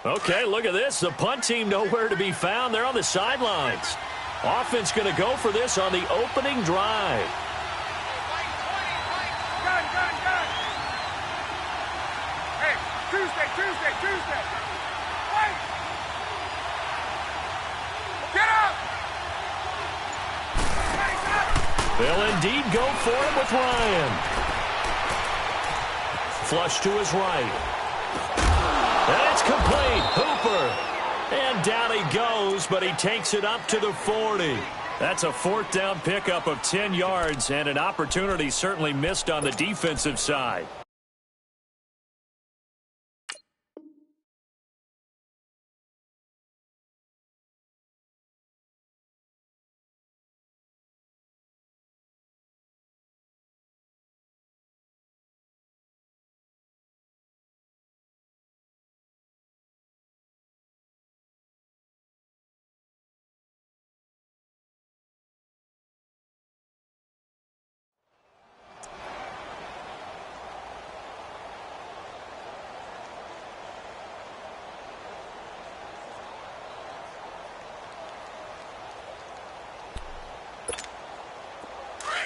Okay, look at this. The punt team nowhere to be found. They're on the sidelines. Offense going to go for this on the opening drive. Hey, Tuesday. Wait. Get up. They'll indeed go for it with Ryan. Flush to his right. And it's complete. Hooper. And down he goes, but he takes it up to the 40. That's a fourth down pickup of 10 yards, and an opportunity certainly missed on the defensive side.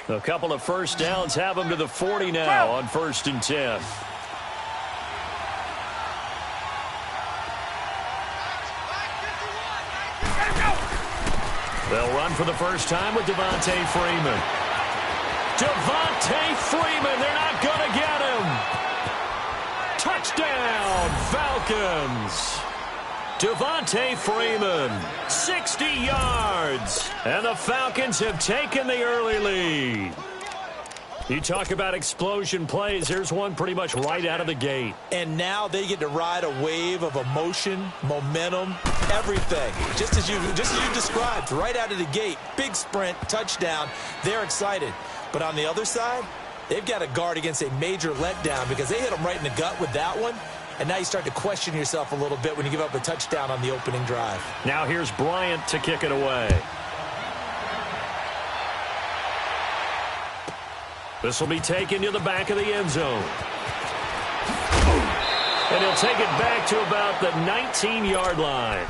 A couple of first downs have them to the 40 now on 1st and 10. They'll run for the first time with Devontae Freeman. Devontae Freeman, they're not going to get him. Touchdown, Falcons. Devontae Freeman, 60 yards. And the Falcons have taken the early lead. You talk about explosion plays. Here's one pretty much right out of the gate. And now they get to ride a wave of emotion, momentum, everything. Just as you described, right out of the gate. Big sprint, touchdown. They're excited. But on the other side, they've got to guard against a major letdown because they hit them right in the gut with that one. And now you start to question yourself a little bit when you give up a touchdown on the opening drive. Now here's Bryant to kick it away. This will be taken to the back of the end zone. And he'll take it back to about the 19-yard line.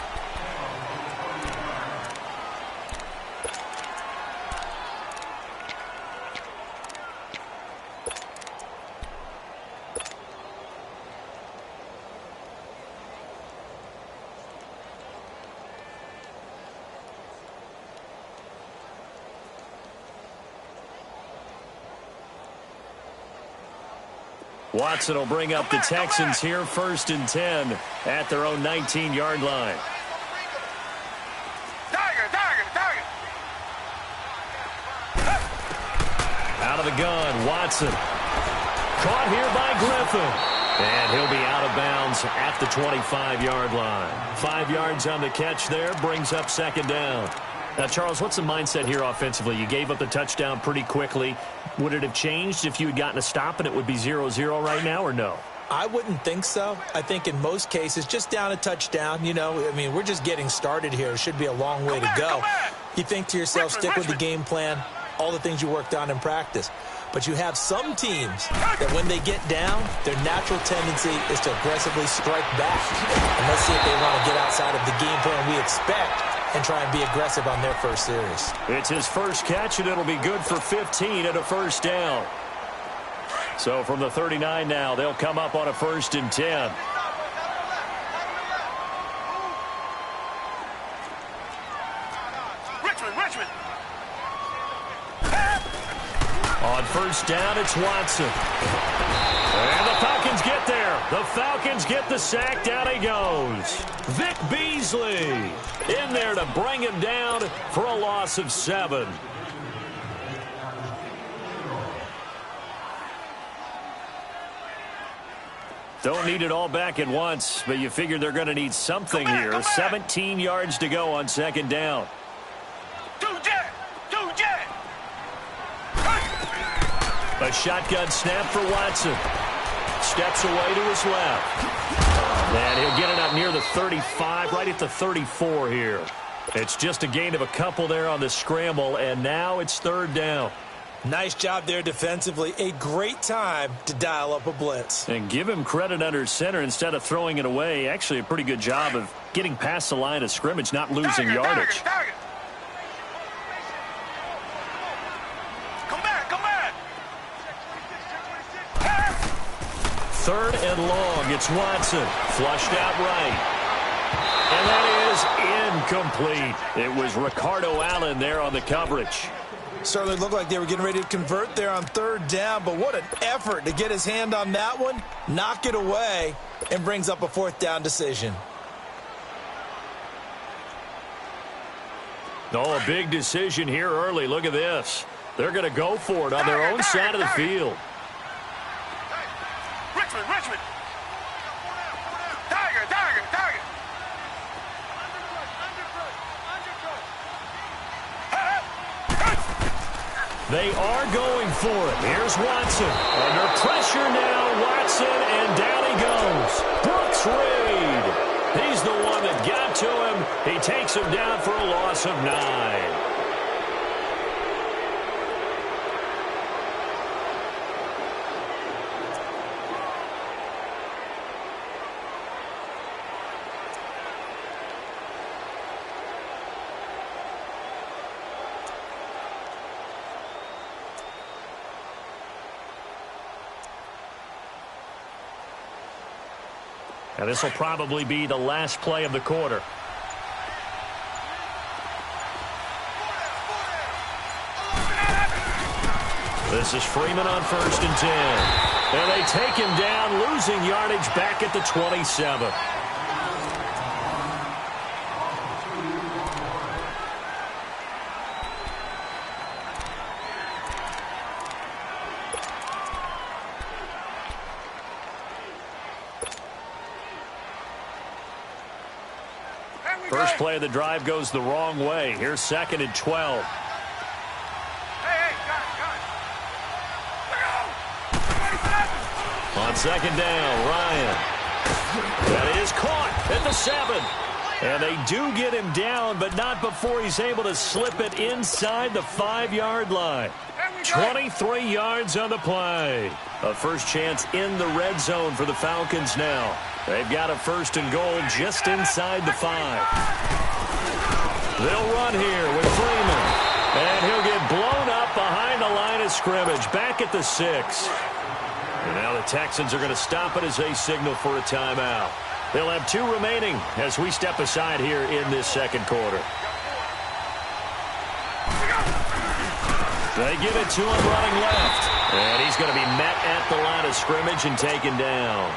Watson will bring up the Texans here 1st and 10 at their own 19-yard line. Out of the gun, Watson. Caught here by Griffin. And he'll be out of bounds at the 25-yard line. 5 yards on the catch there, brings up 2nd down. Now, Charles, what's the mindset here offensively? You gave up the touchdown pretty quickly. Would it have changed if you had gotten a stop and it would be 0-0 right now, or no? I wouldn't think so. I think in most cases, just down a touchdown, you know, I mean, we're just getting started here. It should be a long way to go. You think to yourself, stick with the game plan, all the things you worked on in practice. But you have some teams that when they get down, their natural tendency is to aggressively strike back. And let's see if they want to get outside of the game plan we expect and try and be aggressive on their first series. It's his first catch, and it'll be good for 15 at a 1st down. So from the 39 now, they'll come up on a 1st and 10. Richmond. On 1st down, it's Watson. And the Falcons get there. The Falcons get the sack. Down he goes. Vic Beasley in there to bring him down for a loss of 7. Don't need it all back at once, but you figure they're going to need something here. 17 yards to go on 2nd down. A shotgun snap for Watson. Steps away to his left. And he'll get it up near the 35, right at the 34 here. It's just a gain of a couple there on the scramble, and now it's 3rd down. Nice job there defensively. A great time to dial up a blitz. And give him credit under center instead of throwing it away. Actually, a pretty good job of getting past the line of scrimmage, not losing yardage. Come back. Third and long. It's Watson. Flushed out right. And that is incomplete. It was Ricardo Allen there on the coverage. Certainly looked like they were getting ready to convert there on third down, but what an effort to get his hand on that one, knock it away, and brings up a fourth down decision. Oh, a big decision here early. Look at this. They're going to go for it on their own side of the field. Richmond. Tiger. They are going for it. Here's Watson. Under pressure now, Watson, and down he goes. Brooks Reed. He's the one that got to him. He takes him down for a loss of 9. Now, this will probably be the last play of the quarter. This is Freeman on 1st and 10. And they take him down, losing yardage back at the 27. First play of the drive goes the wrong way. Here's 2nd and 12. Hey, On 2nd down, Ryan. That is caught at the 7. And they do get him down, but not before he's able to slip it inside the 5-yard line. 23 yards on the play. A first chance in the red zone for the Falcons now. They've got a 1st and goal just inside the 5. They'll run here with Freeman. And he'll get blown up behind the line of scrimmage, back at the 6. And now the Texans are going to stop it as they signal for a timeout. They'll have 2 remaining as we step aside here in this second quarter. They give it to him running left. And he's going to be met at the line of scrimmage and taken down.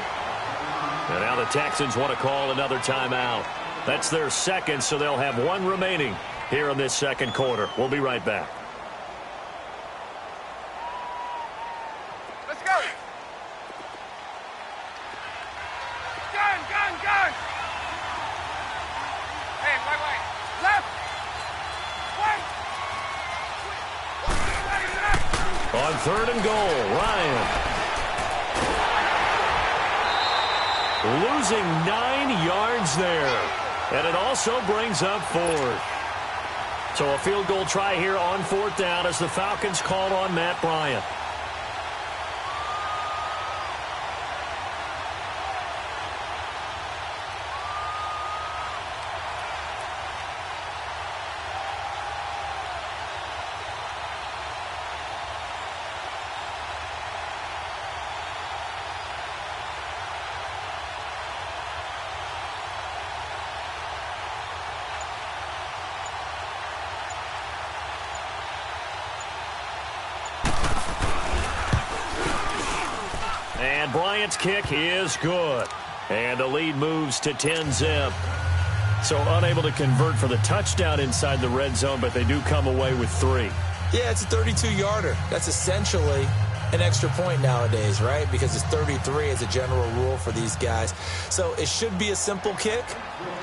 And now the Texans want to call another timeout. That's their 2nd, so they'll have 1 remaining here in this second quarter. We'll be right back. Let's go. Gun. Hey, wait. Left. Wait. On 3rd and goal, Ryan. Losing 9 yards there. And it also brings up 4th. So a field goal try here on 4th down as the Falcons call on Matt Bryant. And Bryant's kick is good. And the lead moves to 10-zip. So unable to convert for the touchdown inside the red zone, but they do come away with 3. Yeah, it's a 32-yarder. That's essentially an extra point nowadays, right? Because it's 33 as a general rule for these guys. So it should be a simple kick.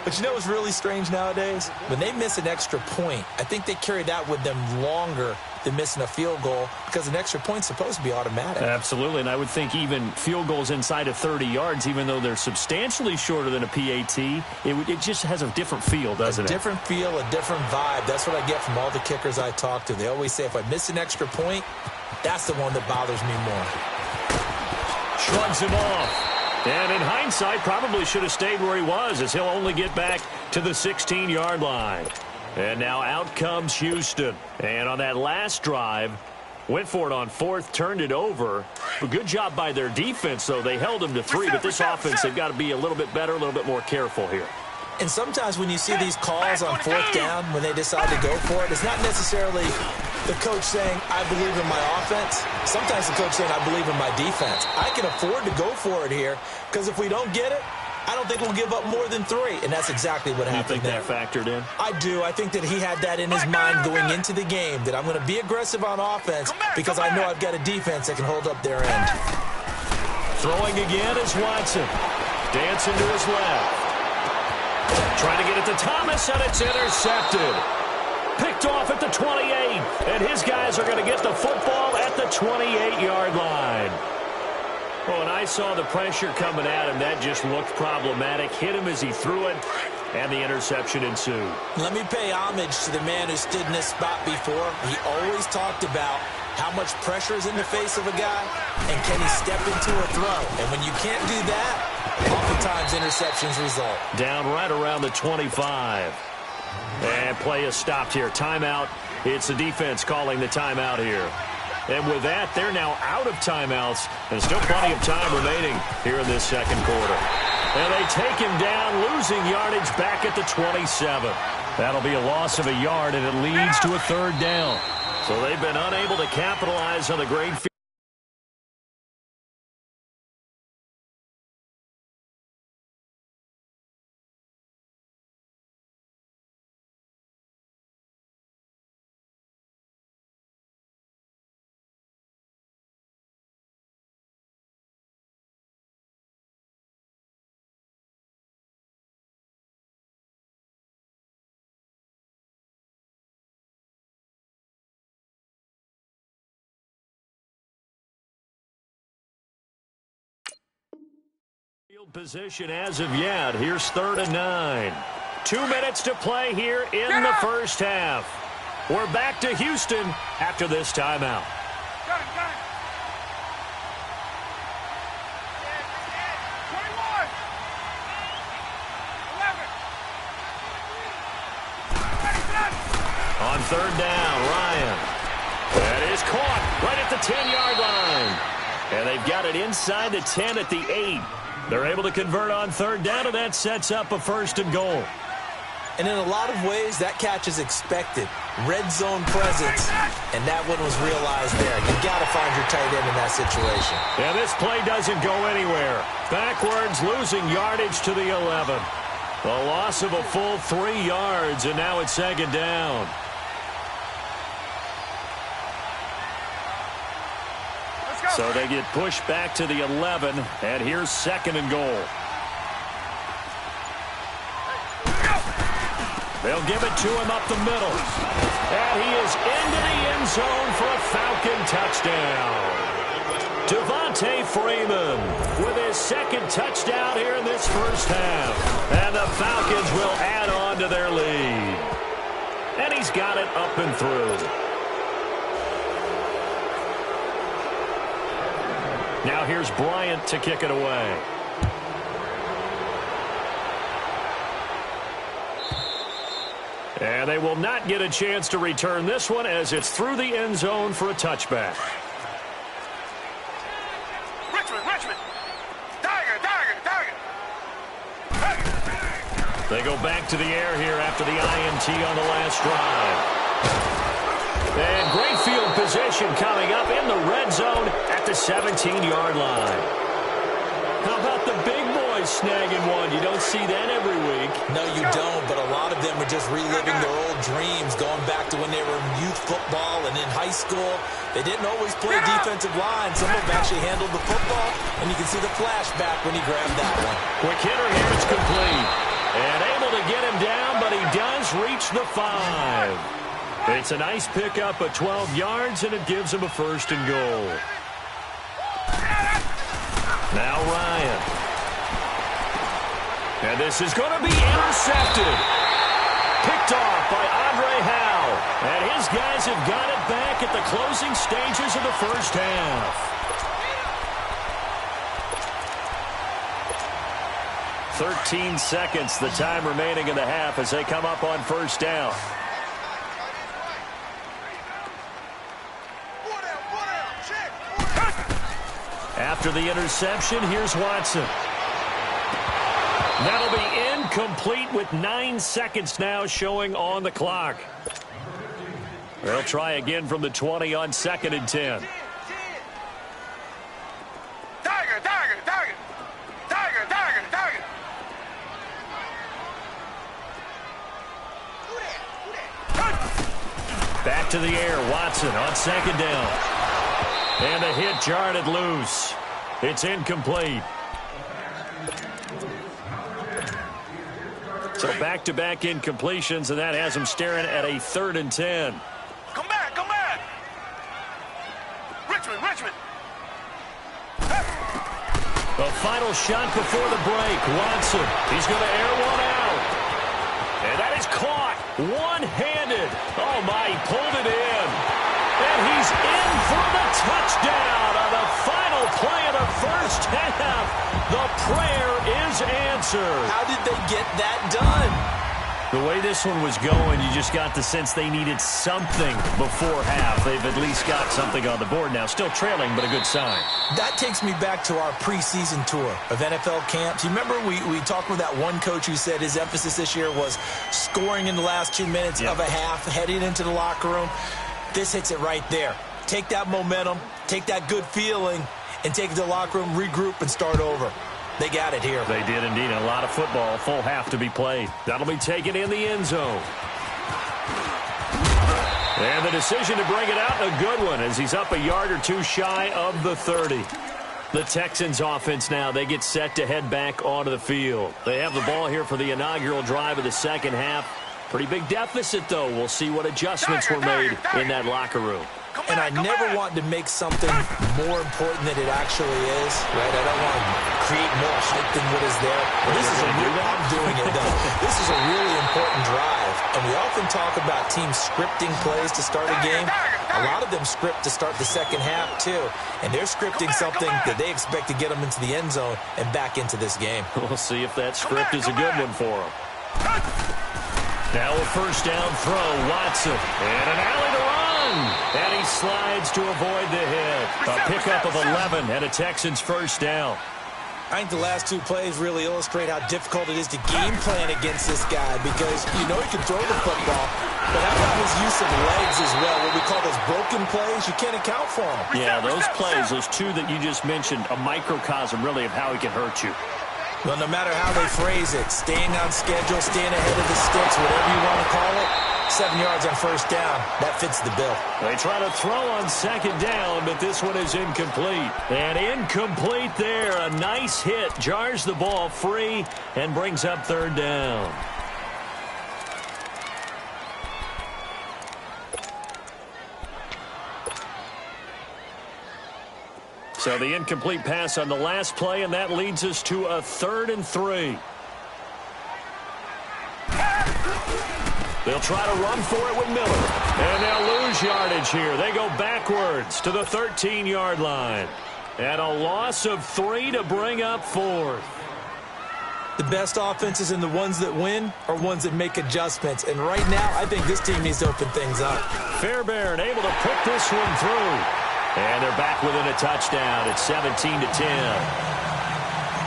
But you know what's really strange nowadays? When they miss an extra point, I think they carry that with them longer than missing a field goal because an extra point's supposed to be automatic. Absolutely, and I would think even field goals inside of 30 yards, even though they're substantially shorter than a PAT, it just has a different feel, doesn't it? A different feel, a different vibe. That's what I get from all the kickers I talk to. They always say if I miss an extra point, that's the one that bothers me more. Shrugs him off. And in hindsight, probably should have stayed where he was, as he'll only get back to the 16-yard line. And now out comes Houston. And on that last drive, went for it on fourth, turned it over. A good job by their defense, though. They held them to 3, but this offense, they've got to be a little bit better, a little bit more careful here. And sometimes when you see these calls on fourth down, when they decide to go for it, it's not necessarily the coach saying, I believe in my offense. Sometimes the coach saying, I believe in my defense. I can afford to go for it here because if we don't get it, I don't think we'll give up more than 3. And that's exactly what happened there. You think that factored in? I do. I think that he had that in his mind going into the game, that I'm going to be aggressive on offense because I know I've got a defense that can hold up their end. Throwing again is Watson. Dancing to his left. Trying to get it to Thomas, and it's intercepted. Picked off at the 28, and his guys are going to get the football at the 28-yard line. Well, when I saw the pressure coming at him, that just looked problematic. Hit him as he threw it, and the interception ensued. Let me pay homage to the man who stood in this spot before. He always talked about how much pressure is in the face of a guy, and can he step into a throw. And when you can't do that, oftentimes interceptions result. Down right around the 25. And play is stopped here. Timeout. It's the defense calling the timeout here. And with that, they're now out of timeouts. And still plenty of time remaining here in this second quarter. And they take him down, losing yardage back at the 27. That'll be a loss of a yard, and it leads to a third down. So they've been unable to capitalize on the great field. Field position as of yet. Here's 3rd and 9. 2 minutes to play here in the first half. We're back to Houston after this timeout. Got it. 21. 11. On 3rd down, Ryan. That is caught right at the 10-yard line. And they've got it inside the 10 at the 8. They're able to convert on 3rd down, and that sets up a 1st and goal. And in a lot of ways, that catch is expected. Red zone presence, and that one was realized there. You've got to find your tight end in that situation. Yeah, this play doesn't go anywhere. Backwards, losing yardage to the 11. A loss of a full 3 yards, and now it's 2nd down. So they get pushed back to the 11, and here's 2nd and goal. They'll give it to him up the middle. And he is into the end zone for a Falcon touchdown. Devontae Freeman with his 2nd touchdown here in this first half. And the Falcons will add on to their lead. And he's got it up and through. Now here's Bryant to kick it away. And they will not get a chance to return this one as it's through the end zone for a touchback. Richmond. Tiger. They go back to the air here after the INT on the last drive. And great field position coming up in the red zone at the 17-yard line. How about the big boys snagging one? You don't see that every week. No, you don't, but a lot of them are just reliving their old dreams, going back to when they were in youth football and in high school. They didn't always play defensive line. Some of them actually handled the football, and you can see the flashback when he grabbed that one. Quick hitter here, it's complete. And able to get him down, but he does reach the 5. It's a nice pickup of 12 yards, and it gives him a 1st and goal. Now Ryan. And this is going to be intercepted. Picked off by Andre Howe. And his guys have got it back at the closing stages of the first half. 13 seconds, the time remaining in the half as they come up on 1st down. After the interception, here's Watson. That'll be incomplete with 9 seconds now showing on the clock. They'll try again from the 20 on 2nd and 10. Back to the air, Watson on 2nd down. And the hit jarred it loose. It's incomplete. So back-to-back incompletions, and that has him staring at a 3rd and 10. Come back, come back. Richmond. The final shot before the break. Watson, he's going to air one out. And that is caught one-handed. Oh, my, he pulled it in. And he's in for the touchdown on the final play of the first half. The prayer is answered. How did they get that done? The way this one was going, you just got the sense they needed something before half. They've at least got something on the board now. Still trailing, but a good sign. That takes me back to our preseason tour of NFL camps. You remember we talked with that one coach who said his emphasis this year was scoring in the last 2 minutes of a half, heading into the locker room. This hits it right there. Take that momentum, take that good feeling, and take it to the locker room, regroup, and start over. They got it here. They did indeed. A lot of football, full half to be played. That'll be taken in the end zone. And the decision to bring it out, a good one, as he's up a yard or two shy of the 30. The Texans offense now, they get set to head back onto the field. They have the ball here for the inaugural drive of the second half. Pretty big deficit, though. We'll see what adjustments were made in that locker room. And I never want to make something more important than it actually is, right? I don't want to create more hype than what is there. But this is a real, I'm doing it, though. This is a really important drive. And we often talk about teams scripting plays to start a game. A lot of them script to start the second half, too. And they're scripting something that they expect to get them into the end zone and back into this game. We'll see if that script is a good one for them. Now a first down throw, Watson. And an alley to run. And he slides to avoid the hit. A pickup of 11 and a Texans first down. I think the last two plays really illustrate how difficult it is to game plan against this guy because you know he can throw the football, but how about his use of legs as well? What we call those broken plays, you can't account for them. Yeah, those plays, those two that you just mentioned, a microcosm really of how he can hurt you. Well, no matter how they phrase it, staying on schedule, staying ahead of the sticks, whatever you want to call it, 7 yards on first down, that fits the bill. They try to throw on second down, but this one is incomplete. And incomplete there. A nice hit, jars the ball free, and brings up third down. So the incomplete pass on the last play, and that leads us to a 3rd and 3. They'll try to run for it with Miller. And they'll lose yardage here. They go backwards to the 13-yard line. And a loss of 3 to bring up 4th. The best offenses and the ones that win are ones that make adjustments. And right now, I think this team needs to open things up. Fairbairn able to put this one through. And they're back within a touchdown. It's 17-10.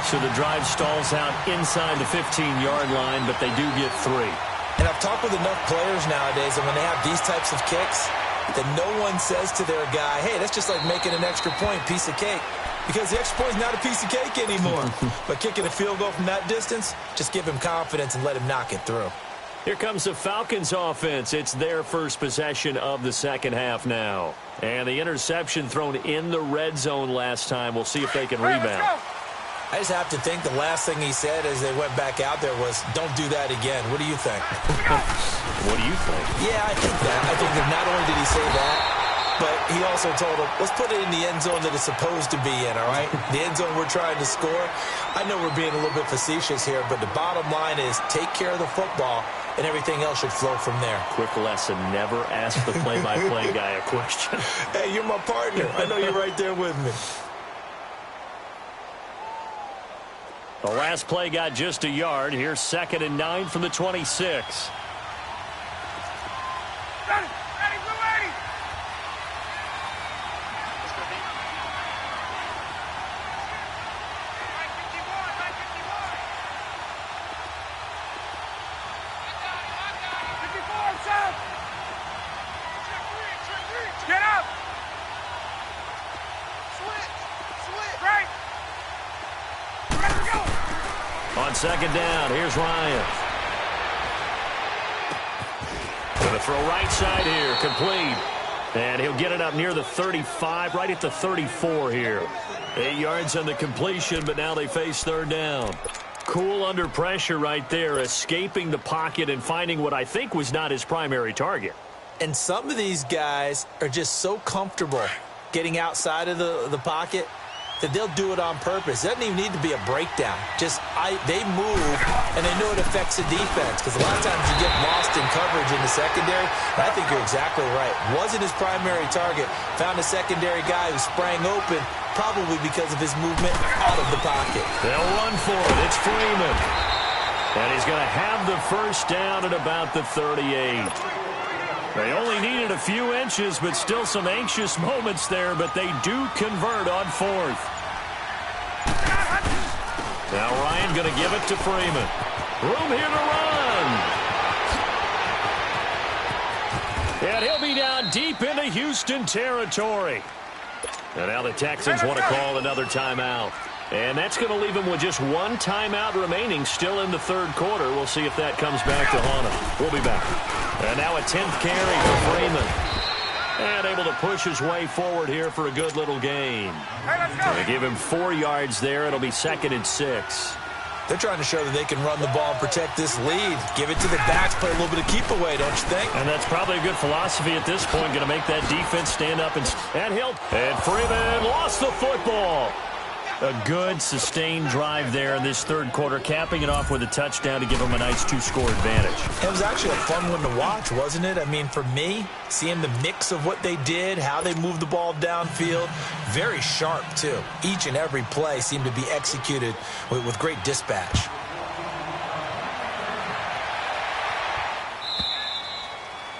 So the drive stalls out inside the 15-yard line, but they do get 3. And I've talked with enough players nowadays, and when they have these types of kicks, that no one says to their guy, hey, that's just like making an extra point, piece of cake. Because the extra point is not a piece of cake anymore. But kicking a field goal from that distance, just give him confidence and let him knock it through. Here comes the Falcons offense. It's their first possession of the second half now. And the interception thrown in the red zone last time. We'll see if they can rebound. I just have to think the last thing he said as they went back out there was, don't do that again. What do you think? What do you think? Yeah, I think that. I think that not only did he say that, but he also told him, let's put it in the end zone that it's supposed to be in, all right? The end zone we're trying to score. I know we're being a little bit facetious here, but the bottom line is take care of the football, and everything else should flow from there. Quick lesson, never ask the play-by-play guy a question. Hey, you're my partner. I know you're right there with me. The last play got just a yard. Here's 2nd and 9 from the 26. Ready, we're ready. Get up! Switch! Right! Let's go! On 2nd down, here's Ryan. Gonna throw right side here, complete. And he'll get it up near the 35, right at the 34 here. 8 yards on the completion, but now they face 3rd down. Cool under pressure right there, escaping the pocket and finding what I think was not his primary target. And some of these guys are just so comfortable getting outside of the pocket that they'll do it on purpose. It doesn't even need to be a breakdown. They move, and they know it affects the defense, because a lot of times you get lost in coverage in the secondary. And I think you're exactly right. Wasn't his primary target. Found a secondary guy who sprang open, probably because of his movement out of the pocket. They'll run for it. It's Freeman. And he's going to have the first down at about the 38. They only needed a few inches, but still some anxious moments there, but they do convert on 4th. Now Ryan going to give it to Freeman. Room here to run. And he'll be down deep into Houston territory. And now the Texans want to call another timeout. And that's going to leave him with just one timeout remaining still in the 3rd quarter. We'll see if that comes back to haunt him. We'll be back. And now a 10th carry for Freeman. And able to push his way forward here for a good little gain. Hey, let's go. They give him 4 yards there. It'll be 2nd and 6. They're trying to show that they can run the ball and protect this lead. Give it to the backs, play a little bit of keep away, don't you think? And that's probably a good philosophy at this point. Going to make that defense stand up and help. And Freeman lost the football. A good, sustained drive there in this 3rd quarter, capping it off with a touchdown to give them a nice 2-score advantage. It was actually a fun one to watch, wasn't it? I mean, for me, seeing the mix of what they did, how they moved the ball downfield, very sharp, too. Each and every play seemed to be executed with great dispatch.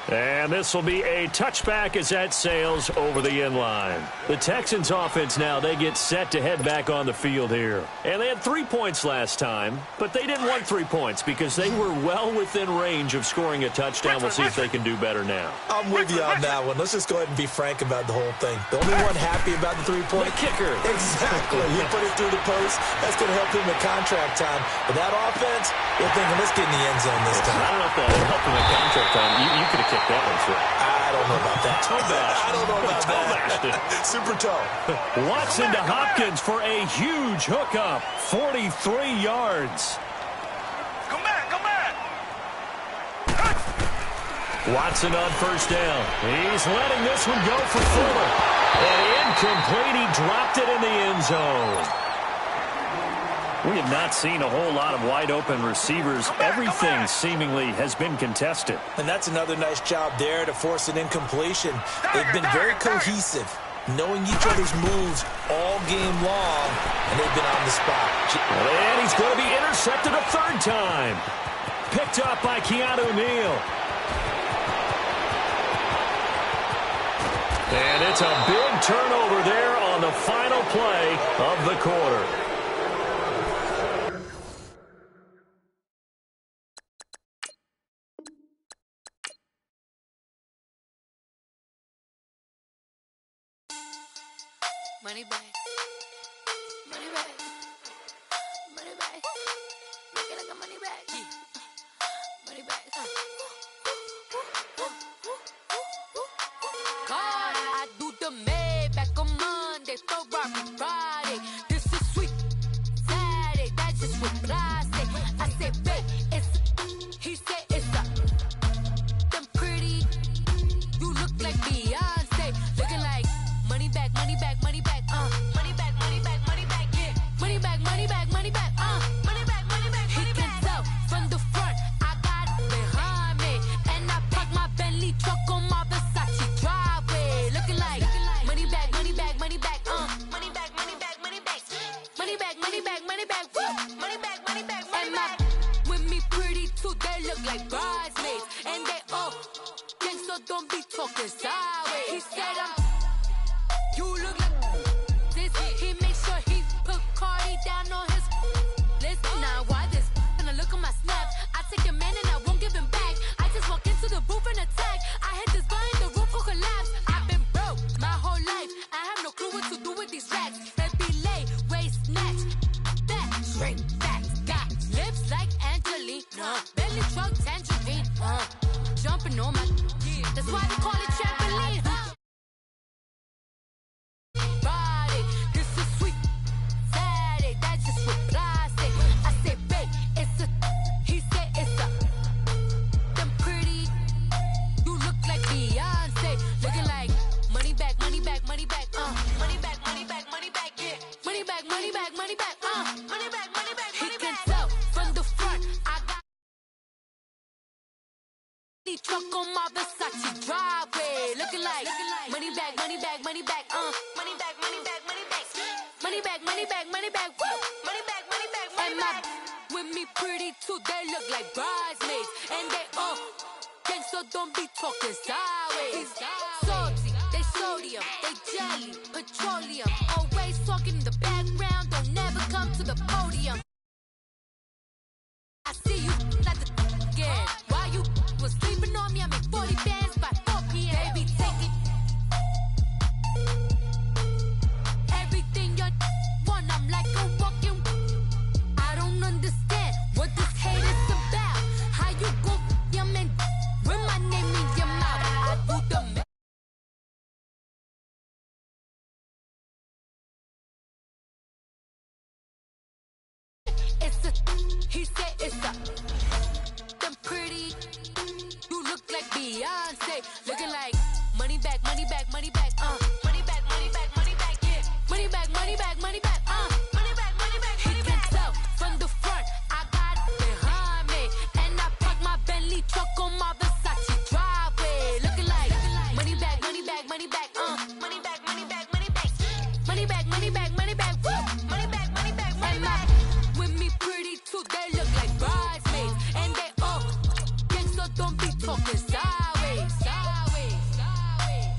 And this will be a touchback as that sails over the end line. The Texans offense now, they get set to head back on the field here. And they had 3 points last time, but they didn't want 3 points because they were well within range of scoring a touchdown. We'll see if they can do better now. I'm with you on that one. Let's just go ahead and be frank about the whole thing. The only one happy about the 3-point kicker. Exactly. He put it through the post. That's going to help him in contract time. But that offense, you're thinking, let's get in the end zone this time. I don't know if that helped him in contract time. You could have kicked that one through. I don't know about that. Toe bash. I don't know about that. Super toe. Watson to Hopkins for a huge hookup. 43 yards. Come back, come back. Watson on 1st down. He's letting this one go for Fuller. And incomplete. He dropped it in the end zone. We have not seen a whole lot of wide-open receivers. Everything seemingly has been contested. And that's another nice job there to force an incompletion. They've been very cohesive, knowing each other's moves all game long, and they've been on the spot. And he's going to be intercepted a 3rd time. Picked up by Keanu Neal. And it's a big turnover there on the final play of the quarter. Money back. Money back. Money back. Make it like a money back. Yeah. Money back. God, I do the Maybach on Monday, Ferrari Friday. This is sweet. money back, woo. Money back, money back, money back. With me pretty too, they look like bridesmaids. And they all gang, so don't be talking sideways. He said you look like this. He make sure he put Cardi down on his list. Now why this? Gonna look at my snap. I take a man and I won't give him back. I just walk into the booth and attack. I hit this button, the roof will collapse. I've been broke my whole life. I have no clue what to do with these racks. That be lay, waist snatch, back, straight back. Got lips like Angelina, belly truck tangerine. Jumping on my, that's why they call it trampoline. Body, this is sweet. Fatty, that's just with plastic. I say, babe, it's a, he said it's a. Them pretty, you look like Beyonce. Looking like money back, money back, money back, money back, money back, money back, yeah. Money back, money back, money back, money back, money back, money back. He can tell from the front, I got the truck on my Versace driveway. Looking like money back, money back, money back, money back, money back, money back, money back, money back, money back, woo. Money back, money back, money back. With me pretty too, they look like bridesmaids, and they all gang, so don't be talking sideways. Salty, they sodium, they jelly, petroleum. Always talking in the background, don't never come to the podium. I see you like the again. Why you was sleeping on me? I make 40 bands by 4 p.m. Baby, take it. Everything you want, I'm like a walking. I don't understand what this hate is about. How you go, your man, with my name in your mouth. I do the it's a, he said it's a, them pretty, you look like Beyonce, looking like money back, money back, money back, money back, money back, money back, yeah, money back, money back, money back, money back, money back, money back. He can tell from the front, I got it behind me, and I park my Bentley truck on my Versace driveway, looking like money back, money back, money back, money back, money back, money back, money back, money back, money back, woo, money back, money back, money back. With me pretty too, they look like bridesmaids, and they all gang, so don't be talking sideways, sideways, sideways.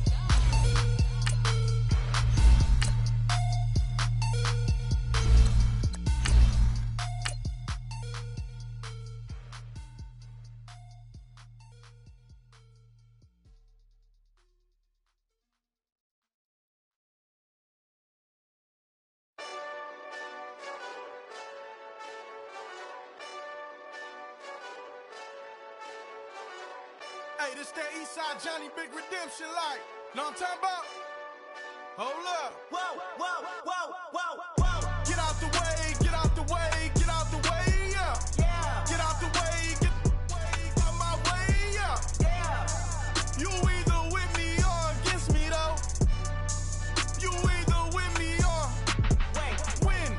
Hey, this that Eastside Johnny Big Redemption like. Know what I'm talking about? Hold up. Whoa, whoa, whoa, whoa, whoa. Get out the way, get out the way, get out the way, yeah. Yeah, Get out the way, get out my way, yeah. yeah. You either with me or against me, though. You either with me or Wait, win.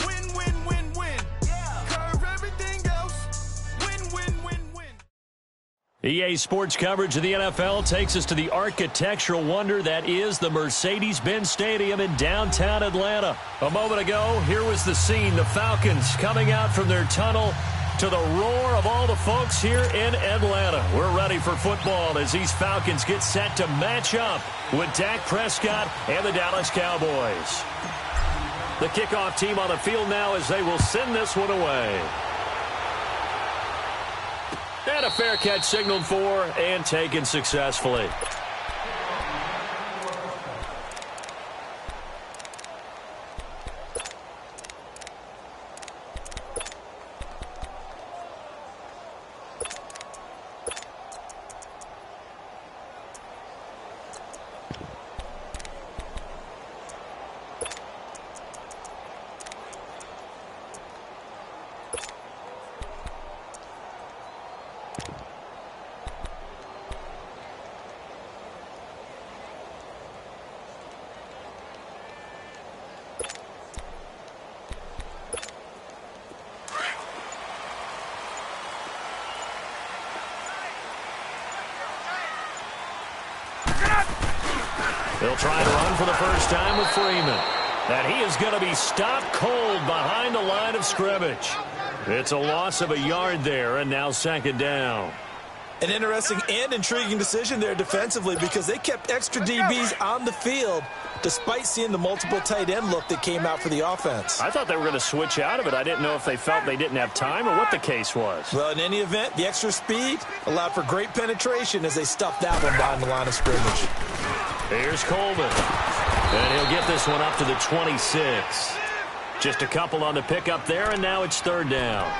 Win, win, win, win. yeah. Curve everything else. Win, win, win, win. EA Sports coverage of the NFL takes us to the architectural wonder that is the Mercedes-Benz Stadium in downtown Atlanta. A moment ago, here was the scene. The Falcons coming out from their tunnel to the roar of all the folks here in Atlanta. We're ready for football as these Falcons get set to match up with Dak Prescott and the Dallas Cowboys. The kickoff team on the field now as they will send this one away. And a fair catch signaled for and taken successfully. They'll try to run for the first time with Freeman. And he is going to be stopped cold behind the line of scrimmage. It's a loss of a yard there, and now second down. An interesting and intriguing decision there defensively because they kept extra DBs on the field despite seeing the multiple tight end look that came out for the offense. I thought they were going to switch out of it. I didn't know if they felt they didn't have time or what the case was. Well, in any event, the extra speed allowed for great penetration as they stuffed that one behind the line of scrimmage. Here's Coleman. And he'll get this one up to the 26. Just a couple on the pickup there, and now it's third down.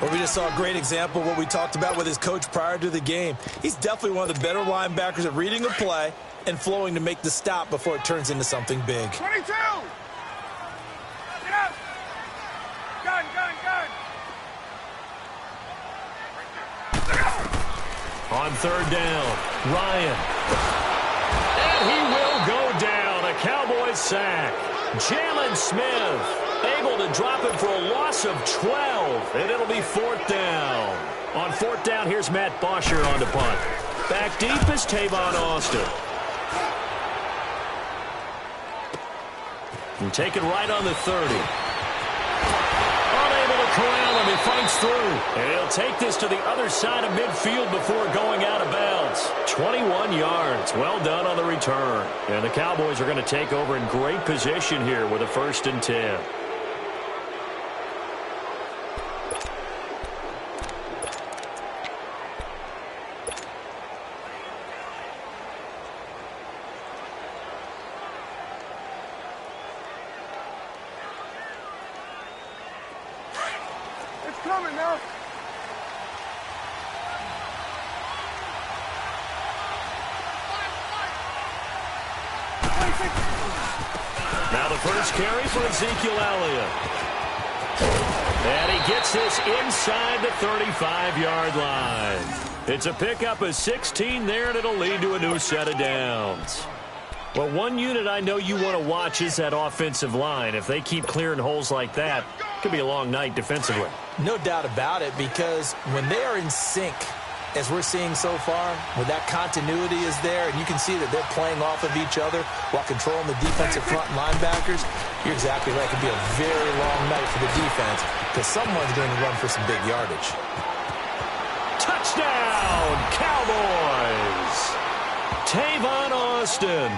Well, we just saw a great example of what we talked about with his coach prior to the game. He's definitely one of the better linebackers at reading a play and flowing to make the stop before it turns into something big. 22! Get up! Gun, gun, gun! On third down, Ryan. And he will go down. A Cowboys sack. Jalen Smith able to drop him for a loss of 12, and it'll be fourth down. On fourth down, here's Matt Bosher on the punt. Back deep is Tavon Austin. And take it right on the 30. Unable to corral him. He fights through. And he'll take this to the other side of midfield before going out of bounds. 21 yards. Well done on the return. And the Cowboys are going to take over in great position here with a 1st and 10. It's coming now. Now the first carry for Ezekiel Elliott. And he gets this inside the 35-yard line. It's a pickup of 16 there, and it'll lead to a new set of downs. Well, one unit I know you want to watch is that offensive line. If they keep clearing holes like that, it could be a long night defensively. No doubt about it, because when they are in sync, as we're seeing so far, when that continuity is there, and you can see that they're playing off of each other while controlling the defensive front linebackers, you're exactly right. It could be a very long night for the defense because someone's going to run for some big yardage. Touchdown, Cowboys! Tavon Austin,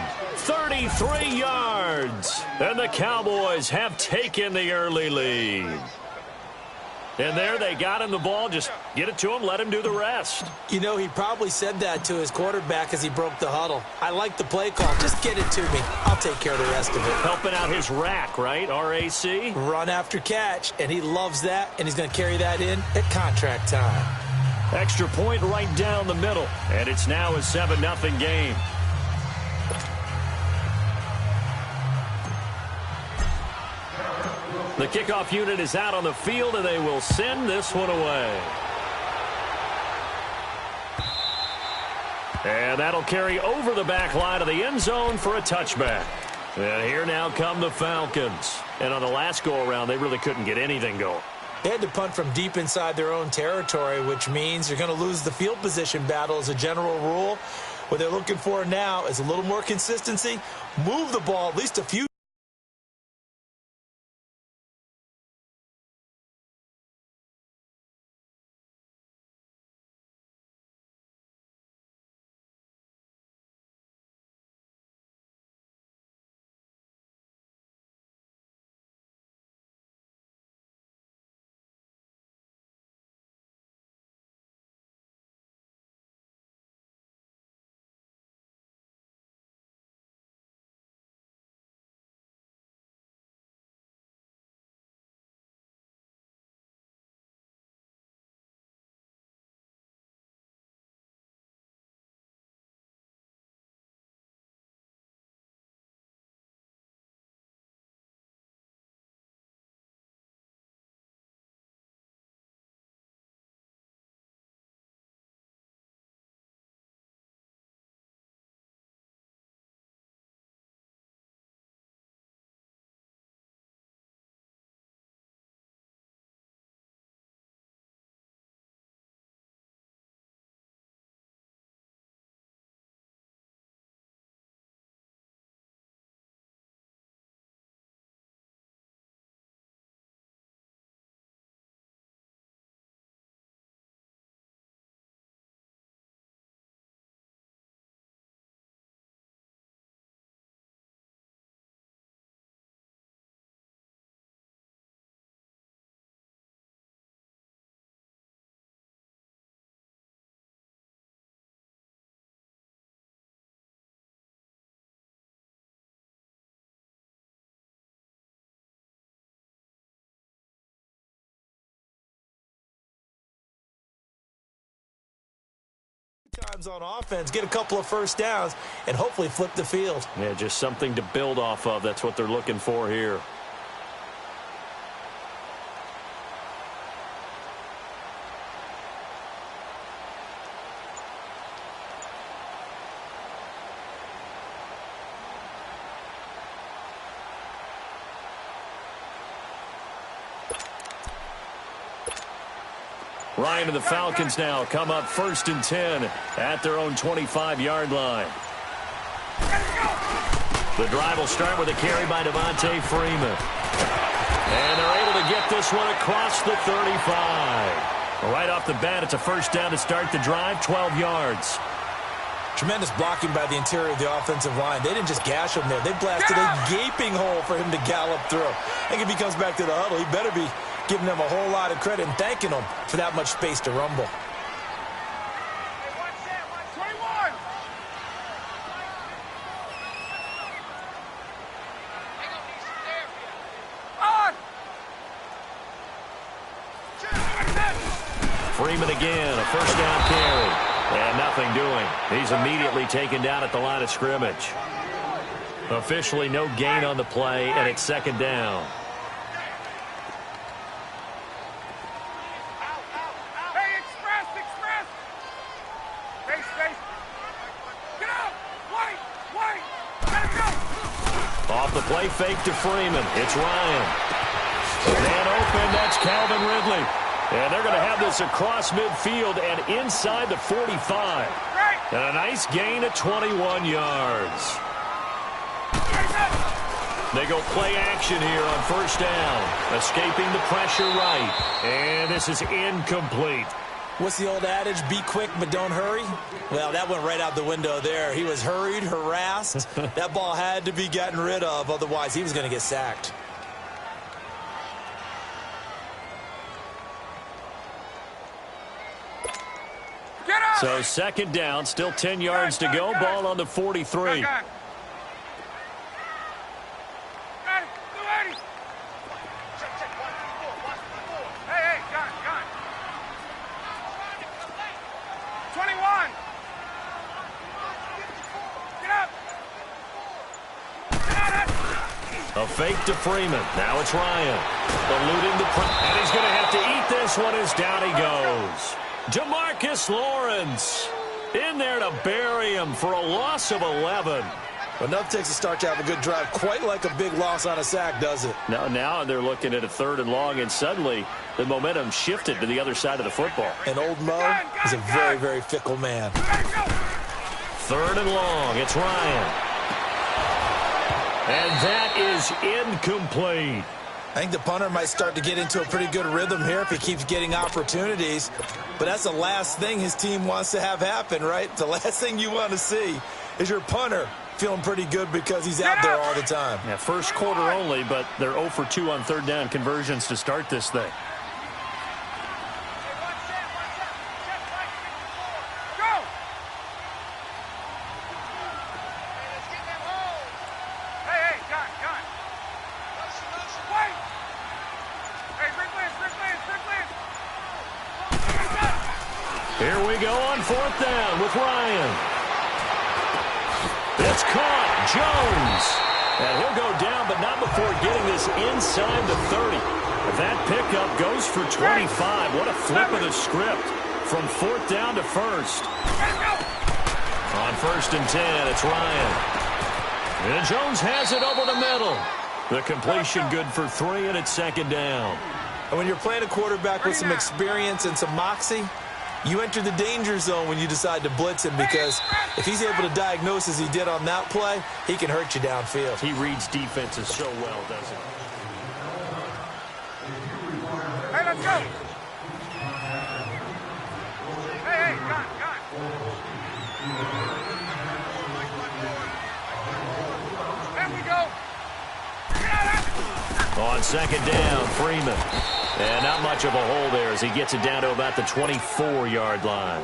33 yards. And the Cowboys have taken the early lead. And there they got him the ball. Just get it to him, let him do the rest. You know, he probably said that to his quarterback as he broke the huddle. I like the play call. Just get it to me. I'll take care of the rest of it. Helping out his rack, right? R-A-C? Run after catch, and he loves that, and he's going to carry that in at contract time. Extra point right down the middle. And it's now a 7-0 game. The kickoff unit is out on the field, and they will send this one away. And that'll carry over the back line of the end zone for a touchback. And here now come the Falcons. And on the last go-around, they really couldn't get anything going. They had to punt from deep inside their own territory, which means you're going to lose the field position battle as a general rule. What they're looking for now is a little more consistency. Move the ball at least a few drives on offense, get a couple of first downs, and hopefully flip the field. Yeah, just something to build off of. That's what they're looking for here. Ryan and the Falcons now come up 1st and 10 at their own 25-yard line. The drive will start with a carry by Devontae Freeman. And they're able to get this one across the 35. Right off the bat, it's a first down to start the drive, 12 yards. Tremendous blocking by the interior of the offensive line. They didn't just gash him there. They blasted a gaping hole for him to gallop through. I think if he comes back to the huddle, he better be giving them a whole lot of credit and thanking them for that much space to rumble. Freeman again, a first down carry. And nothing doing. He's immediately taken down at the line of scrimmage. Officially no gain on the play, and it's 2nd down. Hey, express! Face! Get out! Wait! Let him go! Off the play fake to Freeman. It's Ryan. Man open, that's Calvin Ridley. And they're going to have this across midfield and inside the 45. And a nice gain of 21 yards. They go play action here on first down. Escaping the pressure right. And this is incomplete. What's the old adage? Be quick, but don't hurry? Well, that went right out the window there. He was hurried, harassed. That ball had to be gotten rid of. Otherwise, he was going to get sacked. So 2nd down, still 10 yards to go. Ball on the 43. A fake to Freeman. Now it's Ryan. Eluding the press. And he's going to have to eat this one as down he goes. Demarcus Lawrence in there to bury him for a loss of 11. Enough takes to start to have a good drive. Quite like a big loss on a sack, does it? Now they're looking at a 3rd and long, and suddenly the momentum shifted to the other side of the football. And old Mo is a very, very fickle man. 3rd and long. It's Ryan. And that is incomplete. I think the punter might start to get into a pretty good rhythm here if he keeps getting opportunities. But that's the last thing his team wants to have happen, right? The last thing you want to see is your punter feeling pretty good because he's out there all the time. Yeah, first quarter only, but they're 0 for 2 on 3rd down conversions to start this thing. Here we go on 4th down with Ryan. It's caught. Jones. And he'll go down, but not before getting this inside the 30. That pickup goes for 25. What a flip of the script from 4th down to 1st. On 1st and 10, it's Ryan. And Jones has it over the middle. The completion good for 3, and it's 2nd down. And when you're playing a quarterback with some experience and some moxie, you enter the danger zone when you decide to blitz him, because if he's able to diagnose as he did on that play, he can hurt you downfield. He reads defenses so well, doesn't he? Hey, let's go. Hey, gun. There we go. On 2nd down, Freeman. And not much of a hole there as he gets it down to about the 24-yard line.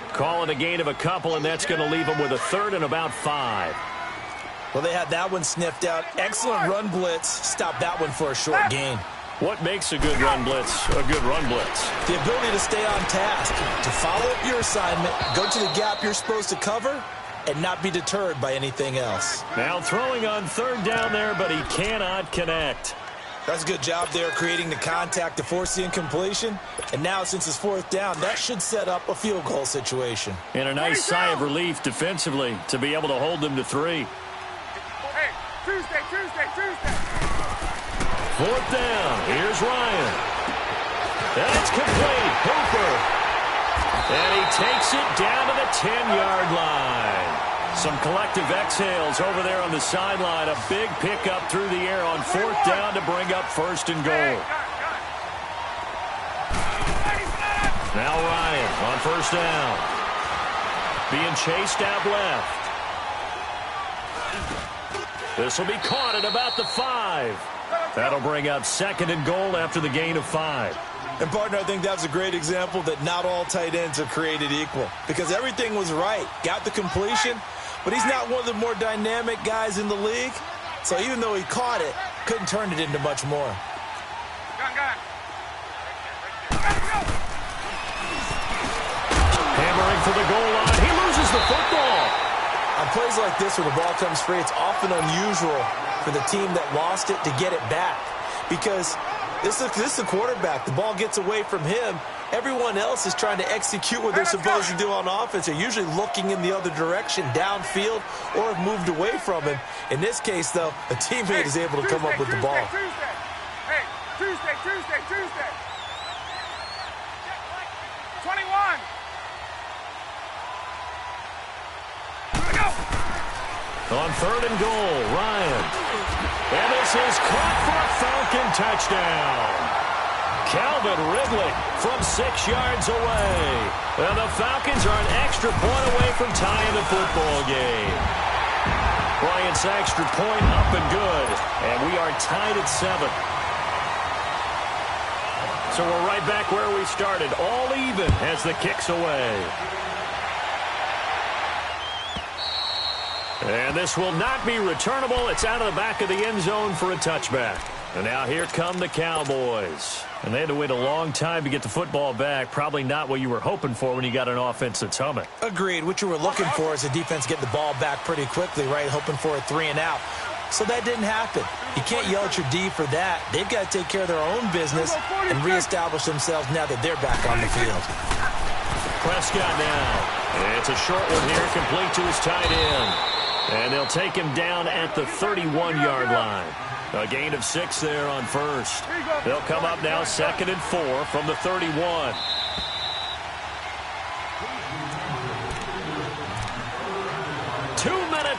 Calling a gain of a couple, and that's going to leave him with a 3rd and about 5. Well, they had that one sniffed out. Excellent run blitz. Stopped that one for a short gain. What makes a good run blitz a good run blitz? The ability to stay on task, to follow up your assignment, go to the gap you're supposed to cover, and not be deterred by anything else. Now throwing on third down there, but he cannot connect. That's a good job there creating the contact to force the incompletion. And now since it's fourth down, that should set up a field goal situation. And a nice sigh of relief defensively to be able to hold them to 3. Hey, Tuesday. Fourth down. Here's Ryan. That's complete. Hooper. And he takes it down to the 10-yard line. Some collective exhales over there on the sideline. A big pickup through the air on fourth down to bring up first and goal. Now Ryan on first down. Being chased out left. This will be caught at about the 5. That'll bring up second and goal after the gain of 5. And, partner, I think that was a great example that not all tight ends are created equal. Because everything was right. Got the completion, but he's not one of the more dynamic guys in the league. So even though he caught it, couldn't turn it into much more. Hammering for the goal line. He loses the football. On plays like this where the ball comes free, it's often unusual for the team that lost it to get it back. Because this is the quarterback. The ball gets away from him. Everyone else is trying to execute what they're supposed to do on offense. They're usually looking in the other direction, downfield, or have moved away from him. In this case, though, a teammate is able to come up with the ball. Hey, Tuesday. 21. On third and goal, Ryan. And this is caught for a Falcon touchdown. Calvin Ridley from 6 yards away. And the Falcons are an extra point away from tying the football game. Bryant's extra point up and good. And we are tied at 7. So we're right back where we started, all even as the kick's away. And this will not be returnable. It's out of the back of the end zone for a touchback. And now here come the Cowboys. And they had to wait a long time to get the football back. Probably not what you were hoping for when you got an offense that's humming. Agreed. What you were looking for is the defense get the ball back pretty quickly, right? Hoping for a 3 and out. So that didn't happen. You can't yell at your D for that. They've got to take care of their own business and reestablish themselves now that they're back on the field. Prescott now. It's a short one here, complete to his tight end. And they'll take him down at the 31-yard line. A gain of 6 there on first. They'll come up now 2nd and 4 from the 31.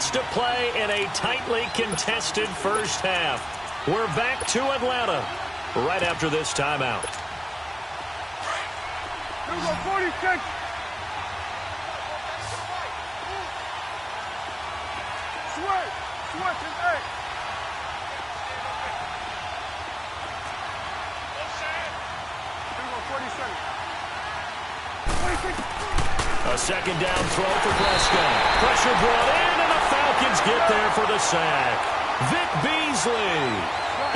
To play in a tightly contested first half. We're back to Atlanta right after this timeout. Here we go, 46. Switch and 8. Here we go, 47. 26. A second down throw for Prescott. Pressure brought in, and the Falcons get there for the sack. Vic Beasley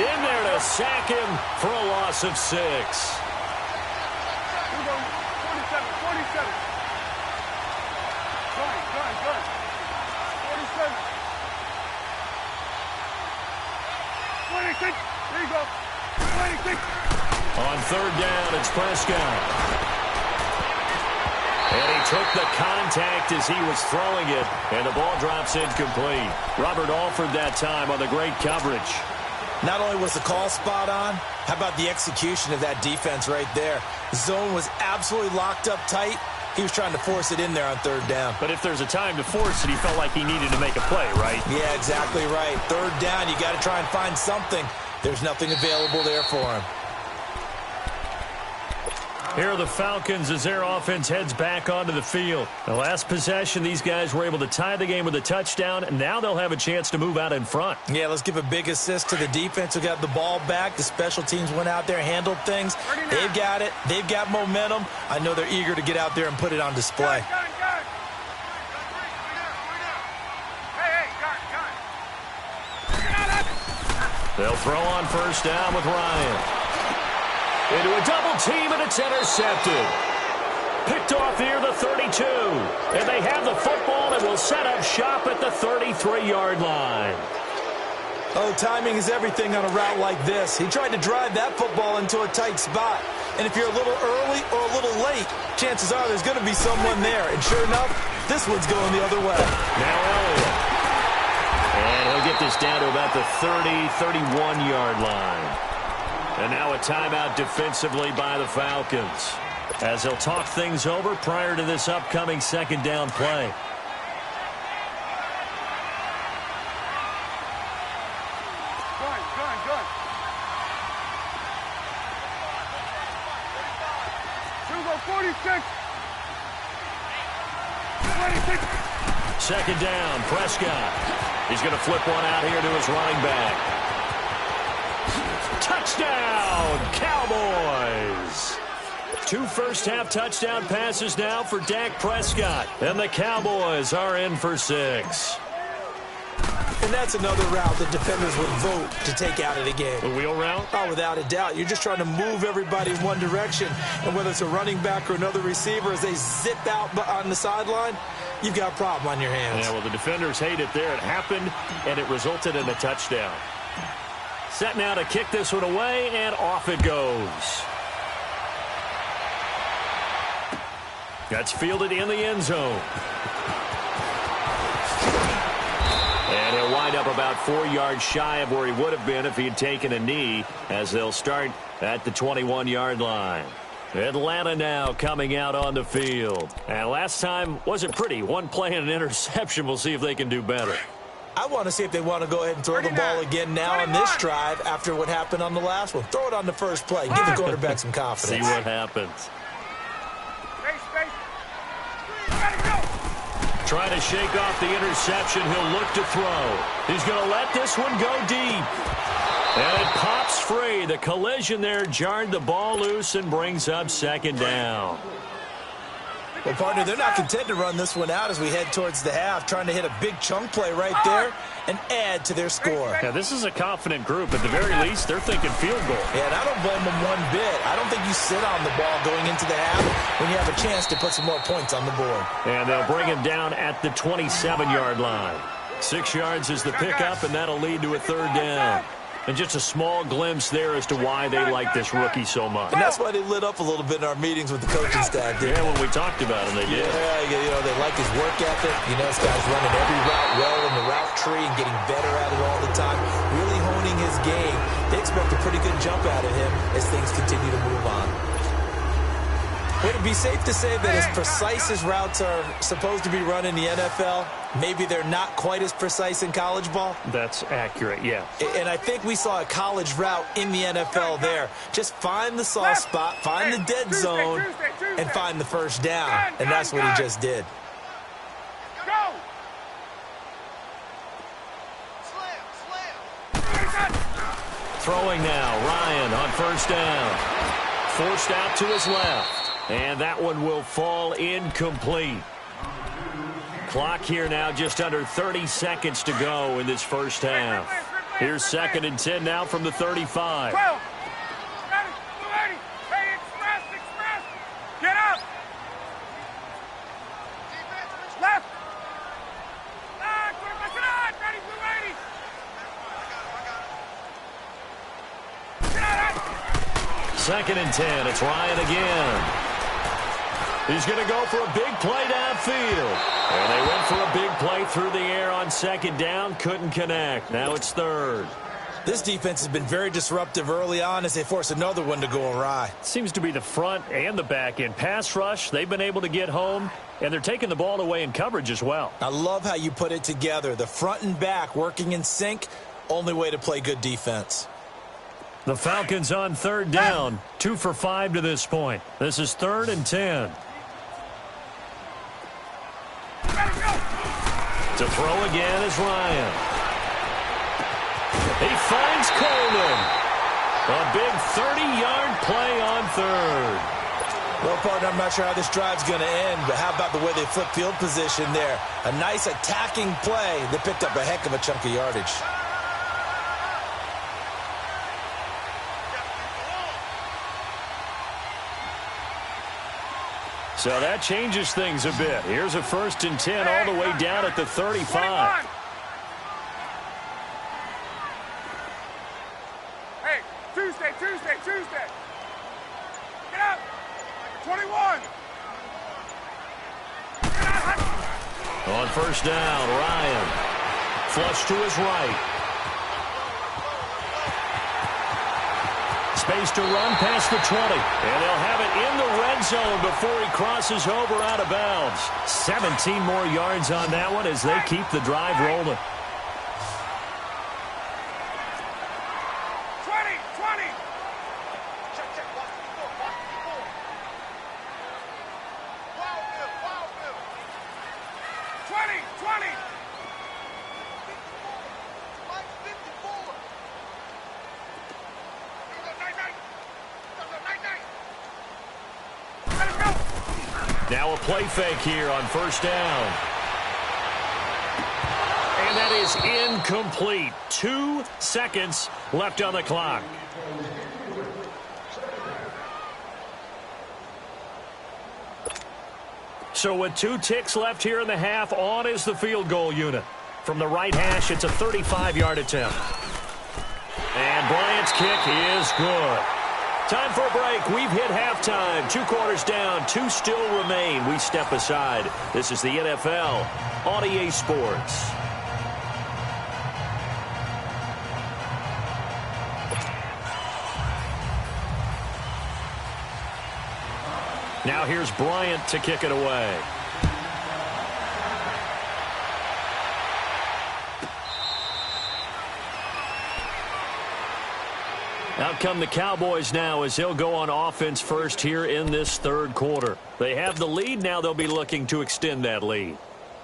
in there to sack him for a loss of 6. Here we go, 47. Good. 47. 26. There you go. 26. On third down, it's Prescott. And he took the contact as he was throwing it, and the ball drops incomplete. Robert Alford that time on the great coverage. Not only was the call spot on, how about the execution of that defense right there? The zone was absolutely locked up tight. He was trying to force it in there on third down. But if there's a time to force it, he felt like he needed to make a play, right? Yeah, exactly right. Third down, you got to try and find something. There's nothing available there for him. Here are the Falcons as their offense heads back onto the field. The last possession, these guys were able to tie the game with a touchdown, and now they'll have a chance to move out in front. Yeah, let's give a big assist to the defense who got the ball back. The special teams went out there, handled things. They've got it. They've got momentum. I know they're eager to get out there and put it on display. They'll throw on first down with Ryan. Into a double team, and it's intercepted. Picked off near the 32. And they have the football and will set up shop at the 33-yard line. Oh, timing is everything on a route like this. He tried to drive that football into a tight spot. And if you're a little early or a little late, chances are there's going to be someone there. And sure enough, this one's going the other way. Now Elliott. And he'll get this down to about the 31-yard line. And now a timeout defensively by the Falcons, as they'll talk things over prior to this upcoming second down play. Second down, Prescott. He's going to flip one out here to his running back. Touchdown, Cowboys! 2 first-half touchdown passes now for Dak Prescott. And the Cowboys are in for 6. And that's another route that defenders would vote to take out of the game. A wheel route? Oh, without a doubt. You're just trying to move everybody in one direction. And whether it's a running back or another receiver, as they zip out on the sideline, you've got a problem on your hands. Yeah, well, the defenders hate it there. It happened, and it resulted in a touchdown. Set now to kick this one away, and off it goes. That's fielded in the end zone. And he'll wind up about 4 yards shy of where he would have been if he had taken a knee, as they'll start at the 21-yard line. Atlanta now coming out on the field. And last time wasn't pretty. One play and an interception. We'll see if they can do better. I want to see if they want to go ahead and throw the ball again now on this drive after what happened on the last one. Throw it on the first play. Give the quarterback some confidence. See what happens. Trying to shake off the interception. He'll look to throw. He's going to let this one go deep. And it pops free. The collision there jarred the ball loose and brings up second down. Well, partner, they're not content to run this one out as we head towards the half, trying to hit a big chunk play right there and add to their score. Yeah, this is a confident group. At the very least, they're thinking field goal. Yeah, and I don't blame them one bit. I don't think you sit on the ball going into the half when you have a chance to put some more points on the board. And they'll bring him down at the 27-yard line. 6 yards is the pickup, and that'll lead to a third down. And just a small glimpse there as to why they like this rookie so much. And that's why they lit up a little bit in our meetings with the coaching staff. Yeah, when we talked about him, they did. Yeah, you know, they like his work ethic. You know, this guy's running every route well in the route tree and getting better at it all the time, really honing his game. They expect a pretty good jump out of him as things continue to move on. Would it be safe to say that as precise as routes are supposed to be run in the NFL, maybe they're not quite as precise in college ball? That's accurate, yeah. And I think we saw a college route in the NFL there. Just find the soft spot, find the dead zone, and find the first down. And that's what he just did. Throwing now, Ryan on first down. Forced out to his left. And that one will fall incomplete. Clock here now just under 30 seconds to go in this first half. Here's 2nd and 10 now from the 35. Get up! Left! Second and 10. It's Ryan again. He's going to go for a big play downfield. And they went for a big play through the air on second down. Couldn't connect. Now it's third. This defense has been very disruptive early on as they force another one to go awry. Seems to be the front and the back end. Pass rush, they've been able to get home, and they're taking the ball away in coverage as well. I love how you put it together. The front and back working in sync, only way to play good defense. The Falcons on third down, 2 for 5 to this point. This is 3rd and 10. To throw again is Ryan. He finds Coleman. A big 30-yard play on third. Well, partner, I'm not sure how this drive's going to end, but how about the way they flip field position there? A nice attacking play that picked up a heck of a chunk of yardage. So that changes things a bit. Here's a 1st and 10 all the way down at the 35. Hey, Tuesday. Get up. 21. On 1st down, Ryan. Flush to his right. Space to run past the 20. And they'll have it in the red zone before he crosses over out of bounds. 17 more yards on that one as they keep the drive rolling. 20. Check. Watch the 4. Wild Bill. 20. Mike 54. Now a play fake here on 1st down. And that is incomplete. 2 seconds left on the clock. So with 2 ticks left here in the half, on is the field goal unit. From the right hash, it's a 35-yard attempt. And Bryant's kick is good. Time for a break. We've hit halftime. 2 quarters down. 2 still remain. We step aside. This is the NFL on EA Sports. Now here's Bryant to kick it away. Out come the Cowboys now as they'll go on offense first here in this 3rd quarter. They have the lead. Now they'll be looking to extend that lead.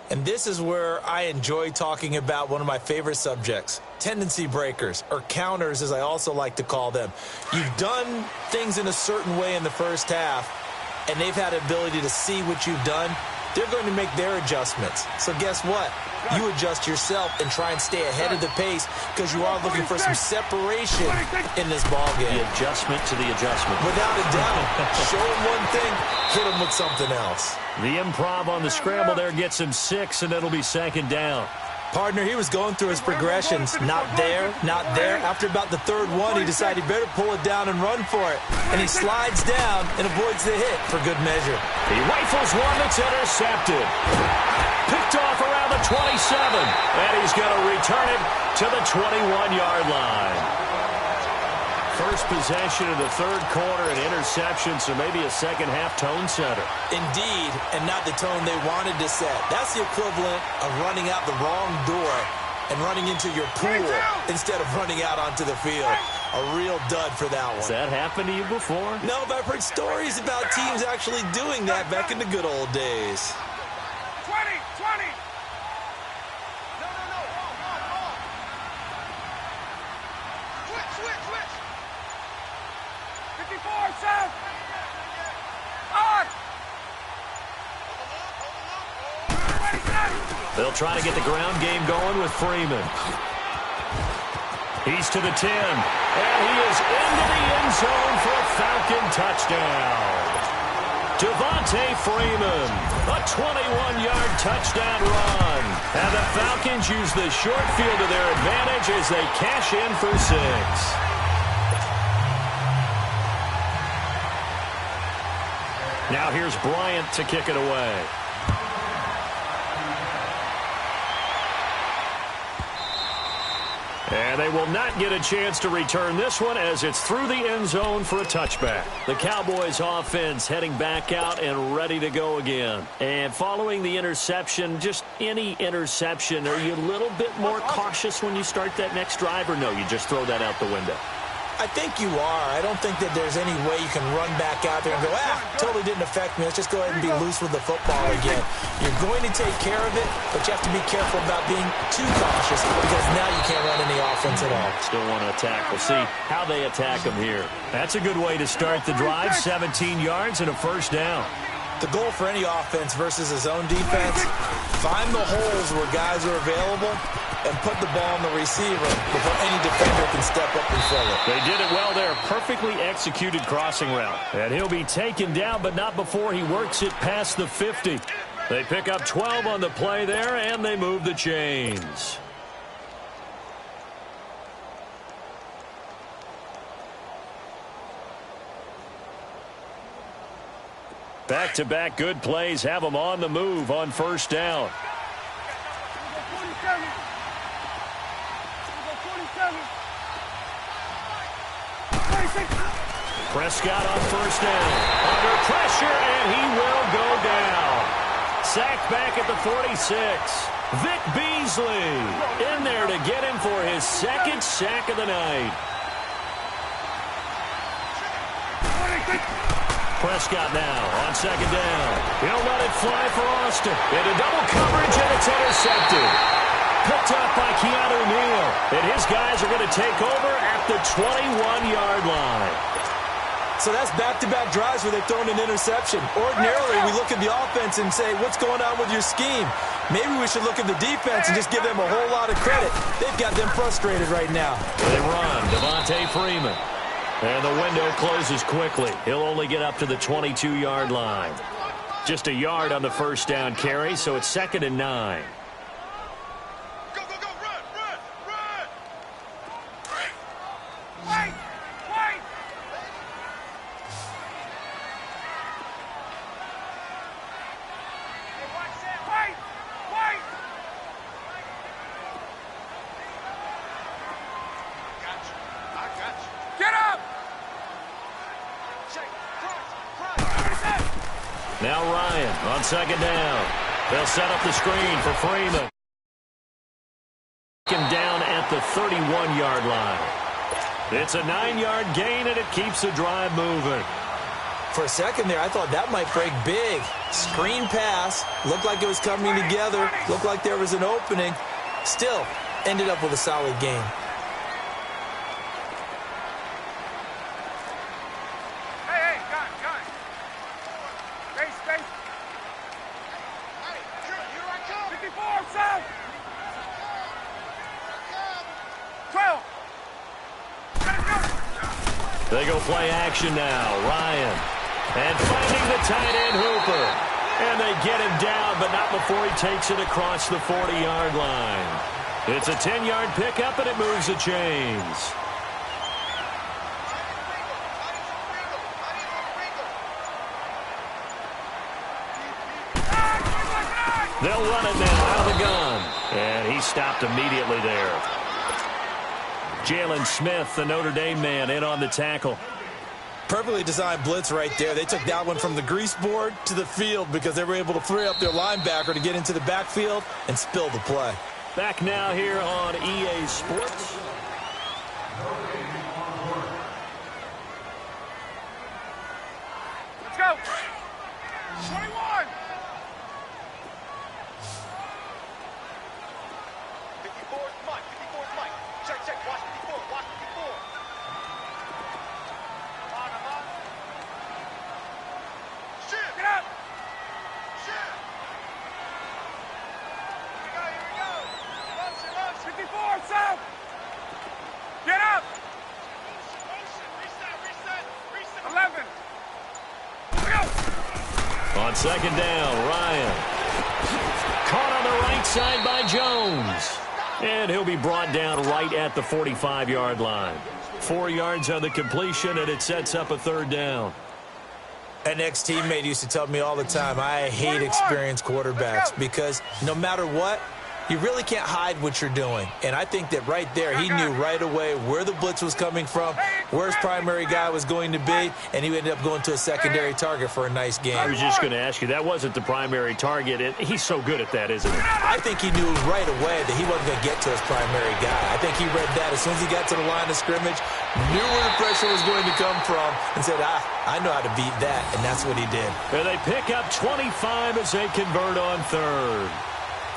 And this is where I enjoy talking about one of my favorite subjects, tendency breakers, or counters as I also like to call them. You've done things in a certain way in the first half, and they've had the ability to see what you've done. They're going to make their adjustments. So guess what? You adjust yourself and try and stay ahead of the pace because you are looking for some separation in this ballgame. The adjustment to the adjustment. Without a doubt. Show him one thing, hit him with something else. The improv on the scramble there gets him 6, and it'll be 2nd down. Partner, he was going through his progressions. Not there. After about the 3rd one, he decided he better pull it down and run for it. And he slides down and avoids the hit for good measure. He rifles one that's intercepted. Picked off around the 27. And he's going to return it to the 21-yard line. First possession of the 3rd quarter, an interception, so maybe a second-half tone setter. Indeed, and not the tone they wanted to set. That's the equivalent of running out the wrong door and running into your pool instead of running out onto the field. A real dud for that one. Has that happened to you before? No, but I've heard stories about teams actually doing that back in the good old days. 20. Switch. 54, South. On. They'll try to get the ground game going with Freeman. He's to the 10. And he is into the end zone for a Falcon touchdown. Devontae Freeman, a 21-yard touchdown run. And the Falcons use the short field to their advantage as they cash in for 6. Now here's Bryant to kick it away. And they will not get a chance to return this one as it's through the end zone for a touchback. The Cowboys offense heading back out and ready to go again. And following the interception, just any interception, are you a little bit more cautious when you start that next drive, or no, you just throw that out the window? I think you are. I don't think that there's any way you can run back out there and go, totally didn't affect me. Let's just go ahead and be loose with the football again. You're going to take care of it, but you have to be careful about being too cautious because now you can't run any offense at all. Still want to attack. We'll see how they attack them here. That's a good way to start the drive. 17 yards and a 1st down. The goal for any offense versus a zone defense, find the holes where guys are available and put the ball on the receiver before any defender can step up and fill it. They did it well there. Perfectly executed crossing route. And he'll be taken down, but not before he works it past the 50. They pick up 12 on the play there, and they move the chains. Back-to-back good plays have them on the move on first down. Prescott on first down. Under pressure, and he will go down. Sacked back at the 46. Vic Beasley in there to get him for his second sack of the night. Prescott now on second down. He'll let it fly for Austin. Into double coverage, and it's intercepted. Picked up by Keanu Neal. And his guys are going to take over at the 21-yard line. So that's back-to-back drives where they've thrown an interception. Ordinarily, we look at the offense and say, what's going on with your scheme? Maybe we should look at the defense and just give them a whole lot of credit. They've got them frustrated right now. They run. Devontae Freeman. And the window closes quickly. He'll only get up to the 22-yard line. Just a yard on the first down carry, so it's 2nd and 9. Go, go, go, run, run, run! Wait! Wait! Hey, watch that! Wait! Wait! I got you. Get up! Now Ryan on second down. They'll set up the screen for Freeman. Him down at the 31-yard line. It's a 9-yard gain, and it keeps the drive moving. For a second there, I thought that might break big. Screen pass. Looked like it was coming together. Looked like there was an opening. Still, ended up with a solid game. They go play action now. Ryan. And finding the tight end Hooper. And they get him down, but not before he takes it across the 40-yard line. It's a 10-yard pickup, and it moves the chains. They'll run it now out of the gun. And he stopped immediately there. Jalen Smith, the Notre Dame man, in on the tackle. Perfectly designed blitz right there. They took that one from the grease board to the field because they were able to free up their linebacker to get into the backfield and spill the play. Back now here on EA Sports. Let's go. 21. 54 is Mike. 54 is Mike. Check, check. Watch 54. Watch 54. Come on, come on. Shoot. Get up. Shoot. Here we go. Rush. 54, south. Get up. Reset. 11. On second down, Ryan. Caught on the right side by Jones. And he'll be brought down right at the 45-yard line. 4 yards on the completion, and it sets up a third down. An ex-teammate used to tell me all the time, I hate experienced quarterbacks because no matter what, you really can't hide what you're doing. And I think that right there, he knew right away where the blitz was coming from, where his primary guy was going to be, and he ended up going to a secondary target for a nice game. I was just going to ask you, that wasn't the primary target. He's so good at that, isn't he? I think he knew right away that he wasn't going to get to his primary guy. I think he read that as soon as he got to the line of scrimmage, knew where the pressure was going to come from, and said, I know how to beat that, and that's what he did. And they pick up 25 as they convert on third.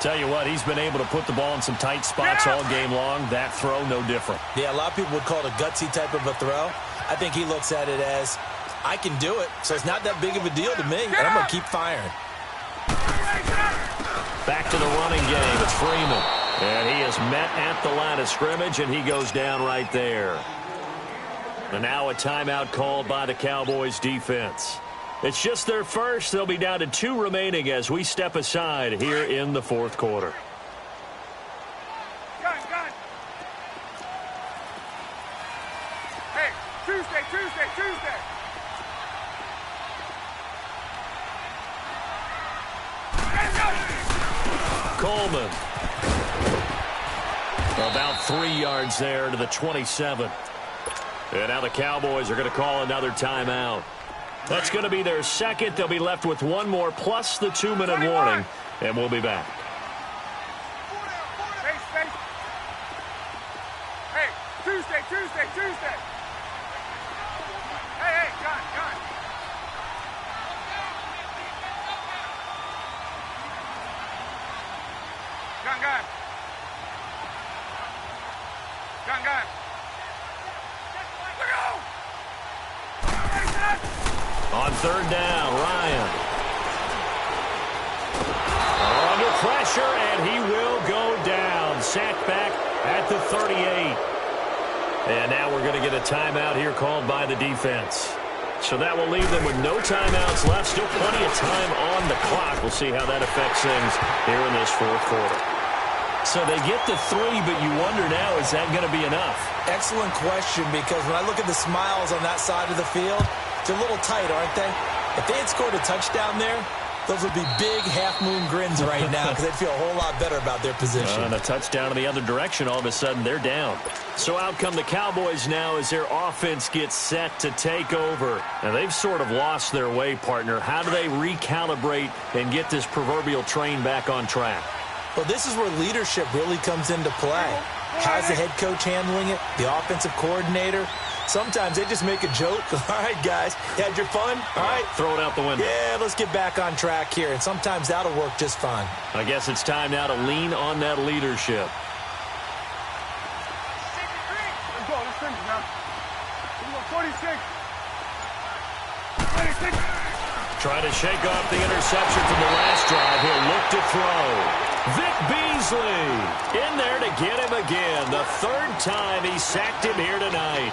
Tell you what, he's been able to put the ball in some tight spots all game long. That throw, no different. Yeah, a lot of people would call it a gutsy type of a throw. I think he looks at it as, I can do it, so it's not that big of a deal to me, and I'm going to keep firing. Back to the running game. It's Freeman. And he is met at the line of scrimmage, and he goes down right there. And now a timeout called by the Cowboys defense. It's just their first. They'll be down to 2 remaining as we step aside here in the fourth quarter. Gun. Hey, Tuesday. Coleman. About 3 yards there to the 27. And now the Cowboys are going to call another timeout. That's going to be their second. They'll be left with one more plus the 2-minute warning, and we'll be back. Space. Hey, Tuesday. Hey, gun. Gun. Look out! On third down, Ryan. Under pressure, and he will go down. Sacked back at the 38. And now we're going to get a timeout here called by the defense. So that will leave them with no timeouts left. Still plenty of time on the clock. We'll see how that affects things here in this fourth quarter. So they get to 3, but you wonder now, is that going to be enough? Excellent question, because when I look at the smiles on that side of the field, they're a little tight, aren't they? If they had scored a touchdown there, those would be big half-moon grins right now because they'd feel a whole lot better about their position. And a touchdown in the other direction, all of a sudden they're down. So out come the Cowboys now as their offense gets set to take over. And they've sort of lost their way, partner. How do they recalibrate and get this proverbial train back on track? Well, this is where leadership really comes into play. How's the head coach handling it? The offensive coordinator? Sometimes they just make a joke. All right, guys, you had your fun? All right. Throw it out the window. Yeah, let's get back on track here. And sometimes that'll work just fine. I guess it's time now to lean on that leadership. Let's go. Let's finish now. 46. Trying to shake off the interception from the last drive. He'll look to throw. Vic Beasley in there to get him again. The third time he sacked him here tonight.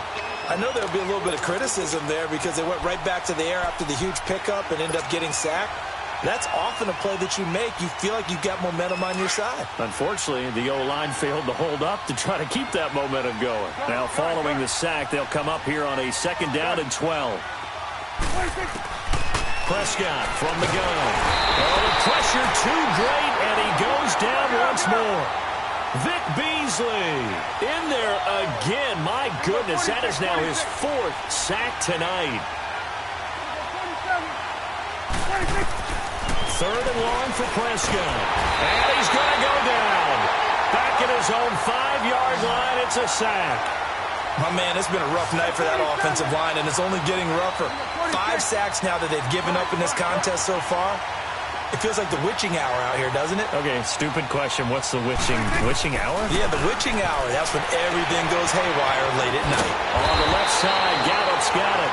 I know there'll be a little bit of criticism there because they went right back to the air after the huge pickup and ended up getting sacked. That's often a play that you make. You feel like you've got momentum on your side. Unfortunately, the O-line failed to hold up to try to keep that momentum going. Now, following the sack, they'll come up here on a 2nd down and 12. Prescott from the gun. Oh, the pressure too great, and he goes down once more. Vic Beasley in there again. My goodness, that is now his 4th sack tonight. 3rd and long for Prescott. And he's going to go down. Back at his own 5-yard line, it's a sack. My man, it's been a rough night for that offensive line, and it's only getting rougher. 5 sacks now that they've given up in this contest so far. It feels like the witching hour out here, doesn't it? Okay, stupid question. What's the witching hour? Yeah, the witching hour. That's when everything goes haywire late at night. On the left side, Gallup's got it.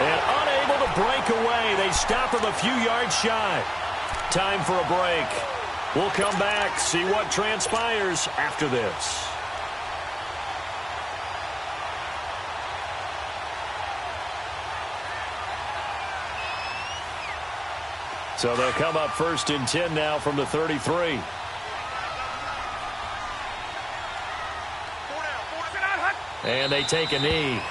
And unable to break away. They stop him a few yards shy. Time for a break. We'll come back, see what transpires after this. So they'll come up 1st and 10 now from the 33. And they take a knee.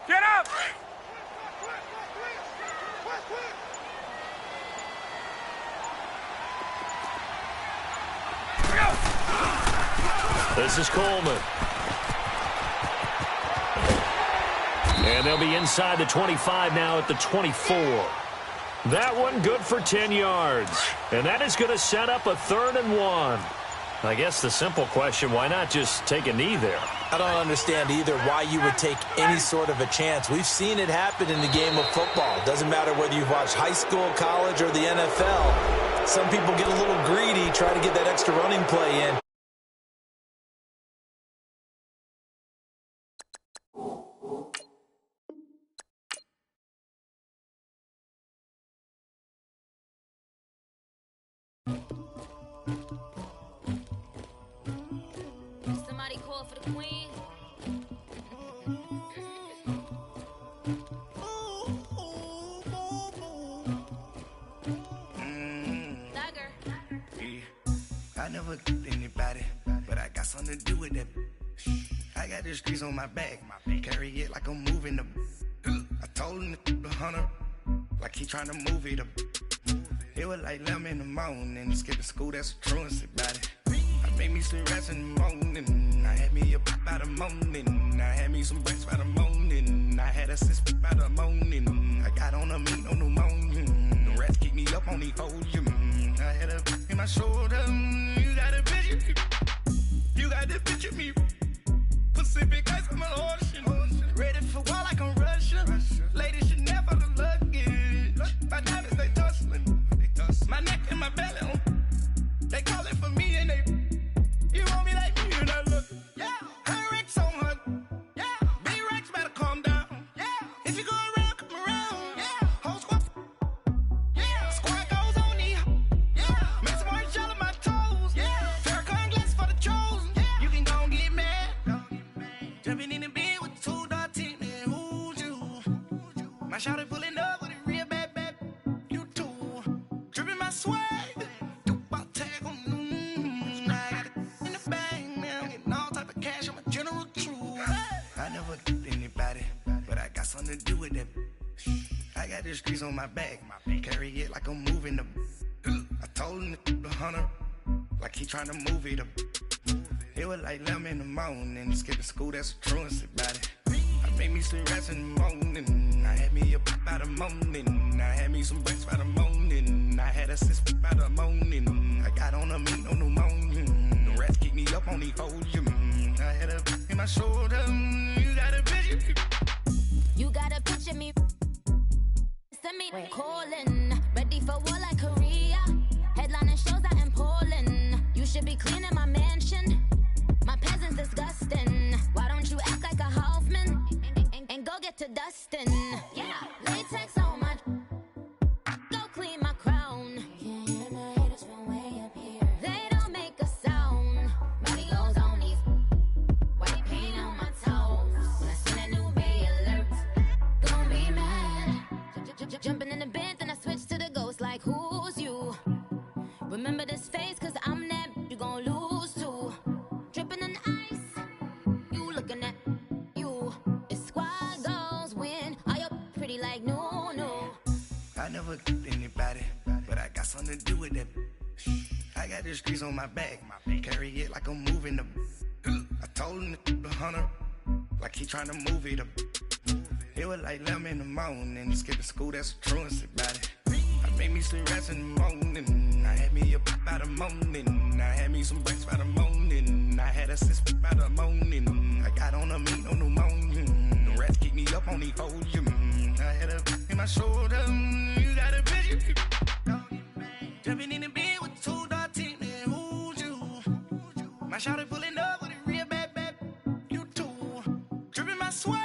Get up! This is Coleman. And they'll be inside the 25 now at the 24. That one good for 10 yards. And that is going to set up a 3rd and 1. I guess the simple question, why not just take a knee there? I don't understand either why you would take any sort of a chance. We've seen it happen in the game of football. It doesn't matter whether you've watched high school, college, or the NFL. Some people get a little greedy, try to get that extra running play in. Somebody call for the queen. Dagger. I never killed anybody, but I got something to do with that. I got the streets on my back, carry it like I'm moving the. I told him the hunter, like he trying to move it up. It was like 11 in the morning, skipping school, that's a truancy about it. I made me some rats in the morning, I had me up by the morning, I had me some breaks by the morning, I had a sis by the morning, I got on a meat on the morning, the rats keep me up on the podium, I had a in my shoulder, you got a picture me, you got the picture me, Pacific ice on my ocean, ready for war like I'm Russia, ladies should never the luggage, my diamonds they tussling, my neck and my belly on, they call it for me and they, you want me like me and I look, yeah, her Rex on her, yeah, B-Rex better calm down, yeah, if you go around, come around, yeah, whole squad, yeah, squad goes on me, yeah, make some orange gel on my toes, yeah, Farrakhan glass for the chosen, yeah, you can go and get mad, jumping in the bed with 2 dark teeth, man, who's you, my shawty pulling up with a real bad, you too, dripping my swag, something to do with that. I got the streets on my back, carry it like I'm moving the. I told him the hunter, like he trying to move it up. It was like 11 in the morning, skipping school, that's a truancy about it. I made me some rats in the morning, I had me up by the morning, I had me some breaks by the morning, I had a sis by the morning, I got on a meat on the morning, the rats keep me up on the podium, I had a in my shoulder, you got a picture. You gotta picture me. Send me calling. Ready for war like Korea. Headlining shows out in Poland. You should be cleaning my mansion. My peasants disgusting. Why don't you act like a Hoffman and go get to dustin'? Yeah, latex on my. Go clean my crown. Can't hear my haters from way up here. They don't make a sound. Money goes on these. White paint on my toes. When I see that new bay alert. Gonna be mad. Jumping in the bed, then I switch to the ghost like who's you? Remember this face, cause I'm that you gon' lose too. Dripping in ice, you looking at you. It's squad goals win. Are you pretty like no? I never killed anybody, but I got something to do with that. I got the streets on my back, carry it like I'm moving the. I told him the hunter, like he trying to move it up. It was like 11 in the morning, skipping school, that's a truancy about it. I made me some rats in the morning, I had me up by the morning, I had me some breaks by the morning, I had a sis by the morning, I got on a meat on the morning, the rats keep me up on the podium, I had a in my shoulder, you got a picture, jumping in the bed with 2 dark teeth, man, who's you? My shawty pulling up with a real bad, you too, dripping my swag.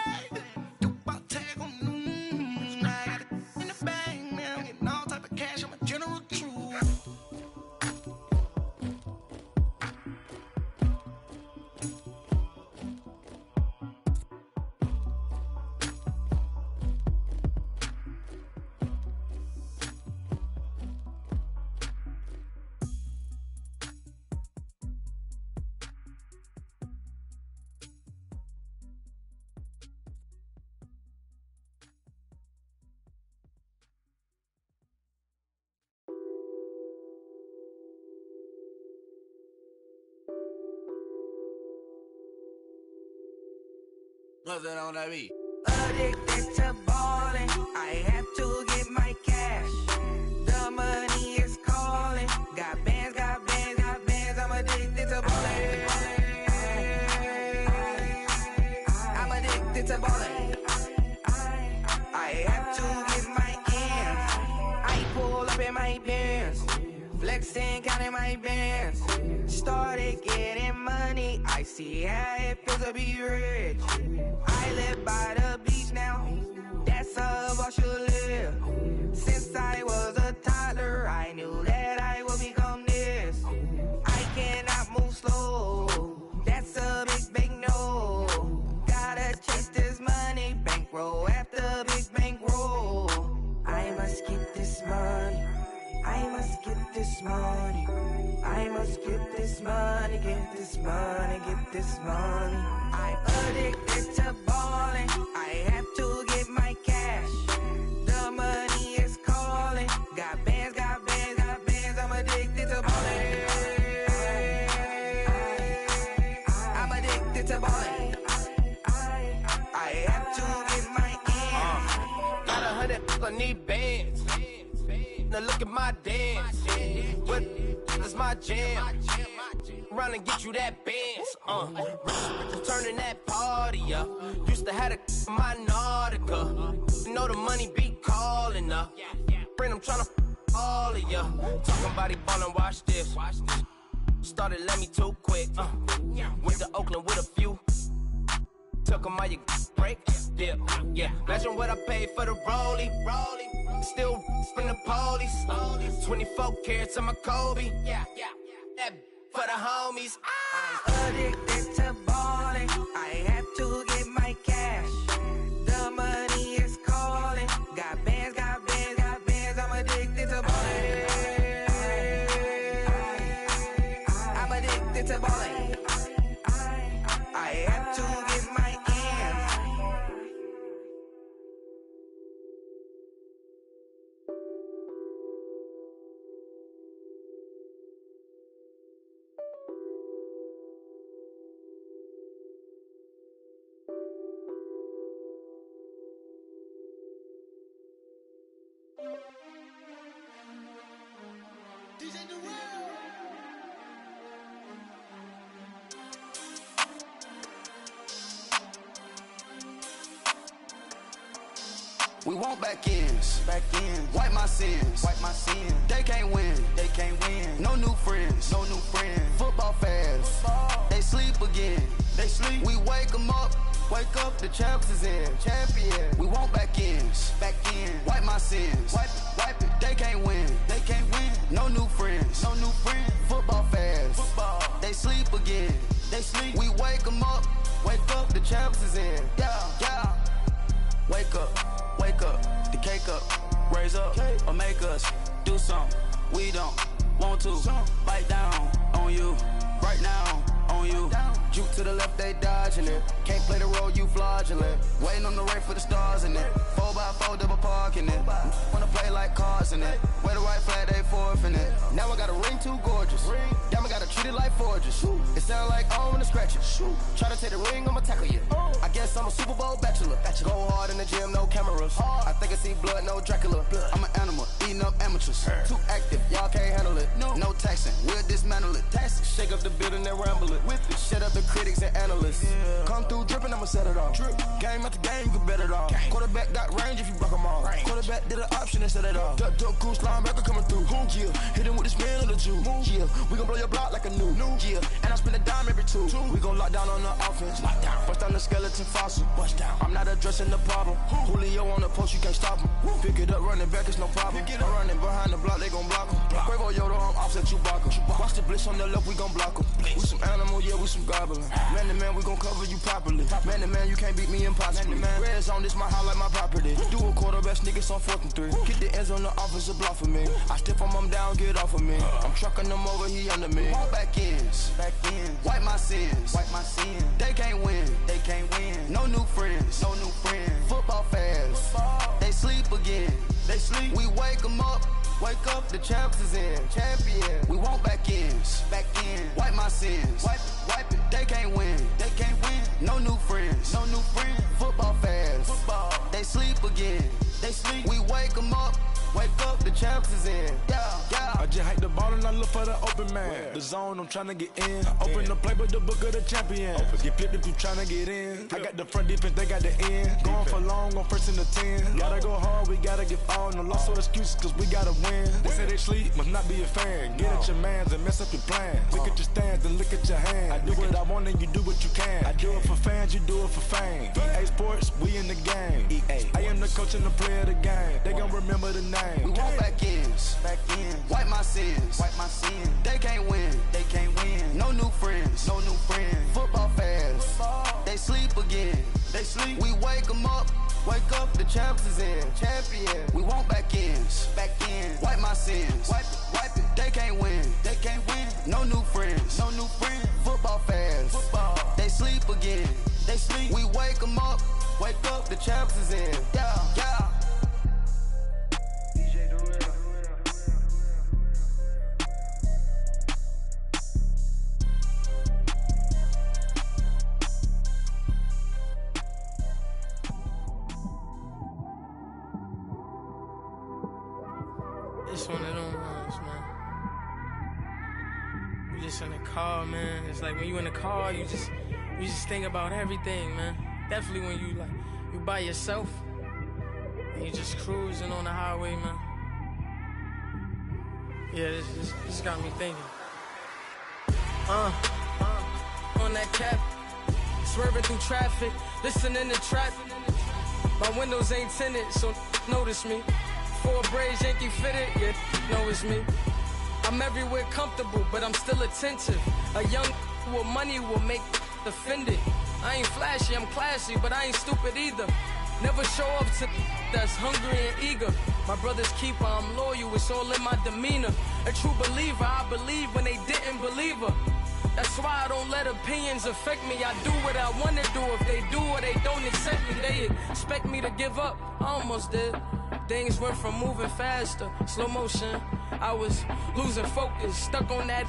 What's that on that beat? Addicted to ballin', I have to get my cash. The money is calling. Got bands, got bands, got bands. I'm addicted to ballin'. I'm addicted to ballin'. I have to get my ends. I pull up in my pants, flexing, counting my bands. Started getting money. I see how it feels to be rich. I live by the beach now. That's how I should live. Since I was a toddler, I knew that I would become this. I cannot move slow. That's a big no. Gotta chase this money, bankroll after big bankroll. I must get this money. I must get this money. I must get this money, get this money, get this money. I'm addicted to balling. I have to get my cash. The money is calling. Got bands, got bands, got bands. I'm addicted to balling. I'm addicted to balling. I have to get my ends. Got 100, I need bands. Now look at my dance. What is my jam? Run and get you that bands. Turning that party up. Used to have a my Nautica. You know the money be calling up. Friend, I'm tryna all of ya. Talking about it ballin', watch this. Started let me too quick. Went to Oakland with a few. Took 'em all you break. Yeah. Imagine what I paid for the rollie. Still from the police. 24 carats on my Kobe. Yeah. That for the homies. I'm addicted to balling. I have to get my cash. The money is calling. Got bands, got bands, got bands. I'm addicted to balling. I'm addicted to balling. I have to get my ends. We want back ends. Wipe my sins. They can't win. No new friends. Football fans. They sleep again. We wake them up. Wake up, the champs is in. Champion. We want back ends. Wipe my sins. Wipe it. They can't win. No new friends. Football fans. They sleep again. We wake them up. Wake up, the champs is in. Yeah. Wake up, the cake up, raise up, or make us do something we don't want to. Bite down on you, right now on you. Juke to the left, they dodging it. Can't play the role, you fraudulent. Waiting on the rain for the stars in it. 4x4 double parking it. Wanna play like cars in it. Wear the white flag, they forfeit it. Now I got a ring too gorgeous. Damn, I gotta treat it like forges. It sound like I wanna scratch it. Try to take the ring, I'ma tackle you. I guess I'm a Super Bowl bachelor. Go hard in the gym, no cameras. I think I see blood, no Dracula. I'm an animal, eating up amateurs. Too active, y'all can't handle it. No taxing, we'll dismantle it. Shake up the building and ramble it. Shut up the critics and analysts. Come through dripping, I'ma set it off. Game after game, you can bet it off. Quarterback got range if you block them all. Quarterback did an option and set it off. Duck goose linebacker coming through. Yeah, hit him with the spin of the Jew. Yeah, we gon' blow your block like a new. Yeah, and I spend a dime every two. We gon' lock down on the offense. Bust down the skeleton fossil. I'm not addressing the problem. Julio on the post, you can't stop him. Pick it up, running back, it's no problem. I'm running behind the block, they gon' block him. Quavo Yoda, I'm offset Chewbacca. Watch the blitz on the left, we gon' block him. We some animal, yeah, we some goblin. Man to man, we gon' cover you properly. Man to man, you can't beat me impossibly. Red zone, this my house like my property. Do a quarterback sneakers on 4th and 3. Get the ends on the offensive block for me. I step on him down, get off of me. I'm trucking them over, he under me. Want back ends. Wipe my sins. They can't win. No new friends. Football fans. They sleep again. We wake them up. Wake up, the champs is in. Champion. We want back ends. Wipe my sins. Wipe it. They can't win. No new friends. Football fans. They sleep again. We wake them up. champs is in. Yeah. I just hate the ball and I look for the open man. The zone, I'm tryna get in. Open the playbook, the book of the champion. Get flipped if you tryna get in. I got the front defense, they got the end. Going for long, on first and the 10. Gotta go hard, we gotta give all. No loss or excuses, cause we gotta win. They say they sleep, must not be a fan. Get at your mans and mess up your plans. Look at your stands and look at your hands. I do what I want and you do what you can. I do it for fans, you do it for fame. EA Sports, we in the game. I am the coach and the player of the game. They gon' remember the name. We want back ends. Wipe my sins. They can't win. No new friends. Football fans. They sleep again. We wake them up. Wake up, the champs is in. Champion. We want back ends. Wipe my sins. Wipe it. They can't win. No new friends. Football fans. They sleep again. We wake them up. Wake up, the champs is in. Yeah. It's one of them ones, man. You just in the car, man. It's like when you in the car, you just think about everything, man. Definitely when you by yourself and you just cruising on the highway, man. Yeah, this got me thinking. On that cap, swerving through traffic, listening to trap. My windows ain't tinted, so notice me. 4 braids, Yankee fitted, yeah, know it's me. I'm everywhere comfortable, but I'm still attentive. A young with money will make offended. I ain't flashy, I'm classy, but I ain't stupid either. Never show up to that's hungry and eager. My brother's keeper, I'm loyal, it's all in my demeanor. A true believer, I believe when they didn't believe her. That's why I don't let opinions affect me. I do what I wanna do. If they do or they don't accept me, they expect me to give up. I almost did. Things went from moving faster, slow motion. I was losing focus, stuck on that.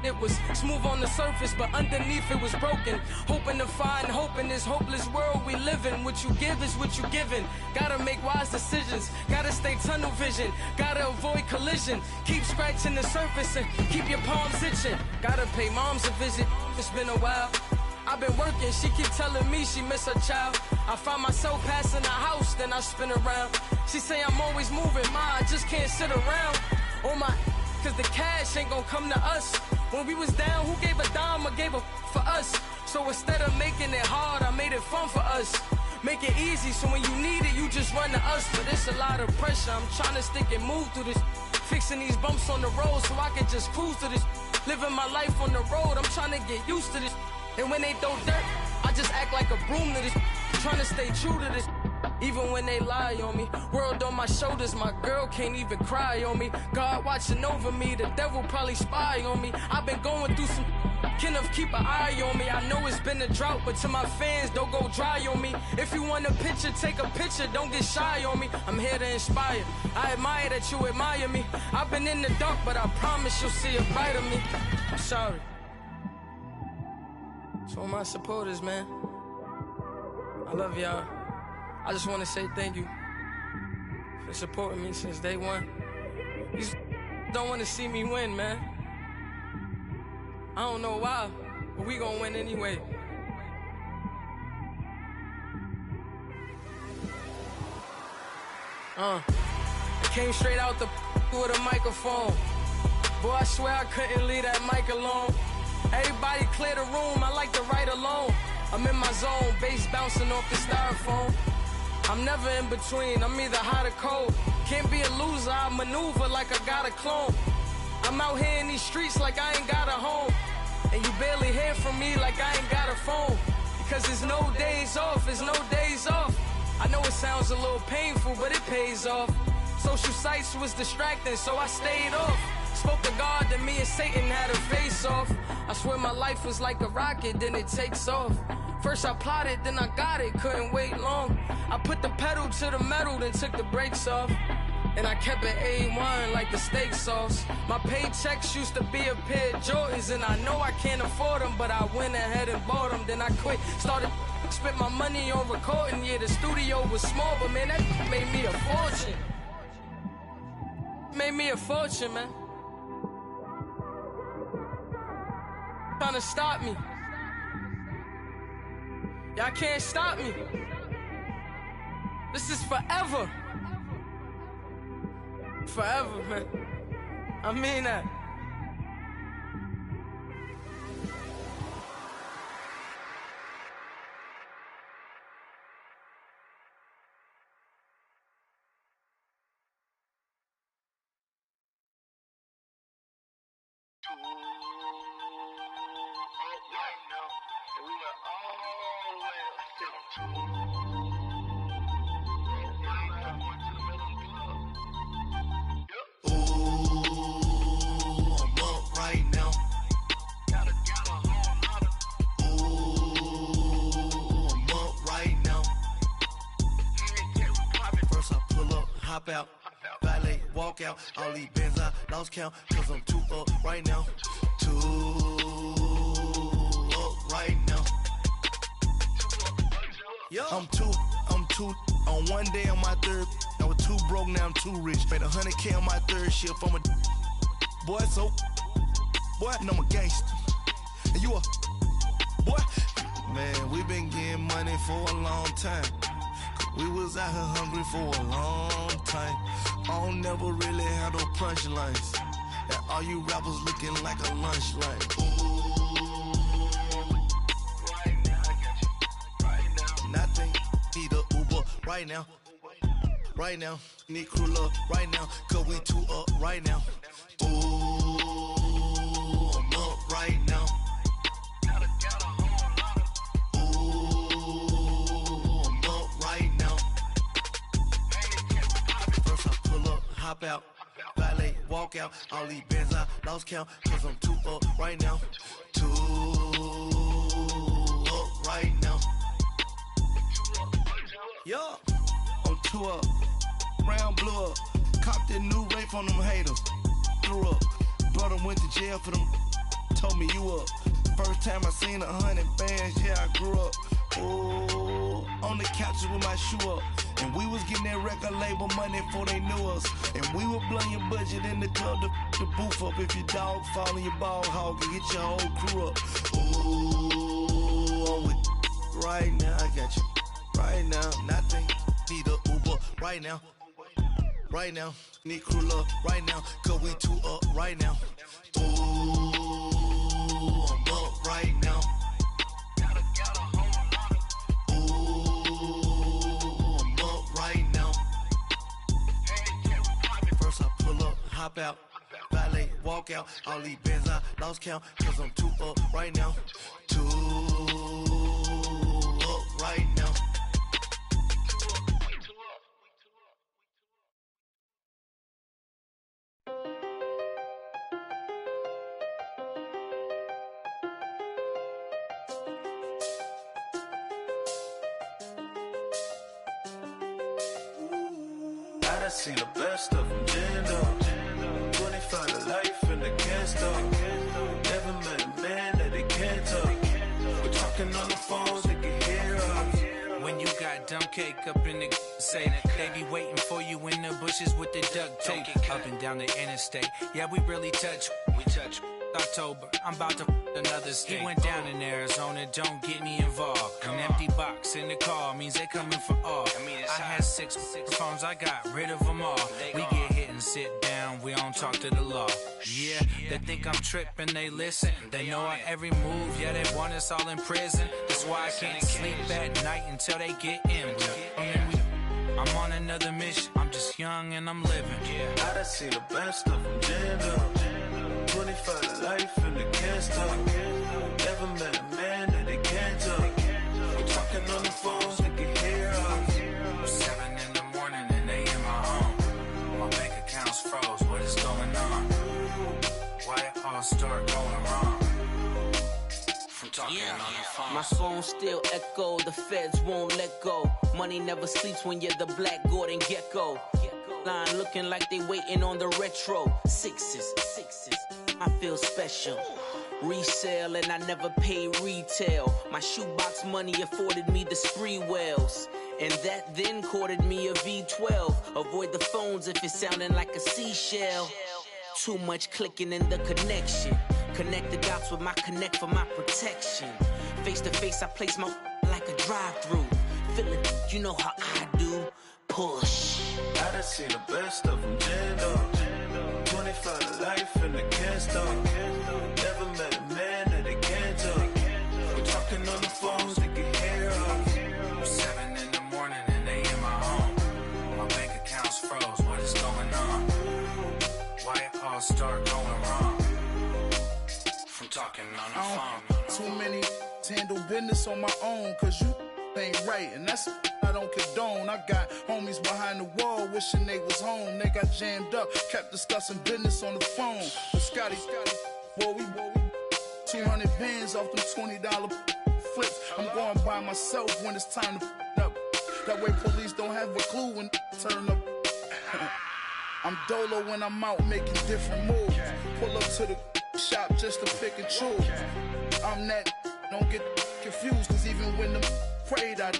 It was smooth on the surface, but underneath it was broken. Hoping to find hope in this hopeless world we live in. What you give is what you given. Gotta make wise decisions, gotta stay tunnel vision, gotta avoid collision. Keep scratching the surface and keep your palms itching. Gotta pay moms a visit, it's been a while. I've been working, she keep telling me she miss her child. I find myself passing the house, then I spin around. She say I'm always moving, I just can't sit around. Oh my, cause the cash ain't gon' come to us. When we was down, who gave a dime or gave a for us? So instead of making it hard, I made it fun for us. Make it easy, so when you need it, you just run to us. But it's a lot of pressure, I'm trying to stick and move through this. Fixing these bumps on the road so I can just cruise to this. Living my life on the road, I'm trying to get used to this. And when they throw dirt, I just act like a broom to this. Trying to stay true to this. Even when they lie on me, world on my shoulders, my girl can't even cry on me. God watching over me, the devil probably spy on me. I've been going through some, Kenneth keep an eye on me. I know it's been a drought, but to my fans, don't go dry on me. If you want a picture, take a picture, don't get shy on me. I'm here to inspire, I admire that you admire me. I've been in the dark, but I promise you'll see a bright of me. I'm sorry. To all my supporters, man, I love y'all. I just want to say thank you for supporting me since day one. You don't want to see me win, man. I don't know why, but we gonna win anyway. I came straight out the with a microphone. Boy, I swear I couldn't leave that mic alone. Everybody clear the room, I like to write alone. I'm in my zone, bass bouncing off the styrofoam. I'm never in between, I'm either hot or cold. Can't be a loser, I maneuver like I got a clone. I'm out here in these streets like I ain't got a home. And you barely hear from me like I ain't got a phone. Because there's no days off, there's no days off. I know it sounds a little painful, but it pays off. Social sites was distracting, so I stayed off. Spoke to God, then me and Satan had a face off. I swear my life was like a rocket, then it takes off. First I plotted, then I got it, couldn't wait long. I put the pedal to the metal, then took the brakes off. And I kept it A1 like the steak sauce. My paychecks used to be a pair of Jordans, and I know I can't afford them, but I went ahead and bought them. Then I quit, started spent my money on recording. Yeah, the studio was small, but man, that made me a fortune. made me a fortune, man. Trying to stop me. Y'all can't stop me. This is forever. Forever, man. I mean that. Out, valet, walk out, all these bands I lost count, cause I'm too up right now, too up right now. I'm too, on one day on my third, I was too broke, now I'm too rich, made 100K on my third shift, I'm a boy, so, boy, and I'm a gangster, and you a, boy, man, we been getting money for a long time. We was out here hungry for a long time. I don't never really have no punchlines. And all you rappers looking like a lunch line. Ooh, right now, I got you. Right now. Nothing, need a Uber right now. Right now, need crew love right now. Cause we too up right now. Ooh, I'm up right now. Hop out, valet, walk out, all these bands I lost count, cause I'm too up right now, too up right now. Yeah, I'm too up, round blew up, copped that new rape on them haters, threw up, brother went to jail for them, told me you up, first time I seen 100 bands, yeah I grew up, ooh, on the couches with my shoe up. And we was getting that record label money before they knew us. And we were blowing your budget in the club to boof up. If your dog fall in your ball hog and get your whole crew up. Ooh, I'm with right now, I got you. Right now, nothing, need a Uber right now. Right now, need crew love right now. Cause we too up right now. Ooh, I'm up right now. Hop out, valet, walk out, all these bands I lost count, cause I'm too up right now, too up right now. I done seen the best of them, jammed up. 25 to life in the can't stop. Never met a man that they can't talk. We're talking on the phones, they can hear us. When you got dumb cake up in the say that they be waiting for you in the bushes with the duct tape. Up and down the interstate, yeah we really touch. We touch. October, I'm about to another state. He went down in Arizona, don't get me involved. An empty box in the car means they coming for all. I had six phones, I got rid of them all. We get hit and sit down, we don't talk to the law. Yeah, they think I'm tripping, they listen. They know our every move, yeah, they want us all in prison. That's why I can't sleep at night until they get in. I'm on another mission, I'm just young and I'm living. I done seen the best of them, jammed up. 25 to life in the can't stop. Never met a man that they can't talk. We're talking on the phones, they can hear us. 7 in the morning and they in my home. My bank account's froze, what is going on? Why it all start going wrong? From talking on the phone. My phone still echo, the feds won't let go. Money never sleeps when you're the Black Gordon Gecko. Line looking like they waiting on the retro. Sixes, I feel special. Resale and I never pay retail. My shoebox money afforded me the spree wells. And that then courted me a V12. Avoid the phones if it's sounding like a seashell. Too much clicking in the connection. Connect the dots with my connect for my protection. Face to face, I place my like a drive-through. Feeling, you know how I do. Push. I done seen the best of them jammed up. 25 to life and they can't stop. Never met a man that they can't talk. We're talking on the phones, they can hear us. 7 in the morning and they in my home. My bank account's froze, what is going on? Why it all start going wrong? From talking on the phone. Too many handle business on my own, cause you ain't right, and that's I don't condone. I got homies behind the wall wishing they was home. They got jammed up, kept discussing business on the phone. But Scotty, boy, we 200 bands off them $20 flips. I'm going by myself when it's time to up. That way police don't have a clue when turn up. I'm dolo when I'm out making different moves. Pull up to the shop just to pick and choose. I'm that, don't get confused, cause even when the prayed I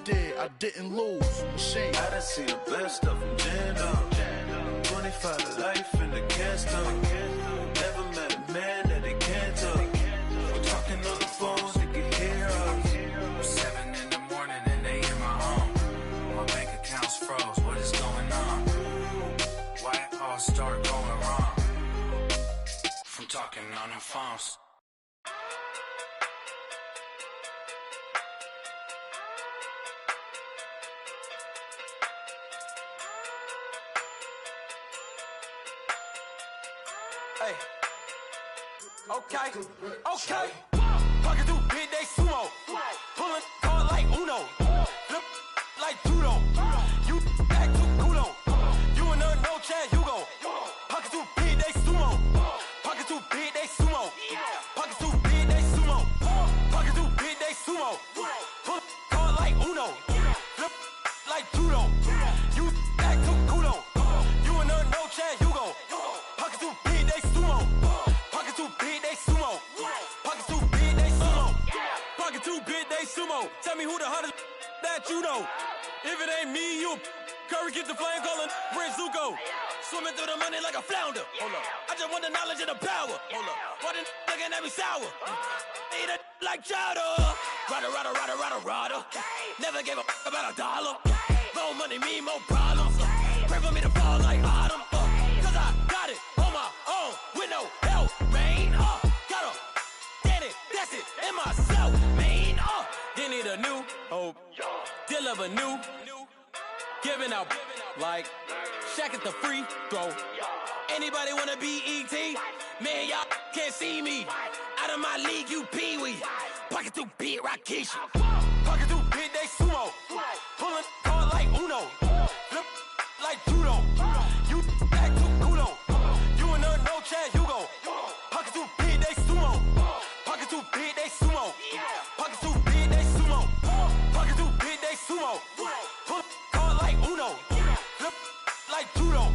didn't lose. Machine. I done seen the best of them jammed up. 25 to life and they can't stop. Never met a man that they can't talk. We're talking on the phones, they can hear us. 7 in the morning and they in my home. My bank account's froze, what is going on? Why it all start going wrong? From talking on the phones. Hey. Okay. Pocket through big day sumo. Pulling card like Uno. Flip like judo. You act too kudo. You and her no Chad Hugo. Pocket through big day sumo. Pocket through big day sumo. Pocket through big day sumo. Pocket through big day sumo. Pull card like Uno. Flip like judo. You act too kudo. You and her no Chad Hugo. Pocket through big day sumo. Pocket too big they sumo. Pocket too big they sumo. Pocket too big they sumo. Tell me who the hottest that you know. If it ain't me, you Curry get the flame calling Prince Zuko. Swimming through the money like a flounder. Hold up. I just want the knowledge and the power. Hold up. Why the looking at me sour? Eat it like chowder. Rada. Never gave a about $1. More money mean more problems. Pray for me to fall like autumn. Cause I got it on my own with no help, man. Gotta get it, that's it, in myself, man. They need a new hope, deal of a new, giving out like Shaq at the free throw. Anybody wanna be ET? Man, y'all can't see me. Out of my league, you pee-wee. Pocket too big, Rakesh. Pocket too big, they sumo. Pulling card like Uno. Flip like judo. You act too kudo. You and her no Chad Hugo. Pocket too big, they sumo. Pocket too big, they sumo. Pocket too big, they sumo. Pocket too big, they sumo. Pull card like Uno. Flip like judo.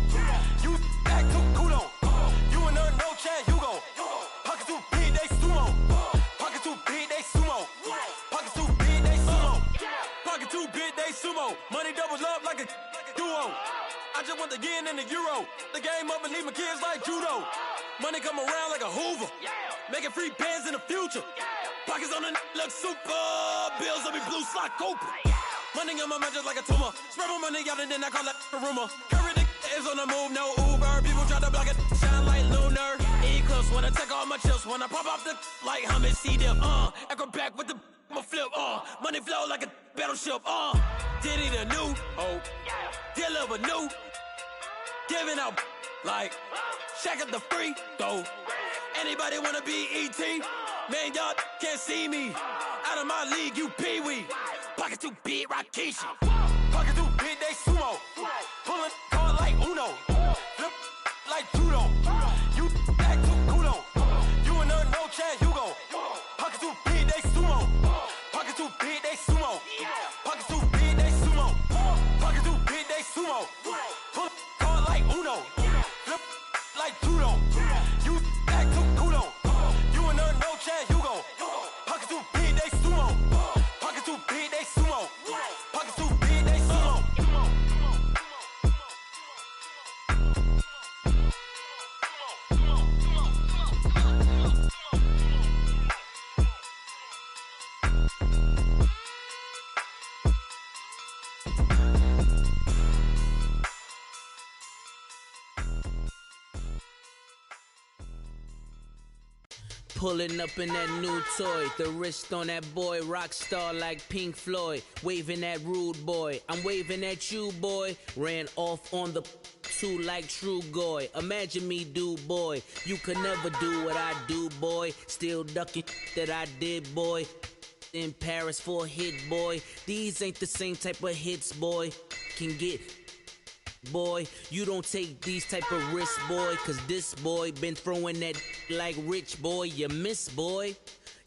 You act too kudo. You and her no Chad Hugo. Pocket too big, they sumo. Pocket too big, they sumo. Pocket too big, they sumo. Pocket too big, they sumo. Money doubles up like a duo. I just want the yen and the euro. The game up and leave my kids like judo. Money come around like a Hoover. Making free bands in the future. Pockets on the look super. Bills on me blue slot Cooper. Money on my mind just like a tumor. Spread my money out and then I call that a rumor. Curry the is on the move, no Uber. People try to block it, shine like lunar. Eclipse when I take all my chips. When I pop off the like hummus C-dip. Echo back with the flip. Money flow like a battleship. Diddy the new hope. Deliver new. Giving out like Shaq at the free throw. Anybody wanna be ET? Man, y'all can't see me. Out of my league, you pee-wee. Pocket too big, Rakesh. Pocket too big, they sumo. Pulling card like Uno. Flip like judo. You act too kudo. You and her no Chad Hugo. Pocket too big, they sumo. Pocket too big, they sumo. Pocket too big, they sumo. Pocket too big, they sumo. Pull card like Uno. Flip like judo. You act too kudo. You and her no Chad Hugo. Pocket too big, they sumo. Pocket too big, they sumo. Pocket too big, they sumo. Pulling up in that new toy, the wrist on that boy, rock star like Pink Floyd, waving at rude boy, I'm waving at you boy, ran off on the two like True Goy, imagine me do boy, you could never do what I do boy, still ducking that I did boy, in Paris for a hit boy, these ain't the same type of hits boy, can get boy, you don't take these type of risks, boy, cause this boy been throwing that like rich boy, you miss, boy.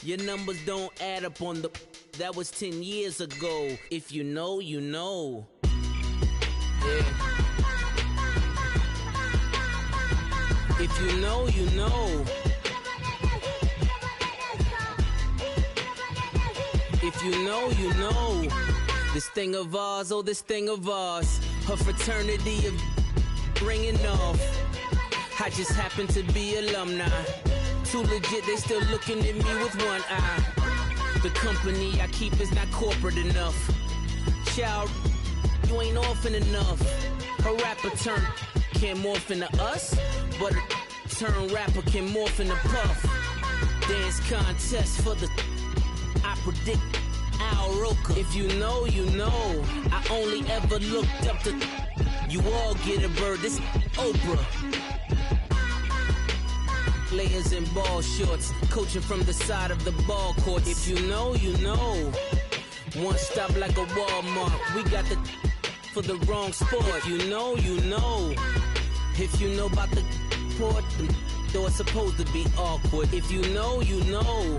Your numbers don't add up on the, that was 10 years ago. If you know, you know. Yeah. If you know, you know. If you know, you know. This thing of ours, oh, this thing of ours. Her fraternity of ringing off. I just happen to be alumni. Too legit, they still looking at me with one eye. The company I keep is not corporate enough. Child, you ain't orphan enough. A rapper turn can't morph into us, but a turn rapper can morph into Puff. Dance contest for the, I predict Al Roker. If you know, you know. I only ever looked up to, you all get a bird, this Oprah. Players in ball shorts, coaching from the side of the ball court. If you know, you know. One stop like a Walmart, we got the for the wrong sport. If you know, you know. If you know about the port, though it's supposed to be awkward. If you know, you know.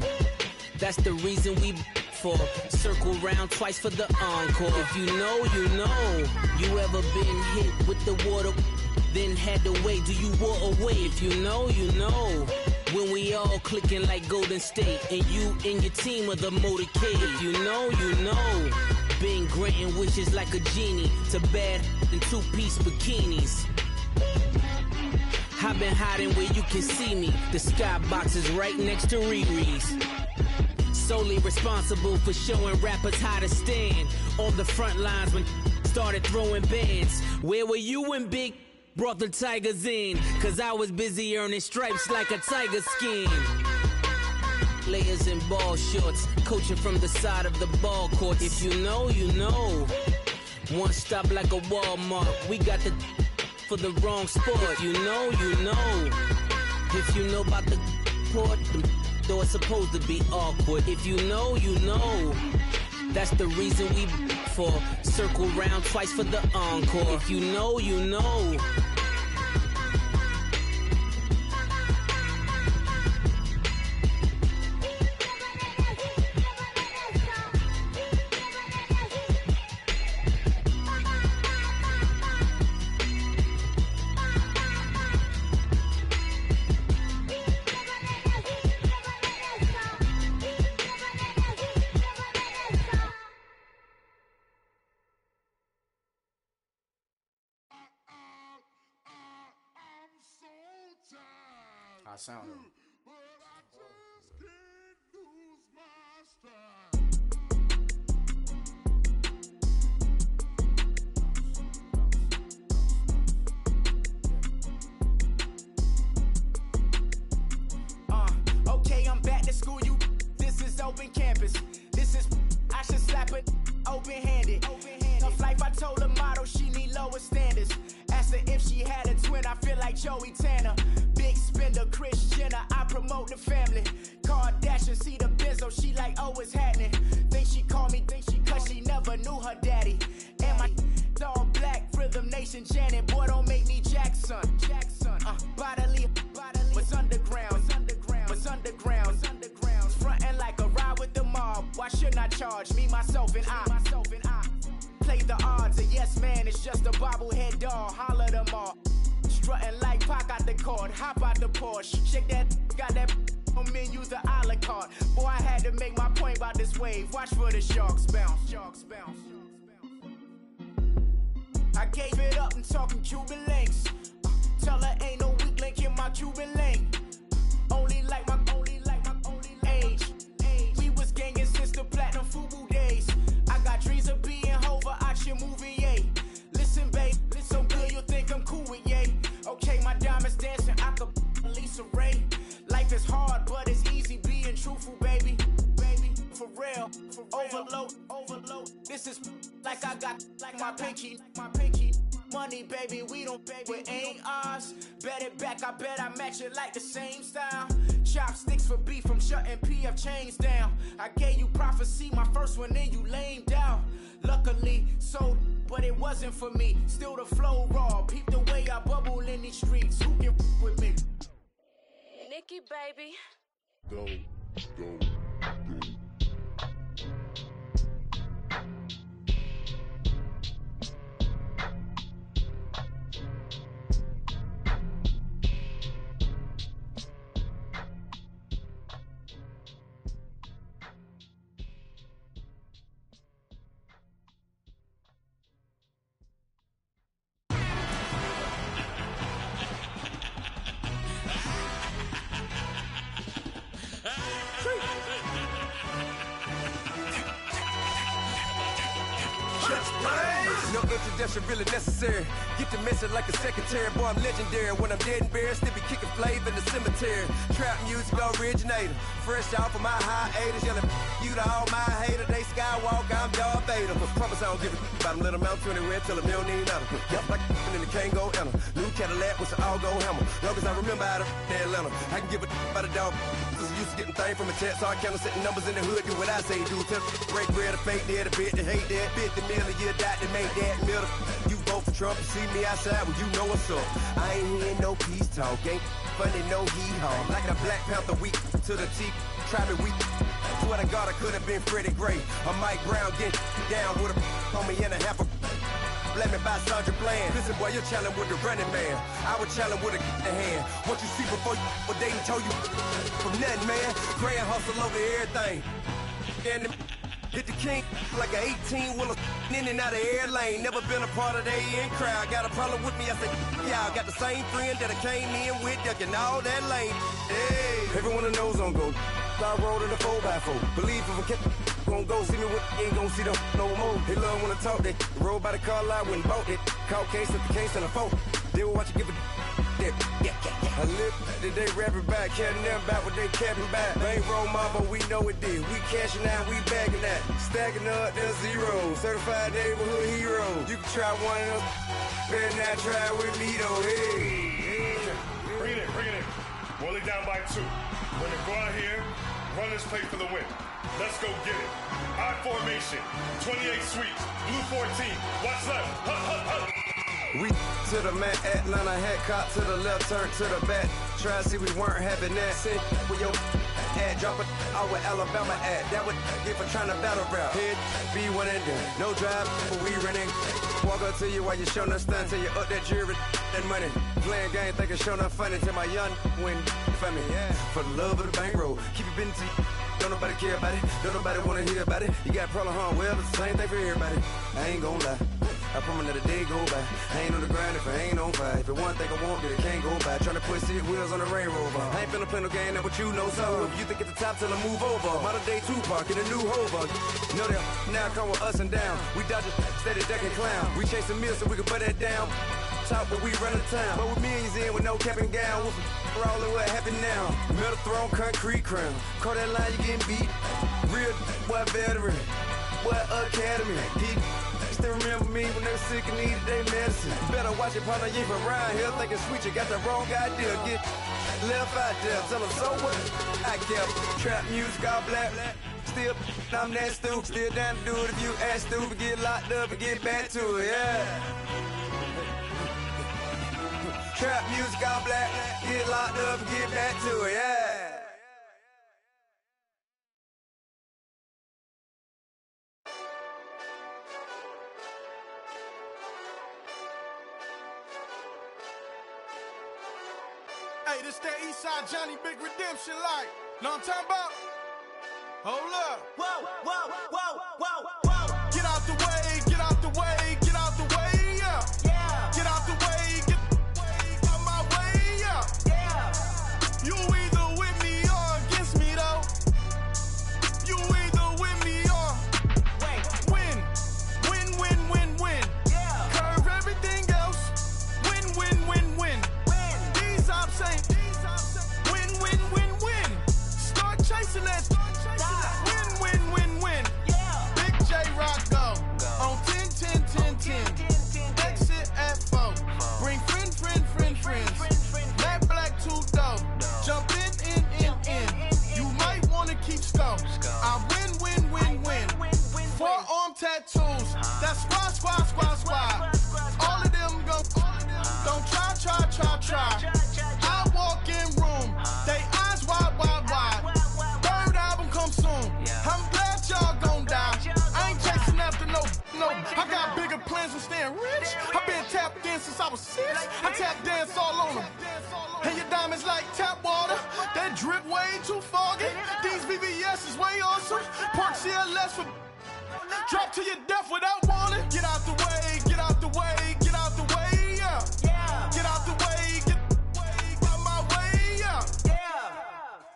That's the reason we for circle round twice for the encore. If you know, you know. You ever been hit with the water, then had to wait? Do you walk away? If you know, you know. When we all clicking like Golden State, and you and your team of the motorcade. If you know, you know. Been granting wishes like a genie to bad in two-piece bikinis. I've been hiding where you can see me. The skybox is right next to Riri's. Solely responsible for showing rappers how to stand on the front lines when started throwing bands. Where were you when Big brought the Tigers in? Cause I was busy earning stripes like a tiger skin. Players in ball shorts, coaching from the side of the ball court. If you know, you know. One stop like a Walmart, we got the for the wrong sport. If you know, you know. If you know about the port, though it's supposed to be awkward. If you know, you know. That's the reason we for circle round twice for the encore. If you know, you know. Sound okay, I'm back to school, you. This is open campus. This is, I should slap it open-handed. Tough life, I told her motto, she need lower standards. Asked her if she had a twin, I feel like Joey Tanner. Big spender, Kris Jenner, I promote the family. Kardashian, see the benzo, she like, oh, it's happening. Think she called me, cause she never knew her daddy. And my all black, Rhythm Nation, Janet, boy, don't make me Jackson. Bodily, what's underground, what's underground, frontin' like a ride with the mob. Why shouldn't I charge me, myself, and I? Play the odds, a yes man, it's just a bobblehead doll, holler them all. Strutting like Pac out the court, hop out the Porsche, shake that, got that on menu, the a la carte. Boy, I had to make my point about this wave, watch for the sharks bounce, sharks bounce. I gave it up and talking Cuban links. Tell her ain't no weak link in my Cuban link. Only like my age. We was gangin' since the platinum FUBU days. I got dreams of being Hova out your movie, yay. Listen, babe, so good you'll think I'm cool with yay. Okay, my diamonds dancing, I could Lisa Ray. Life is hard, but it's easy like I got my pinky. Money, baby, we don't pay, it ain't ours. Bet it back, I bet I match it like the same style. Chopsticks for beef, from shutting PF chains down. I gave you prophecy, my first one, then you lamed out. Luckily, sold, but it wasn't for me. Still the flow raw, peep the way I bubble in these streets. Who can with me? Nikki, baby. Go. No introduction really necessary. Get the message like a secretary. Boy, I'm legendary. When I'm dead and buried, still be kicking flavor in the cemetery. Trap music originator. Fresh off of my hiatus. Yelling you to all my haters. They skywalk, I'm Darth Vader. Promise I don't give a about them. Let them out to anywhere. Tell them they don't need nothing. Yup, like and they can't go enter. New Cadillac with an all-go hammer. Long as I remember how to Atlanta. I can give a about a dog. Used to getting things from a text. So I count setting numbers in the hood. Do what I say do. Tell break bread or fake dead. A bit to hate that. 50 million a year dot to make that middle. You vote for Trump, you see me outside, well, you know what's up. I ain't hearing no peace talk, ain't funny, no hee-haw. Like a Black Panther weak to the teeth, try me weak. Swear to God, I could have been Freddie Gray. Or Mike Brown getting down with a on me and a half a. Let me buy Sandra Bland. Listen, boy, you're challenging with the running man. I would challenge with a hand. What you see before you, what they told you from nothing, man. Pray and hustle over everything. And hit the king like an 18-wheeler in and out of air lane. Never been a part of the in crowd. Got a problem with me, I said, y'all got the same friend that I came in with, ducking all that lane. Hey, everyone knows on go. I rolled in a 4x4. Believe if I kept gon' go see me with ain't gon' see them no more. They love when I talk, they roll by the car lot when bought it. Caught case at the case and a phone. They will watch you give a yeah. I live that they rapping back, carrying them back what they capping back. They ain't roll my, but we know it did. We cashing out, we bagging that. Stacking up, there's zero. Certified neighborhood hero. You can try one of them, better not try with me though. Hey. Bring it in. Roll it down by 2. We're gonna go out here, run this play for the win. Let's go get it. I formation, 28 sweeps, blue 14. What's left? Hup. We to the man, Atlanta head caught to the left, turn to the back. Try to see we weren't having that. Sit with your ad, drop it out with Alabama ad. That would get for trying to battle rap. Head, be one and done. No drive, but we running. Walk up to you while you showing us stun. Till you up that jury and money. Playing game, thinking showing up funny. Till my young win for me. Yeah. For the love of the bankroll. Keep it busy. Don't nobody care about it. Don't nobody wanna hear about it. You got a problem, huh? Well, it's the same thing for everybody. I ain't gon' lie. I promise that a day go by. I ain't on the grind if I ain't on fire. If it one thing I want, then it can't go by. Tryna put 6 wheels on the Range Rover. I ain't finna play no game, that what you know. So if you think at the top till I move over. Modern day Tupac in a new Hova. Know that now come with us and down. We dodge a steady ducking clown. We chase a meal so we can put that down. Talk, but we run the town. But with millions in with no cap and gown. We're all in what happened now. Metal throne, concrete crown. Call that line, you getting beat. Real what veteran. What academy. He still remember me when they were sick and needed their medicine. Better watch it, partner, you from around here thinking sweet, you got the wrong idea. Get left out there, tell them so what? I kept trap music all black. Still, I'm that stupid. Still down to do it if you ask stupid. Get locked up and get back to it, yeah. Trap music all black. Get locked up and get back to it, yeah. Hey, this that Eastside Johnny Big Redemption like. Know what I'm talking about? Hold up. Whoa. Get out the way, get out the way, get out the way, yeah. Get out the way, get out my way, yeah. You either with me or against me, though. You either with me or win. Yeah. Curve everything else. Win. These ops ain't win. Start chasing that. Win. Yeah. Big J since I was 6. I tap dance all on them. And your diamonds like tap water. That drip way too foggy. These BBS is way awesome. Park CLS for drop to your death without warning. Get out the way, get out the way, get out the way, yeah. Get out the way, get out my way, yeah.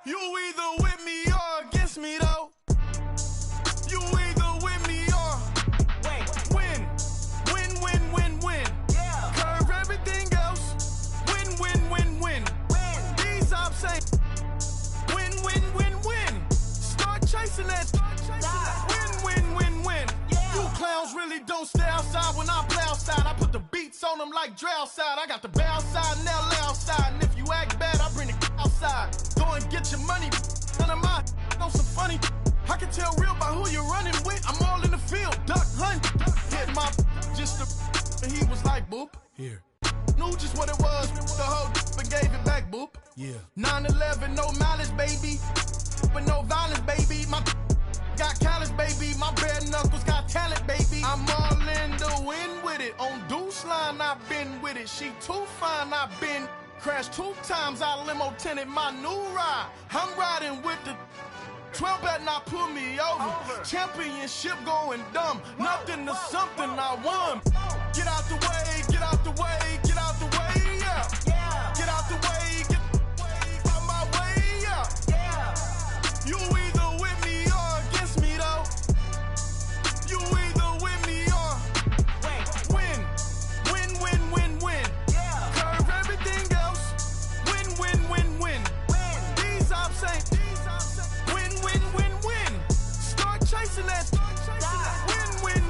You either with me or against me though. You either with me or win. Win. Curve everything else. Win. These ops ain't win. Start chasing that. Win. You clowns really don't stay outside when I play outside. I put the beats on them like Dre outside. I got the bow side and LA outside. And if you act bad, I bring the outside. Go and get your money. None of my know some funny. I can tell real by who you're running with. I'm all in the field, duck hunt. Hit my just the and he was like boop. Here. Knew just what it was. The whole but gave it back, boop. Yeah. 9/11, no malice, baby. But no violence, baby. My got callous, baby. My bare knuckles got talent, baby. I'm all in the wind with it. On Deuce line, I've been with it. She too fine, I've been crashed 2 times. I limo tinted my new ride. I'm riding with the 12 better not pull me over. Championship going dumb. Nothing to something I won. Get out the way, get out the way, get out the way, yeah. Get out the way, get out my way, yeah. You either with me or against me though. You either with me or win. Curve everything else. Win. These ops ain't win. Start chasing that. Win.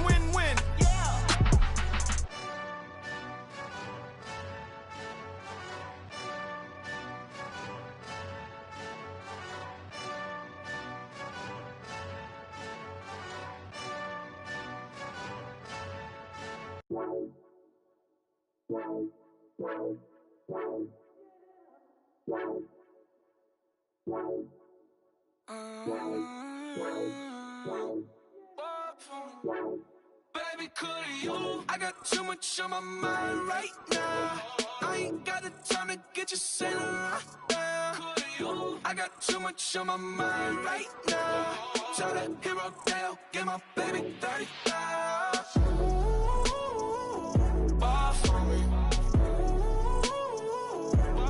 Baby, could you? I got too much on my mind right now. I ain't got the time to get you sailing right now. Could you? I got too much on my mind right now. Tell that hero Dale, get my baby 30,000. Ball for me.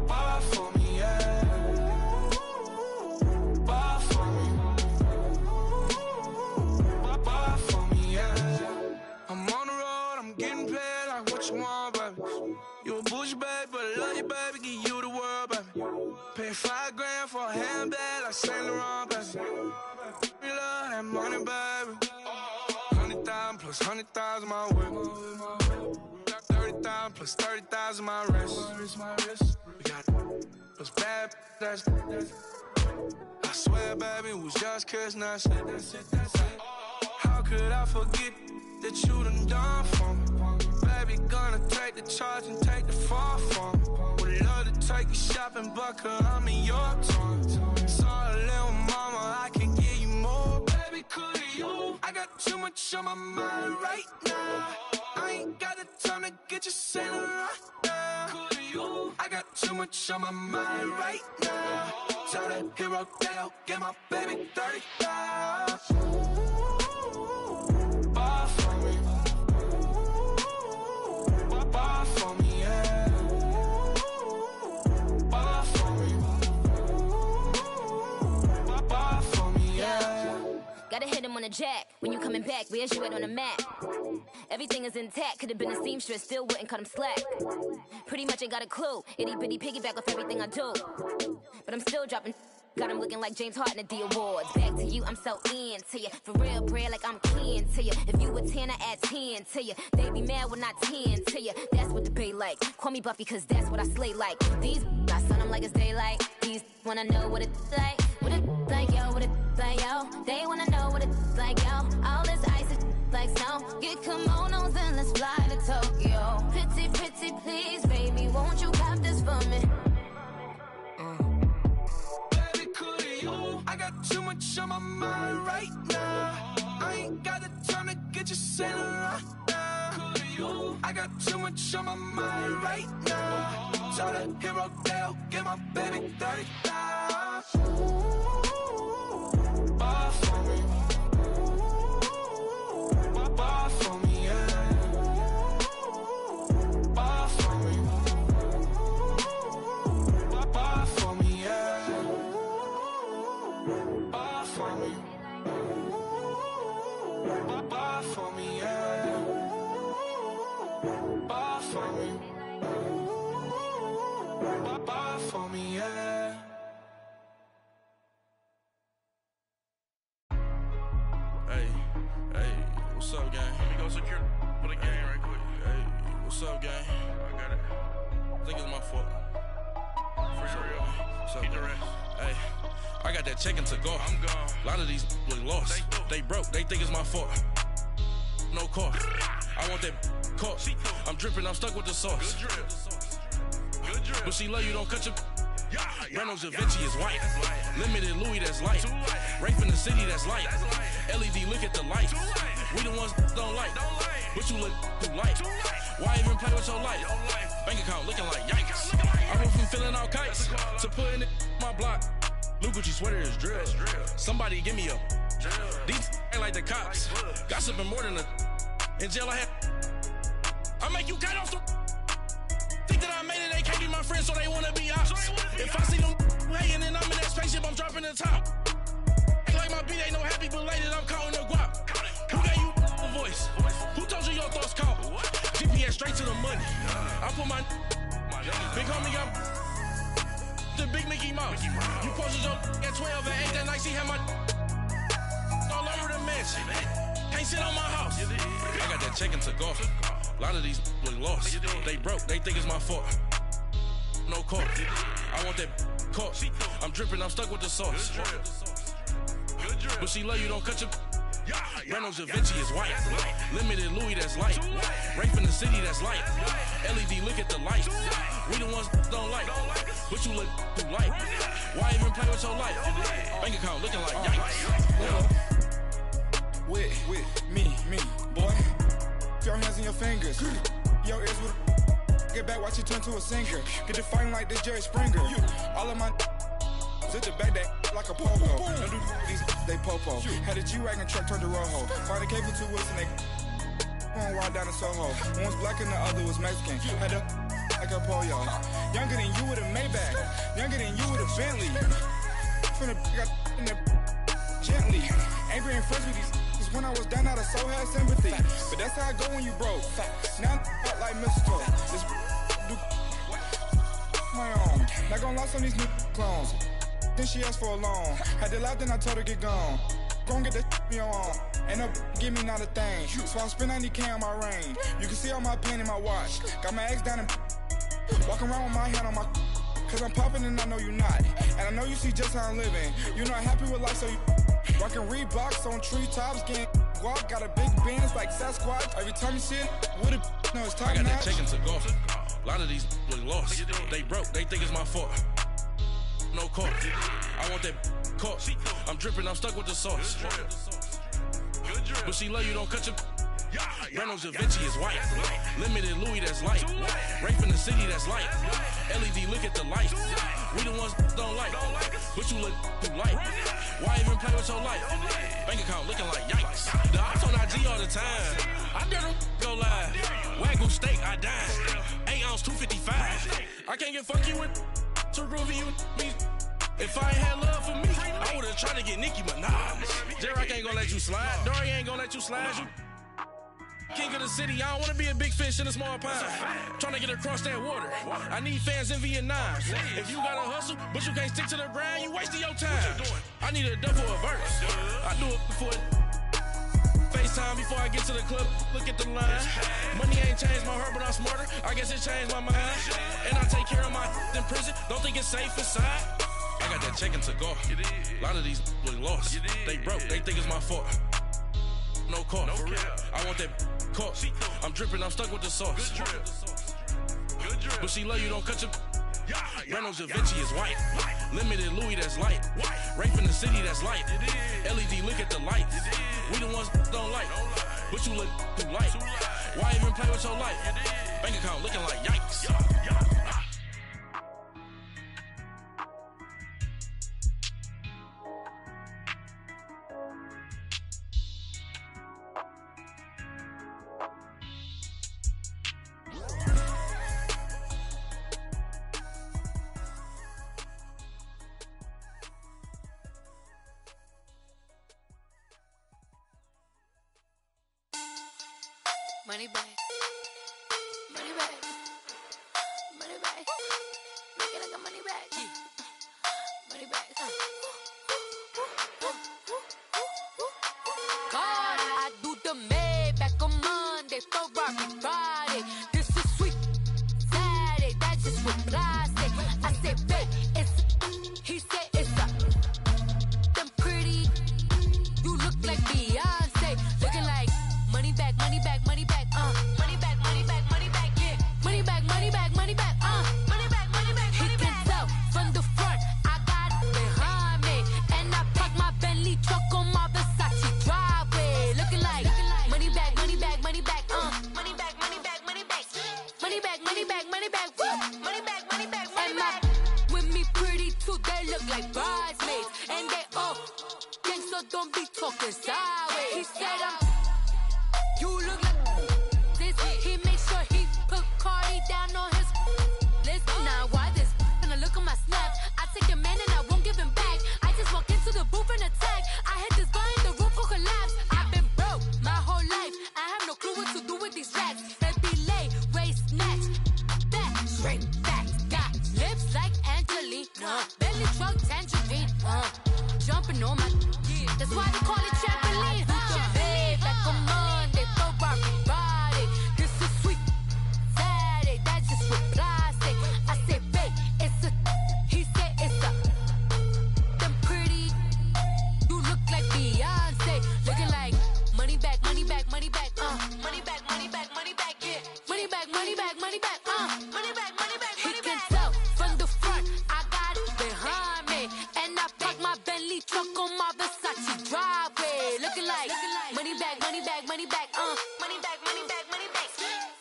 Ball for me, yeah. Ball for me. Ball for me, yeah. I'm on the road, I'm getting paid like what you want, baby. You a bougie, baby, but I love you, baby. Give you the world, baby. Pay $5 grand for a handbag like Saint Laurent, baby. We love that money, baby. 100,000 plus 100,000 my whip. 30,000 plus 30,000 my wrist. We got those bad, that's I swear, baby, it was just kiss, that's it. How could I forget that you done for me? Baby, gonna take the charge and take the fall for me. Would love to take you shopping, but I'm in your time. Sorry, little mama, I can give you more. Baby, could you? I got too much on my mind right now. I ain't got the time to get you sailing right now. Could you? I got too much on my mind right now. Tell that hero Dale, get my baby 30,000. Ball for me. Ball for me, yeah. Ball for me. Ball for me, yeah. Gotta hit him on the jack. When you coming back, where's you at on the map? Everything is intact. Could've been a seamstress, still wouldn't cut him slack. Pretty much ain't got a clue. Itty bitty piggyback off everything I do. But I'm still dropping. Got him looking like James Harden at the awards. Back to you, I'm so into you. For real, bread, like I'm kin to you. If you a 10, I add 10 to you. They be mad when I 10 to you. That's what the bay like. Call me Buffy, cause that's what I slay like. These I sun them like it's daylight. These wanna know what it's like. What it like, yo, what it like, yo. They wanna know what it's like, yo. All this ice is like snow. Get kimonos and let's fly to Tokyo. Pretty, pretty, please, baby, won't you cop this for me? I got too much on my mind right now. I ain't got the time to get you sailing right now. I I got too much on my mind right now. Tell the hero Dale, get my baby 30,000. Ball for me. Ball for me, yeah. Ball for me. Ball for me, yeah. Ball for me. Ball for me, yeah. Ball for me. Ball for me, yeah. Hey, what's up, gang? Let me go secure for the game right quick. Hey, what's up, gang? I got it. I think it's my fault. For real. What's up, man? Hey, I got that chicken to go. I'm gone. A lot of these look lost. They broke. They think it's my fault. No car. I want that caught. I'm dripping. I'm stuck with the sauce. Good drip. But she love you. Don't cut your. Reynolds Da Vinci is white. Limited Louis, that's light. Rape in the city, that's light. LED, look at the light. We the ones don't like. But you look too light. Why even play with your life? Bank account looking like yikes. I went from filling out kites to putting it in my block. Blue Gucci sweater is drill. Somebody give me a. These ain't like the cops. Gossiping more than a. In jail I had. I make you cut off the. Think that I made it, they can't be my friends, so they wanna be ops. If I see them hating and I'm in that spaceship, I'm dropping the top. Ain't like my beat ain't no happy belated, I'm calling the guap. Who gave you a voice? Who told you your thoughts count? GPS straight to the money. I put my big homie up the big Mickey Mouse. You posted your at 12 and 8 that night, she had my all over the mansion. Can't sit on my house. I got that chicken to go. A lot of these look lost. They broke, they think it's my fault. No car. I want that caught. I'm dripping, I'm stuck with the sauce. But she love you, don't cut your. Reynolds Da Vinci is white. Limited Louis, that's light. Rape in the city, that's light. LED, look at the light. We the ones don't like. But you look too light. Why even play with your life? Bank account looking like yikes. With me, boy. Your hands in your fingers. Your ears with get back, watch you turn to a singer. Get to fighting like this Jerry Springer. All of my zip the back that like a pogo. Don't do these they popo. Had a G-Wagon truck turned to Rojo. Find a cable 2 wheels and they going wild down in Soho. One was black and the other was Mexican. Had a like a pollo. Younger than you with a Maybach. Younger than you with a Bentley. From the got in the gently. Angry and friends with these. When I was down out of so had sympathy. But that's how I go when you broke. Now I'm like mistletoe. This do my own. Not gonna lie on these new clones. Then she asked for a loan. Had to laugh, then I told her get gone. Gon' get that me on. Ain't no give me not a thing. So I spend 90K on my ring. You can see all my pain in my watch. Got my ex down and walking around with my hand on my. Cause I'm popping and I know you not. And I know you see just how I'm living. You not happy with life, so you. Rockin' Reeboks on treetops, getting guap, got a big Benz like Sasquatch. Every time you see it, with it, no, it's top notch. I got that chicken to go. A lot of these look lost. They broke, they think it's my fault. No car. I want that caught. I'm dripping, I'm stuck with the sauce. But she love you, don't cut your. Reynolds Da Vinci is white. Limited Louis, that's light. Rape in the city, that's light. LED, look at the light. We the ones don't like. But you look too light. Why even play with your life? Bank account looking like yikes. The ops on IG all the time. I dare them go live. Wagyu steak, I dine. 8 ounce, 255. I can't get fuck you with too groovy you me. If I ain't had love for me, I would've tried to get Nicki Minaj. J-Rock ain't gonna let you slide. Dory ain't gonna let you slide. You king of the city, I don't wanna be a big fish in a small pond. Trying to get across that water. I need fans in Vietnam. If you gotta hustle, but you can't stick to the grind, you wasting your time. I need a double a verse. I do it before FaceTime before I get to the club. Look at the line. Money ain't changed my heart, but I'm smarter. I guess it changed my mind. And I take care of my in prison. Don't think it's safe inside. I got that chicken to go. A lot of these look lost. They broke. They think it's my fault. No car. I want that caught. I'm dripping, I'm stuck with the sauce. But she love you, don't cut your. Reynolds Da Vinci is white. Limited Louis, that's light. Rape in the city, that's light. LED, look at the light. We the ones don't like. But you look too light. Why even play with your life? Bank account looking like yikes. Money back. Money back. Money back. Make it like a money back. Money back. God, I do the Maybach on Monday, Ferrari Friday. This is sweet Saturday, that's just what plastic. I said, babe, it's he said it's a them pretty. You look like Beyonce, looking like money back, money back, money back, money back, money back, money back, yeah. Money back, money back, money back, money back, money back, money back. He can tell from the front, I got it behind me, and I park my Bentley truck on my Versace driveway, looking like money back, money back, money back, money back, money back, money back, money back, money back, money back, woo, money back, money back, money back. With me pretty too, they look like bridesmaids, and they all gang, so don't be talking sideways. He said you look like this. He make sure he put Cardi down on his list. Now why this? Gonna look at my snap. I take a man and I won't give him back. I just walk into the booth and attack. I hit this guy in the roof will collapse. I've been broke my whole life. I have no clue what to do with these racks. Baby lay, waist snatch, back, straight back. Got lips like Angelina, belly truck tangerine. Jumping on my, that's why they call it trampoline. Back on Monday, Ferrari Friday. This is sweet Saturday, that's just with plastic. I said, babe, it's a, he said it's a, them pretty. You look like Beyonce, looking like money back, money back, money back, money back, money back, money back, yeah. Money back, money back, money back, money back, money back. He can tell from the front, I got it behind me, and I park my Bentley truck on my Versace driveway, looking like money back, money back, money back, money back, money back, money back,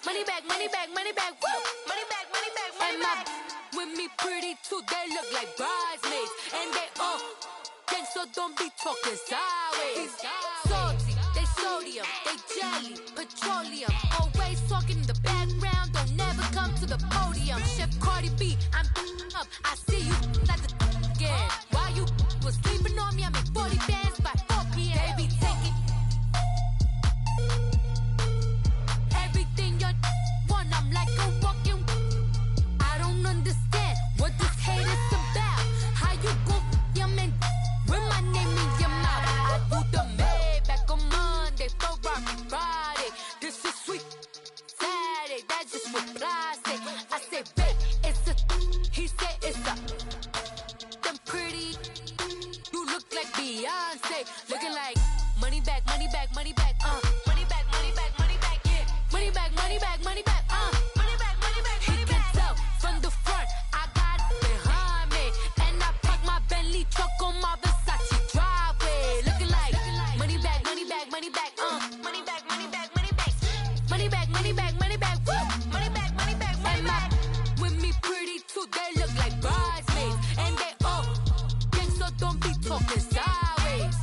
money back, money back, money back, woo, money back, money back, money back. With me pretty too, they look like bridesmaids, and they all gang, so don't be talking sideways. Salty, they sodium, they jelly, petroleum, always talking in the background, don't never come to the podium. Chef Cardi B, I'm up, I see you like the again. While you was sleeping on me, I make 40 bands by 4 p.m. They be taking everything you want. I'm like a walking. I don't understand what this hate is about. How you gon' your man with my name in your mouth? I do the Maybach on Monday, Ferrari Friday. This is sweet Saturday, that's just with plastic. I said, babe, it's a, he said it's a, them pretty. You look like Beyonce, looking like money back, money back, money back, money back, money back, money back, yeah. Money back, money back, money back, money back, money back, money back. He can tell from the front, I got it behind me, and I park my Bentley truck on my Versace driveway, looking like money back, money back, money back, money back, money back, money back, money back, money back, money back, woo, money back, money back, money back. With me pretty too, they look like bridesmaids, and they all gang, so don't be talking sideways.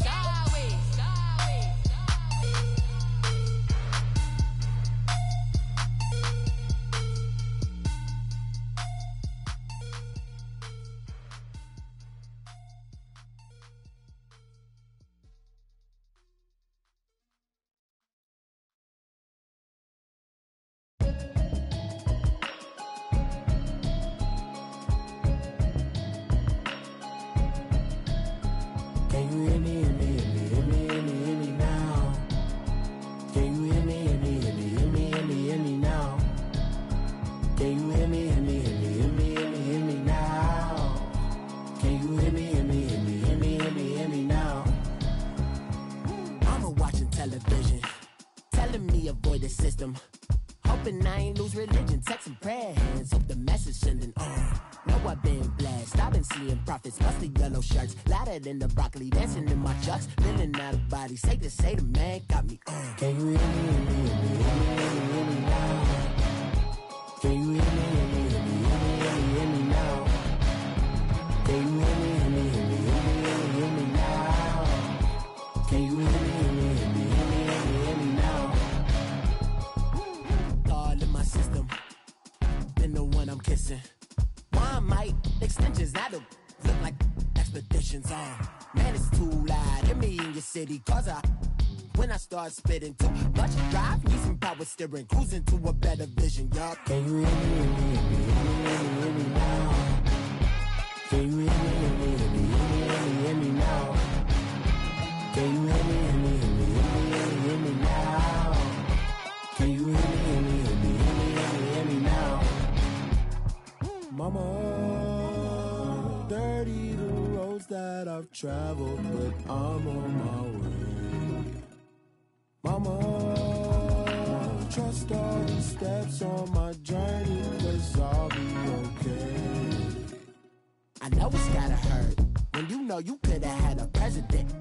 Can you hear me, hear me, hear me, hear me, hear me, hear me now? Can you hear me, hear me, hear me, hear me, hear me, hear me now? Can you hear me, hear me, hear me, hear me, hear me, hear me now? Can you hear me, hear me, hear me, hear me, hear me, hear me now? Mama watching television, telling me avoid the system. Hoping I ain't lose religion, texting prayer hands, hope the message sending on. Know I've been blessed, I've been seeing prophets, busted yellow shirts, louder than the broccoli, dancing in my chucks, feeling out of body, say to the man, got me on. Can you hear me, hear me, hear me, hear me, hear me, hear me Can you hear me, hear me now? Can you hear me, hear me now? Can you hear me, hear me now? All in my system, been the one I'm kissing. One mic extensions, I don't look like expeditions on. Man, it's too loud. Hit me in your city, cause when I start spitting too much drive, need some power steering, cruising to a better vision, y'all. Can you hear me, hear me now? Can you hear me, hear me now? Can you hear me, hear me now? Can you hear me, hear me now? Mama, dirty the roads that I've traveled, but I'm on my way. Mama, trust all the steps on my journey, 'cause I'll be okay. I know it's gotta hurt when you know you could've had a president.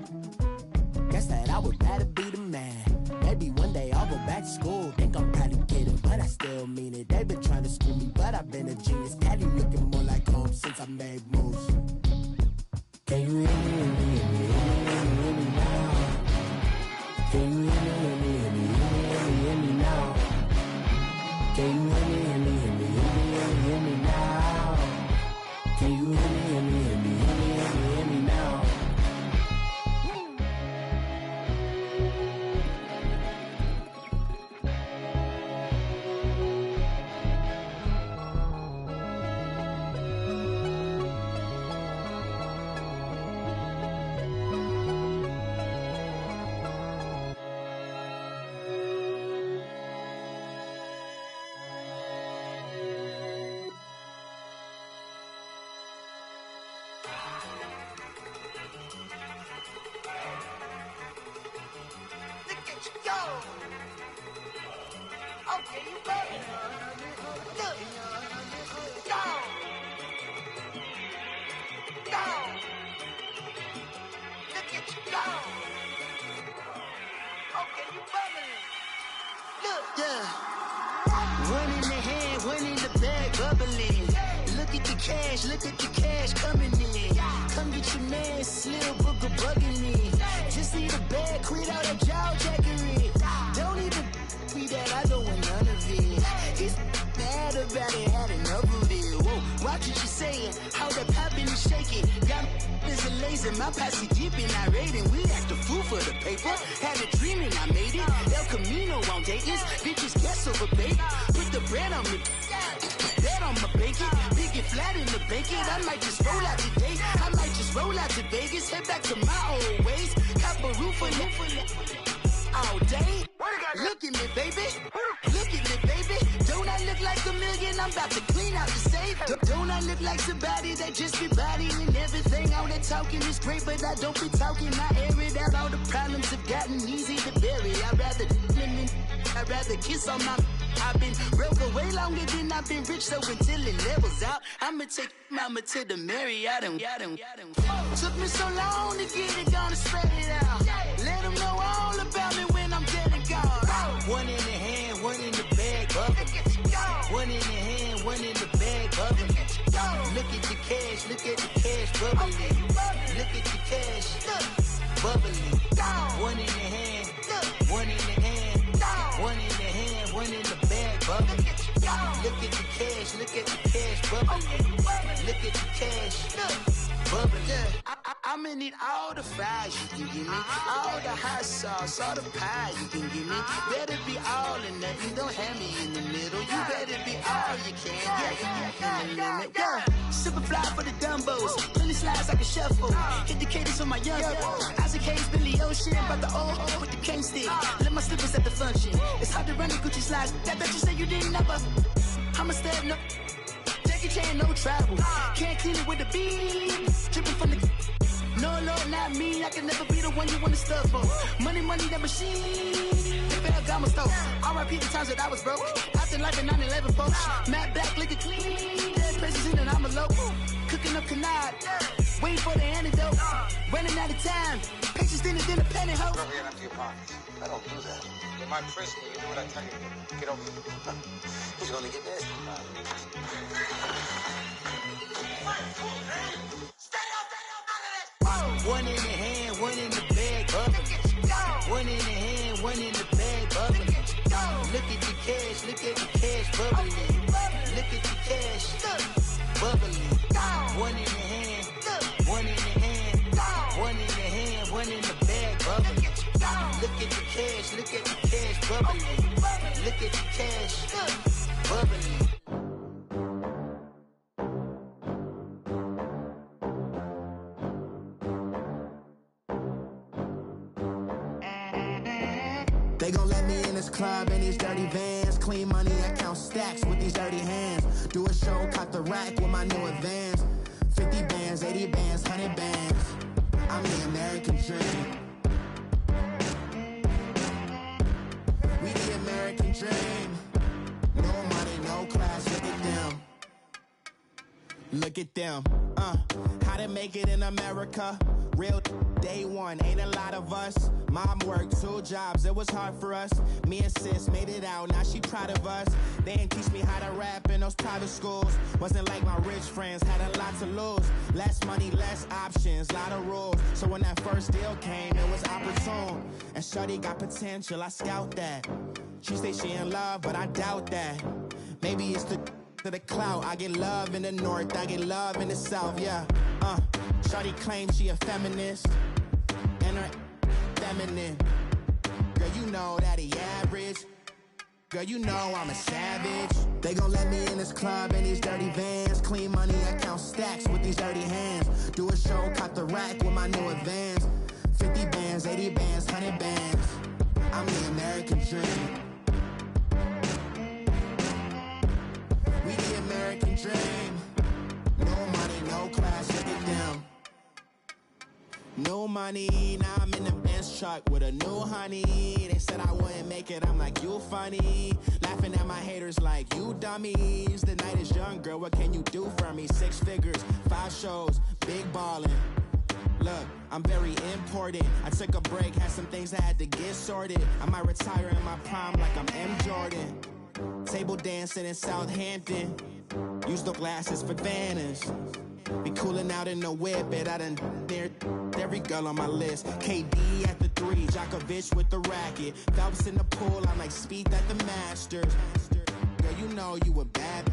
Guess that I would rather be the man. Maybe one day I'll go back to school. Think I'm probably kidding, but I still mean it. They've been trying to school me, but I've been a genius. Cali looking more like home since I made moves. Can you hear me, hear me now? Can you hear me, hear me now? Can you hear me, hear me now? Can you hear me, hear me now? Look at the cash coming in. Come get your man, Slim Booker bugging in. Just need a bag, quit all that jaw jackery. Don't even be that, I don't want none of it. He's mad about it, had enough of it. Whoa, watch what you saying, how that poppin' and shaking. Got is a laser, my posse deep and I raiding. We act a fool for the paper. Had a dream and I made it. El Camino on Dayton's, bitches guess over bait. Put the bread on me. Bet on my bacon, big and flat in the bacon. I might just roll out today. I might just roll out to Vegas, head back to my old ways. Cop a roof for all day. Look at me, baby. Look at me, baby. Don't I look like a million? I'm about to clean out the safe. Don't I look like somebody that just be bodying everything? All that talking is great, but I don't be talking. I air it out. All the problems have gotten easy to bury. I'd rather kiss on my. I've been broke way longer than I've been rich, so until it levels out, I'ma take mama to the Marriott and took me so long to get it, gonna spread it out. Let them know all about me when I'm dead and gone. One in the hand, one in the bag, bubbling. One in the hand, one in the bag, bubbling. Look at the cash, bubbling. Look at the cash, bubbling. One in the hand, one in the hand, one in the hand, one in the bag, bubbling. Look at the cash, bubbling. Look at the cash, bubbling. I'ma need all the fries you can give me, all the hot sauce, all the pie you can give me. Better be all or nothing, don't have me in the middle. You better be all you can, yeah. Super fly for the Dumbos, plenty slides like a shuffle. Hit the cadence on my young Isaac Hayes, Billy Ocean, but the old with the cane stick. Let my slippers at the function. It's hard to run the Gucci slides. That bet you say you didn't never. I'ma step no. Jackie Chan, no travel. Can't clean it with the beat. Dripping from the. No, Lord, not me. I can never be the one you want to stuff for. Money, that machine. Ferragamo stove. R.I.P. the times that I was broke. Acting like a 9/11 folks. Matte black, liquor clean. Dead places in and I'm a local. Cooking up canard. Waiting for the antidote. Running out of time. Pictures bitches than the independent hoe. Go ahead and empty your pockets. I don't do that. In my prison, you do what I tell you to. Get over here. He's gonna get nasty. One in the hand, one in the bag, bubbling. One in the hand, one in the bag, bubbling. Look at the cash, look at the cash, bubbling. Look at the cash, bubbling. One in the hand, one in the hand, one in the hand, one in the bag, bubbling. Look at the cash, look at the cash, bubbling. Look at the cash, bubbling. They gon' let me in this club in these dirty vans. Clean money, I count stacks with these dirty hands. Do a show, caught the rack with my new advance. 50 bands, 80 bands, 100 bands. I'm the American dream. We the American dream. No money, no class, look at them. Look at them, how to make it in America. Real day one, ain't a lot of us. Mom worked 2 jobs, it was hard for us. Me and sis made it out, now she proud of us. They didn't teach me how to rap in those private schools. Wasn't like my rich friends, had a lot to lose. Less money, less options, lot of rules. So when that first deal came, it was opportune. And shorty got potential, I scout that. She say she in love, but I doubt that. Maybe it's the clout. I get love in the north, I get love in the south, yeah. Shorty claims she a feminist, and her feminine. Girl, you know that he average. Girl, you know I'm a savage. They gon' let me in this club in these dirty vans. Clean money, I count stacks with these dirty hands. Do a show, caught the rack with my new advance. 50 bands, 80 bands, 100 bands. I'm the American dream. We the American dream. No money, no class, look at them. No money, now I'm in the Benz truck with a new honey. They said I wouldn't make it, I'm like, you funny. Laughing at my haters like, you dummies. The night is young, girl, what can you do for me? 6 figures, 5 shows, big ballin'. Look, I'm very important. I took a break, had some things I had to get sorted. I might retire in my prime like I'm M. Jordan. Table dancing in Southampton. Use the glasses for Vannas. Be cooling out in the whip, but I done near every girl on my list. KD at the 3, Djokovic with the racket. Phelps in the pool, I'm like Speed at the Masters. Girl, you know you a bad.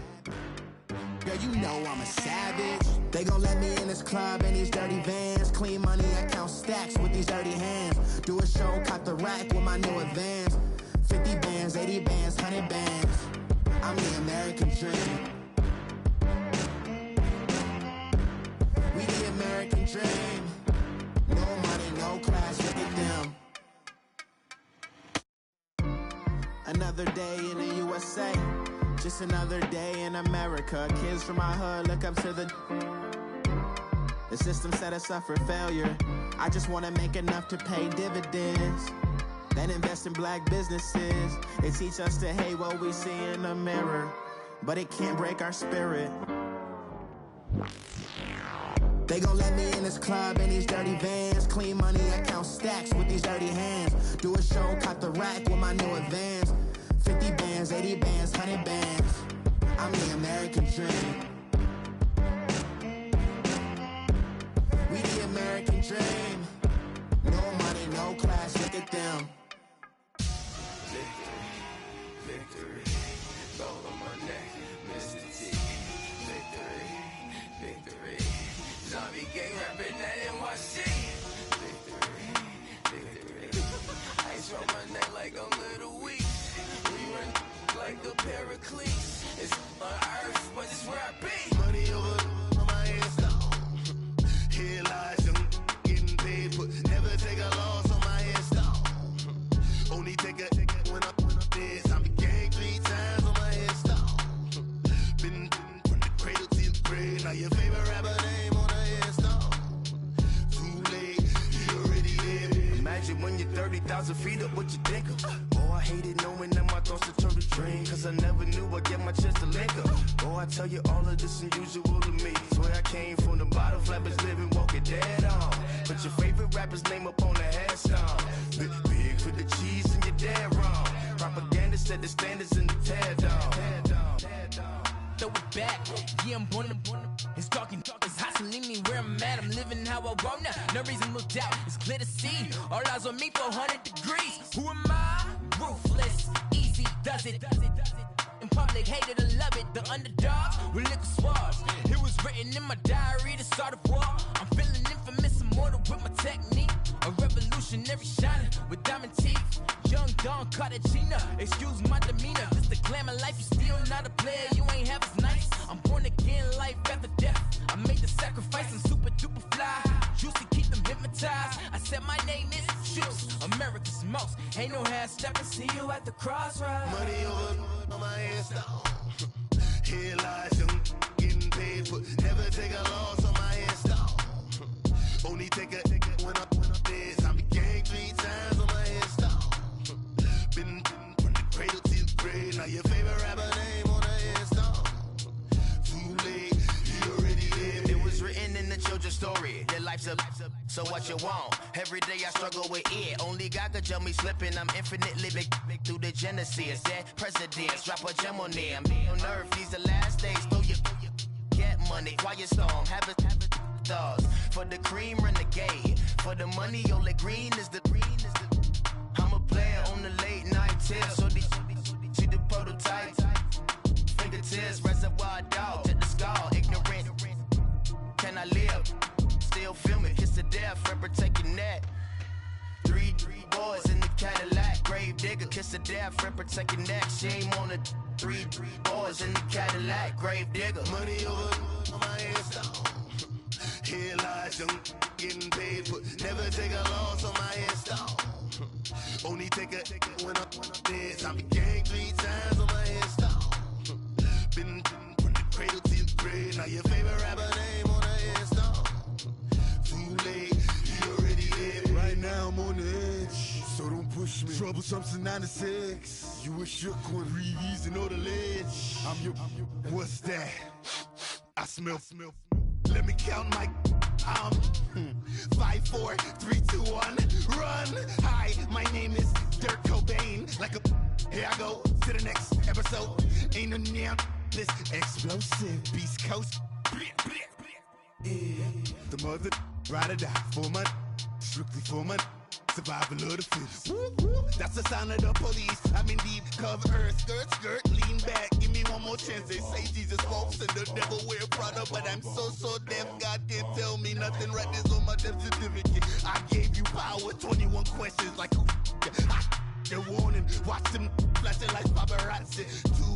Girl, you know I'm a savage. They gon' let me in this club in these dirty vans. Clean money, I count stacks with these dirty hands. Do a show, caught the rack with my new advance. 50 bands, 80 bands, 100 bands. I'm the American dream. We the American dream. No money, no class, look at them. Another day in the USA. Just another day in America. Kids from my hood look up to the system set us up for failure. I just wanna make enough to pay dividends. Then invest in black businesses. They teach us to hate what we see in the mirror, but it can't break our spirit. They gon' let me in this club in these dirty vans. Clean money, I count stacks with these dirty hands. Do a show, caught the rack with my new advance. 50 bands, 80 bands, 100 bands. I'm the American dream. We the American dream. No money, no class, look at them. Victory, gold on my neck, Mr. T. Victory, victory. Zombie gang rapping that NYC. Victory. Ice on my neck like I'm Little Weak. We run like the Paraclete. It's on earth, but it's where I be. Money over on my head stone. Here lies young getting paid, but never take a loss on my head stone. Only take a when I'm dead. I'm the gang 3 times on my head stone. Been from the cradle to the grave. Now your favorite rapper name on a headstone. Too late, you already there. Imagine when you're 30,000 feet up, what you think of? Oh, I hated knowing that my thoughts would turn to dream. Cause I never knew I'd get my chance to link up. Oh, I I tell you all of this unusual to me. Swear I came from the bottom, flappers living, walking dead on. Put your favorite rapper's name up on the headstone. Big for the cheese and you're dead wrong. Propaganda set the standards in the tear down. Throw it back, yeah, I'm born to. It's talking, it's hustling me where I'm at. I'm living how I want now. No reason to look doubt, it's clear to see. All eyes on me, 400 degrees. Who am I? Ruthless, easy, does it. In public, hated or love it. The underdogs with liquor swabs. It was written in my diary to start a war. I'm feeling infamous, immortal with my technique. A revolutionary shining with diamond teeth. Young Don Cartagena, excuse my demeanor. Just the glamour life, you still not a player. You ain't half as nice. I'm born again, life after death. I made the sacrifice, I'm super duper fly. Used to keep them hypnotized. I said my name is Juice, America's most. Ain't no half stepping, see you at the crossroads. Money over on my headstone. Here lies young, getting paid for. Never take a loss on my headstone. Only take a when I'm dead. I be gang 3 times on my headstone. Been from the cradle to the grave. Now your favorite rapper name on the headstone. Too late, he already lived. It was written in the children's story. Their life's a so what you want? Every day I struggle with it. Only God could tell me slipping. I'm infinitely big through the genesis. That presidents drop a gem on them. On earth, these the last days. Throw your get money. Quiet storm. Have a thoughts. For the cream renegade. For the money, only green is the. I'm a player on the late night tip. So these see the prototype. Fingertips, reservoir dog to the skull. Ignorant. Can I live? Still filming, kiss to death, friend protect your neck. 3 boys in the Cadillac, grave digger, kiss to death, friend protect your neck. Shame on the 3 boys in the Cadillac, grave digger. Money over on my headstone. Here lies young, getting paid for. Never take a loss on my headstone. Only take a when I'm dead. I be gang 3 times on my headstone. Been from the cradle to the grave. Now your favorite rapper name on the headstone. Too late, he already lived. Right now I'm on the edge, so don't push me. Troublesome since 96. You were shook when Reeves and all the ledge. I'm your. What's that? I smell. Let me count my. 5, 4, 3, 2, 1, run. Hi, my name is Dirk Cobain. Like a. Here I go to the next episode. Ain't no damn this explosive Beast Coast. The mother ride or die for my. Strictly for my. Survival of the fittest. That's the sound of the police. I'm in deep cover, skirt, lean back. Give me one more chance. They say Jesus walks and the devil wear Prada, but I'm so deaf. God can't tell me nothing. Right this on my death certificate. I gave you power. 21 questions like who? They're warning. Watch them flashing like paparazzi.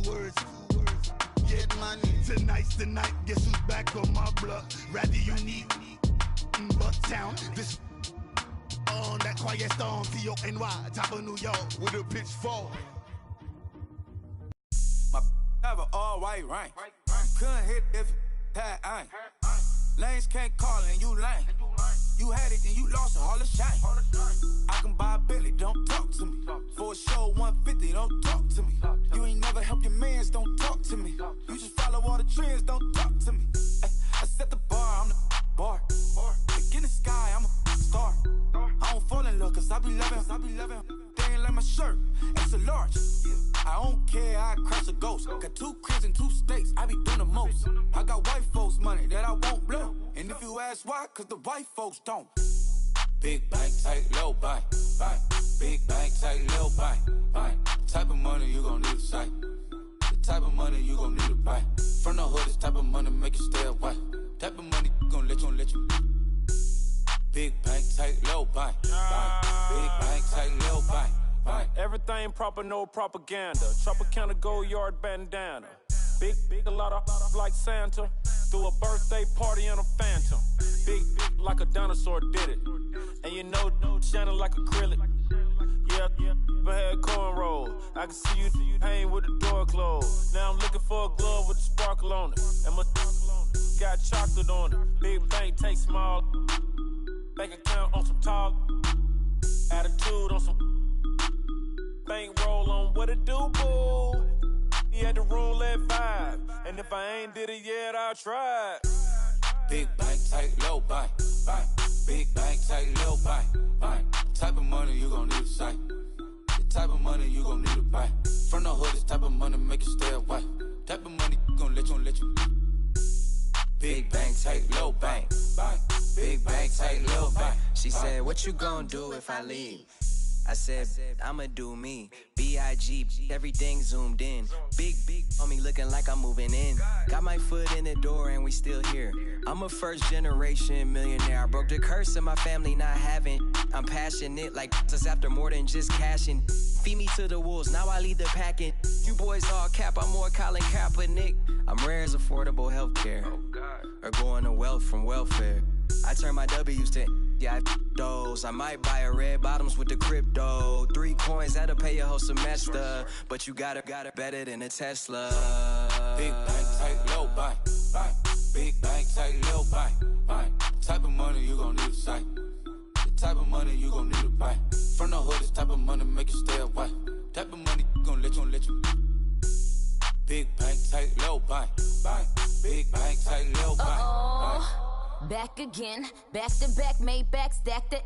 2 words. Get money. Tonight's the night. Guess who's back on my block? Rather unique. Bucktown. This. On that quiet storm, T-O-N-Y, top of New York, with a pitchfork. My have an all-white ring. Couldn't hit if it had ain't. Lanes can't call and you lame. You had it and you lost it, all the shame. I can buy a Billy, don't talk to me. For a show 150, don't talk to me. You ain't never help your mans, don't talk to me. You just follow all the trends, don't talk to me. I set the bar, I'm the bar. Look in the sky, I'm a star. I don't fall in love cause I be loving. They ain't like my shirt, extra large. I don't care, I crash a ghost. Got 2 cribs and 2 states, I be doing the most. I got white folks money that I won't blow. And if you ask why, cause the white folks don't. Big bank, tight, low bank. Big bank, tight, low bank. The type of money you gon' need to sight. The type of money you gon' need to buy. From the hood, this type of money make you stay away. Type of money gon' let you. Big bank, tight, low bank. Big bank, tight, low bank. Everything proper, no propaganda. Tropicana gold yard bandana. Big, a lot of like Santa. Threw a birthday party in a phantom. Big, like a dinosaur did it. And you know, shining like acrylic. Yeah, I had cornrows. I can see you hang with the door closed. Now I'm looking for a glove with a sparkle on it. And my got chocolate on it. Big bank, take small. Bank account on some talk. Attitude on some. Bank roll on what it do, boo. He had the roulette vibe. And if I I ain't did it yet, I tried. Big bank, tight, low bank, bank. Big bank, tight, low bank, bank. Type of money you gon' need to sight. The type of money you gon' need to buy. From the hood, this type of money make you stay away. Type of money gon' let you. Big bank, tight, low bank, bank. Big bank, tight, low bank. She said, what you gon' do if I leave? I said, I'ma do me. B.I.G. Everything zoomed in. Big on me looking like I'm moving in. Got my foot in the door and we still here. I'm a first generation millionaire. I broke the curse of my family not having. I'm passionate like us after more than just cashing. Feed me to the wolves, now I lead the packing. You boys all cap, I'm more Colin Kaepernick. I'm rare as affordable healthcare. Or going to wealth from welfare. I turn my W's to those. I might buy a red bottoms with the crypto. 3 coins, that'll pay your whole semester. But you got it better than a Tesla. Big bank, tight, low bank, bank. Big bank, tight, low bank, bank. Type of money you gon' need to sight. The type of money you gon' need to buy. From the hood, this type of money make you stay away. Type of money gon' let you. Big bank, tight, low bank, bank. Big bank, tight, low bank, bank. Back again, back to back, made back, stacked it.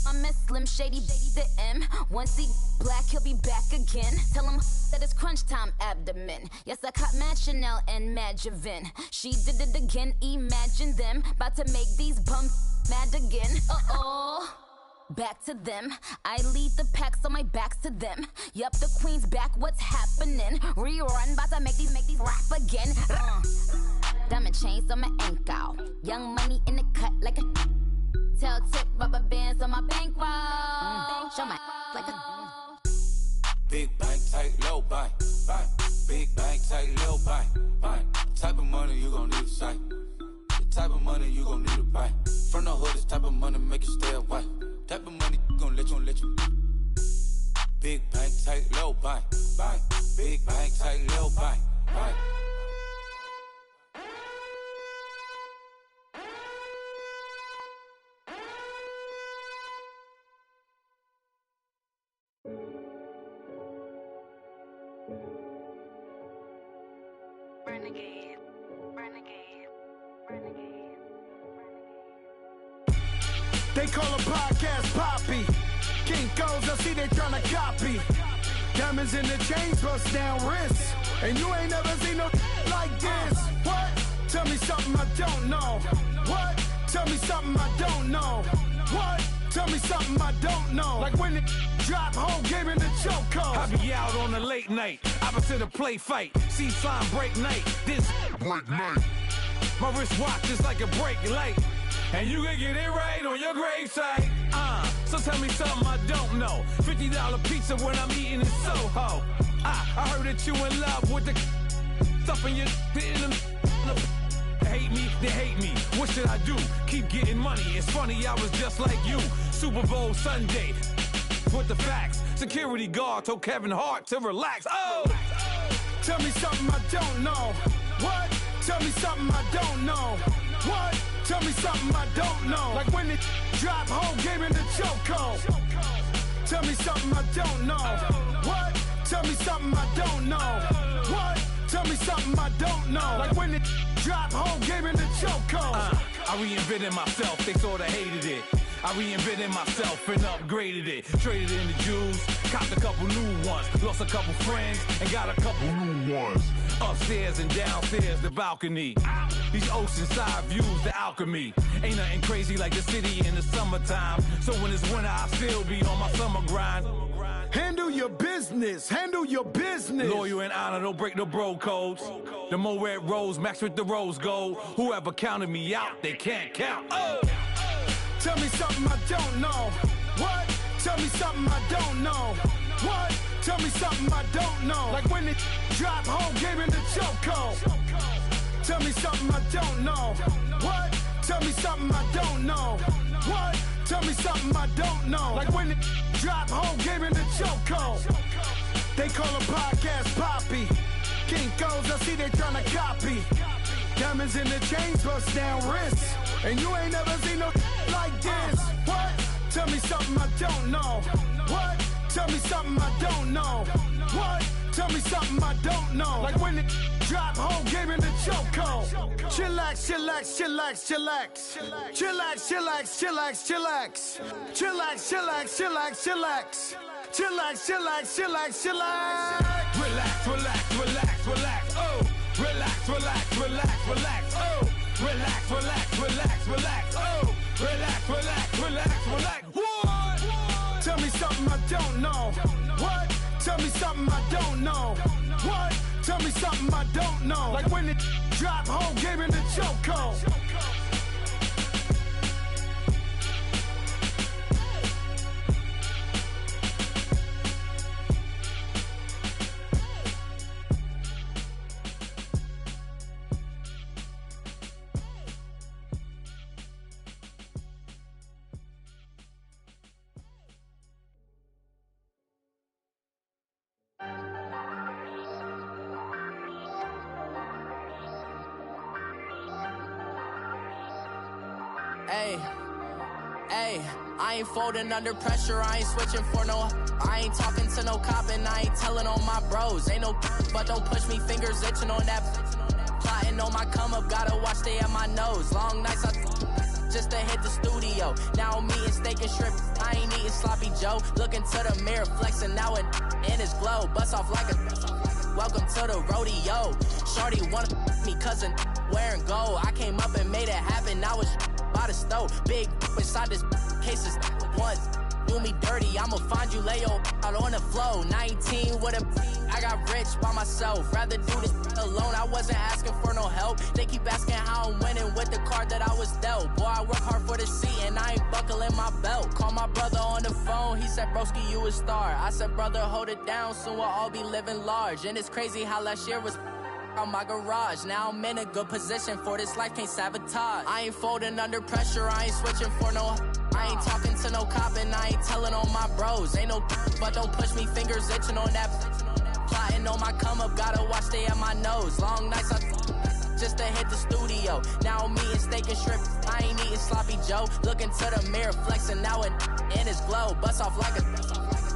I'm a Slim Shady, the M. Once he black, he'll be back again. Tell him that it's crunch time abdomen. Yes, I caught Mad Chanel and Mad Javin. She did it again, imagine them. About to make these bums mad again. Back to them. I lead the pack, so my back's to them. Yup, the queen's back, what's happening? Rerun, about to make these rap again. Diamond chains on my ankle. Young money in the cut like a tail tip, rubber bands on my bankroll. Show my like a Big bank, tight, low bank, bank. Big bank, tight, low bank, bank. Type of money you gon' need to sight. The type of money you gon' need to buy. From the hood, this type of money make you stay away. Type of money gon' let you. Big bank, tight, low bank, bank. Big bank, tight, low bank, bank. Renegade. They call a podcast Poppy. Kinkos, I see they tryna copy. Diamonds in the chains, bust down wrists. And you ain't never seen no like this. What? Tell me something I don't know. What? Tell me something I don't know. What? Tell me something I don't know. Like when it drop, whole game in the chokehold. I be out on a late night, opposite a play fight. See sign break night, this break night. My wristwatch is like a break light. And you can get it right on your gravesite. So tell me something I don't know. $50 pizza when I'm eating in Soho. I heard that you in love with the stuff in your hate me, they hate me. What should I do? Keep getting money. It's funny, I was just like you. Super Bowl Sunday with the facts. Security guard told Kevin Hart to relax. Tell me something I don't know. What? Tell me something I don't know. What? Tell me something I don't know. Like when it drop, whole game in the chokehold. Tell me something I don't know. What? Tell me something I don't know. What? Tell me something I don't know. Like when it drop, whole game in the chokehold. I reinvented myself, they sorta hated it. I reinvented myself and upgraded it. Traded in the Jews, copped a couple new ones. Lost a couple friends and got a couple new ones. Upstairs and downstairs, the balcony. These oceanside views, the alchemy. Ain't nothing crazy like the city in the summertime. So when it's winter, I still be on my summer grind. Handle your business, handle your business. Loyal and honor, don't break the bro codes. The more red rose, max with the rose gold. Whoever counted me out, they can't count. Tell me something I don't know. What? Tell me something I don't know. What? Tell me something I don't know. Like when it drop, whole game in the chokehold. Tell me something I don't know. What? Tell me something I don't know. What? Tell me something I don't know. Like when it drop, whole game in the chokehold. They call a podcast Poppy. Kinkos, I see they tryna copy. Diamonds in the chains, bust down wrists. And you ain't never seen no like this. What? Tell me something I don't know. What? Tell me something I don't know. What? Tell me something I don't know. Like when it drop, whole game in the Chillax, chillax, chillax, chillax. Chillax, chillax, chillax, chillax. Chillax, chillax, chillax, chillax. Chillax, chillax, chillax, chillax. Relax, relax, relax, relax. Oh, relax, relax, relax, relax. Oh, relax, relax, relax, relax. Oh, relax, relax, relax, relax. What? Tell me something I don't know. What? Tell me something I don't know. What? Tell me something I don't know. Like when it drop, whole game in the chokehold. Hey, I ain't folding under pressure, I ain't switching for no. I ain't talking to no cop and I ain't telling on my bros. Ain't no but don't push me, fingers itching on that. Plotting on my come up, gotta watch stay at my nose. Long nights I just to hit the studio. Now I'm eating steak and shrimp, I ain't eating sloppy Joe. Looking to the mirror, flexing now and in his glow. Bust off like a welcome to the rodeo. Shorty wanna me cousin wearing gold. I came up and made it happen, I was by the stove. Big inside this case is one. Do me dirty, I'ma find you, lay your out on the flow. 19 with a I got rich by myself. Rather do this alone, I wasn't asking for no help. They keep asking how I'm winning with the card that I was dealt. Boy, I work hard for the seat and I ain't buckling my belt. Call my brother on the phone, he said, broski, you a star. I said, brother, hold it down, soon we'll all be living large. And it's crazy how last year was on my garage. Now I'm in a good position for this life, can't sabotage. I ain't folding under pressure, I ain't switching for no. I ain't talking to no cop and I ain't telling on my bros. Ain't no but don't push me, fingers itching on that. Plotting on my come up, gotta watch stay at my nose. Long nights I just to hit the studio. Now I'm eating steak and shrimp, I ain't eating sloppy Joe. Looking to the mirror, flexing now and in his glow. Bust off like a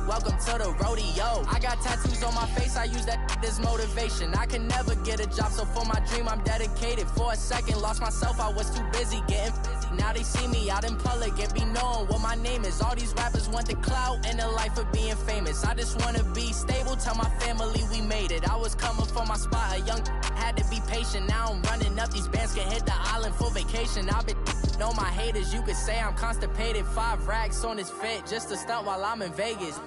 welcome to the rodeo. I got tattoos on my face, I use that as motivation. I can never get a job, so for my dream I'm dedicated. For a second, lost myself, I was too busy getting busy. Now they see me out in public and be knowing what my name is. All these rappers want the clout and the life of being famous. I just wanna be stable, tell my family we made it. I was coming for my spot, a young had to be patient. Now I'm running up, these bands can hit the island for vacation. I've been know my haters, you could say I'm constipated. 5 racks on his fit, just to stunt while I'm in Vegas.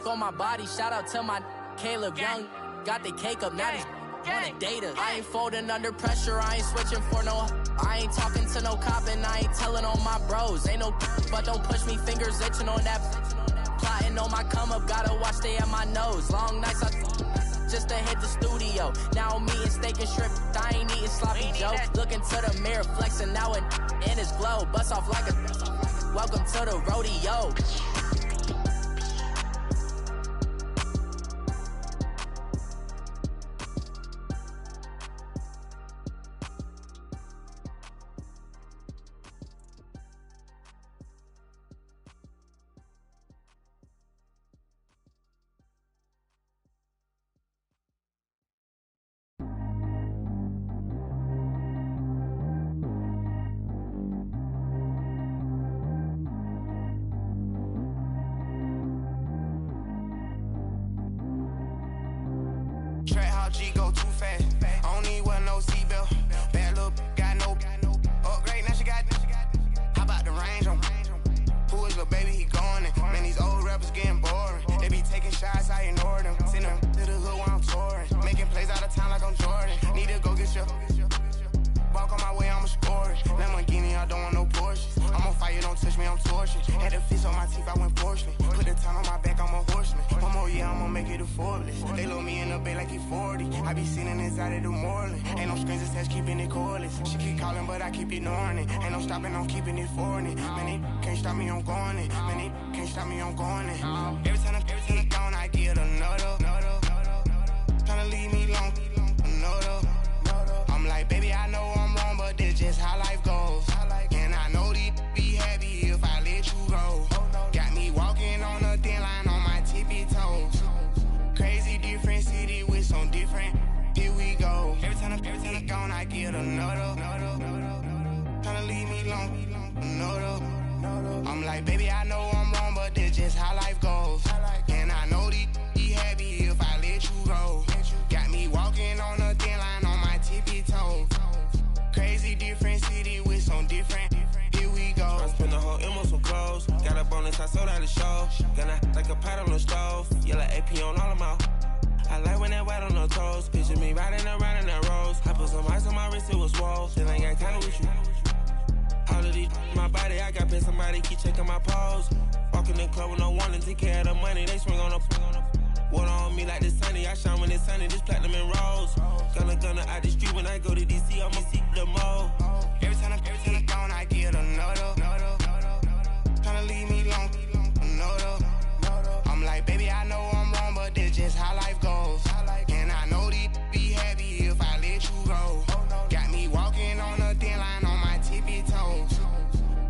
On my body, shout out to my Caleb Young. Got the cake up, now he's on a data. I ain't folding under pressure, I ain't switching for no. I ain't talking to no cop and I ain't telling on my bros. Ain't no but don't push me, fingers itching on that. Plotting on my come up, gotta watch stay at my nose. Long nights I just to hit the studio. Now I'm eating steak and shrimp, I ain't eating sloppy Joe. Looking to the mirror, flexing now and in his glow. Bust off like a welcome to the rodeo. G go too fast. I don't need one no seatbelt. Bad little got no upgrade. Now she got. How about the range on? Who is the baby? He going in. Man, these old rappers getting boring. They be taking shots, I ignore them. Send them to the hood while I'm touring. Making plays out of town like I'm Jordan. Need to go get your. Walk on my way, I'ma score it. Lamborghini, I don't want no Porsches. I'm on fire, don't touch me, I'm torching. Had the fish on my teeth, I went porcelain. Put the time on my back, I'm a horseman. One more year, I'ma make it a Forbes. They load me in the bay like he 40. I be sitting inside of the Moreland. Ain't no strings attached, keeping it cordless. She keep calling, but I keep ignoring it. Ain't no stopping, I'm keeping it for it. Man, they can't stop me, I'm going it. Man, they can't stop me, I'm going it. Every time I gone, I get another. Tryna leave me long, another. I'm like, baby, I know I'm wrong, but this just how life goes. And I know these be happy if I let you go. Got me walking on a thin line on my tippy toes. Crazy different city with some different, here we go. Every time I gone, I get get another. Tryna leave me alone, another. I'm like, baby, I know I'm wrong, but that's just how life goes. And I know these be happy if I let you go. Got me walking on a thin line on my tippy toes. Crazy different city with some different. Here we go. I spent the whole M on some clothes. Got a bonus, I sold out the show. Gonna like a pot on the stove. Yellow AP on all of my. I like when that white on the toes. Picture me riding around in that rose. I put some ice on my wrist, it was swole. Then I got kinda with you. All of these my body, I got been somebody keep checking my pose. Walking in the club with no one and take care of the money. They swing on the water on me like the sunny. I shine when it's sunny, this platinum and rose. Gonna out the street when I go to DC, I'ma see the mode. Every time I'm gone, I get another. Tryna leave me alone, another. I'm like, baby, I know I'm wrong, but that's just how life goes. And I know these be happy if I let you go. Got me walking on a thin line on my tippy toes.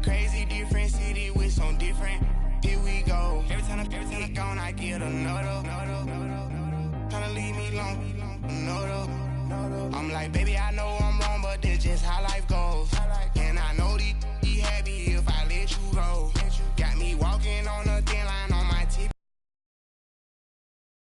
Crazy different city with some different. Here we go. Every time I'm gone, I get another. Tryna leave me alone, another. I'm like, baby, I know I'm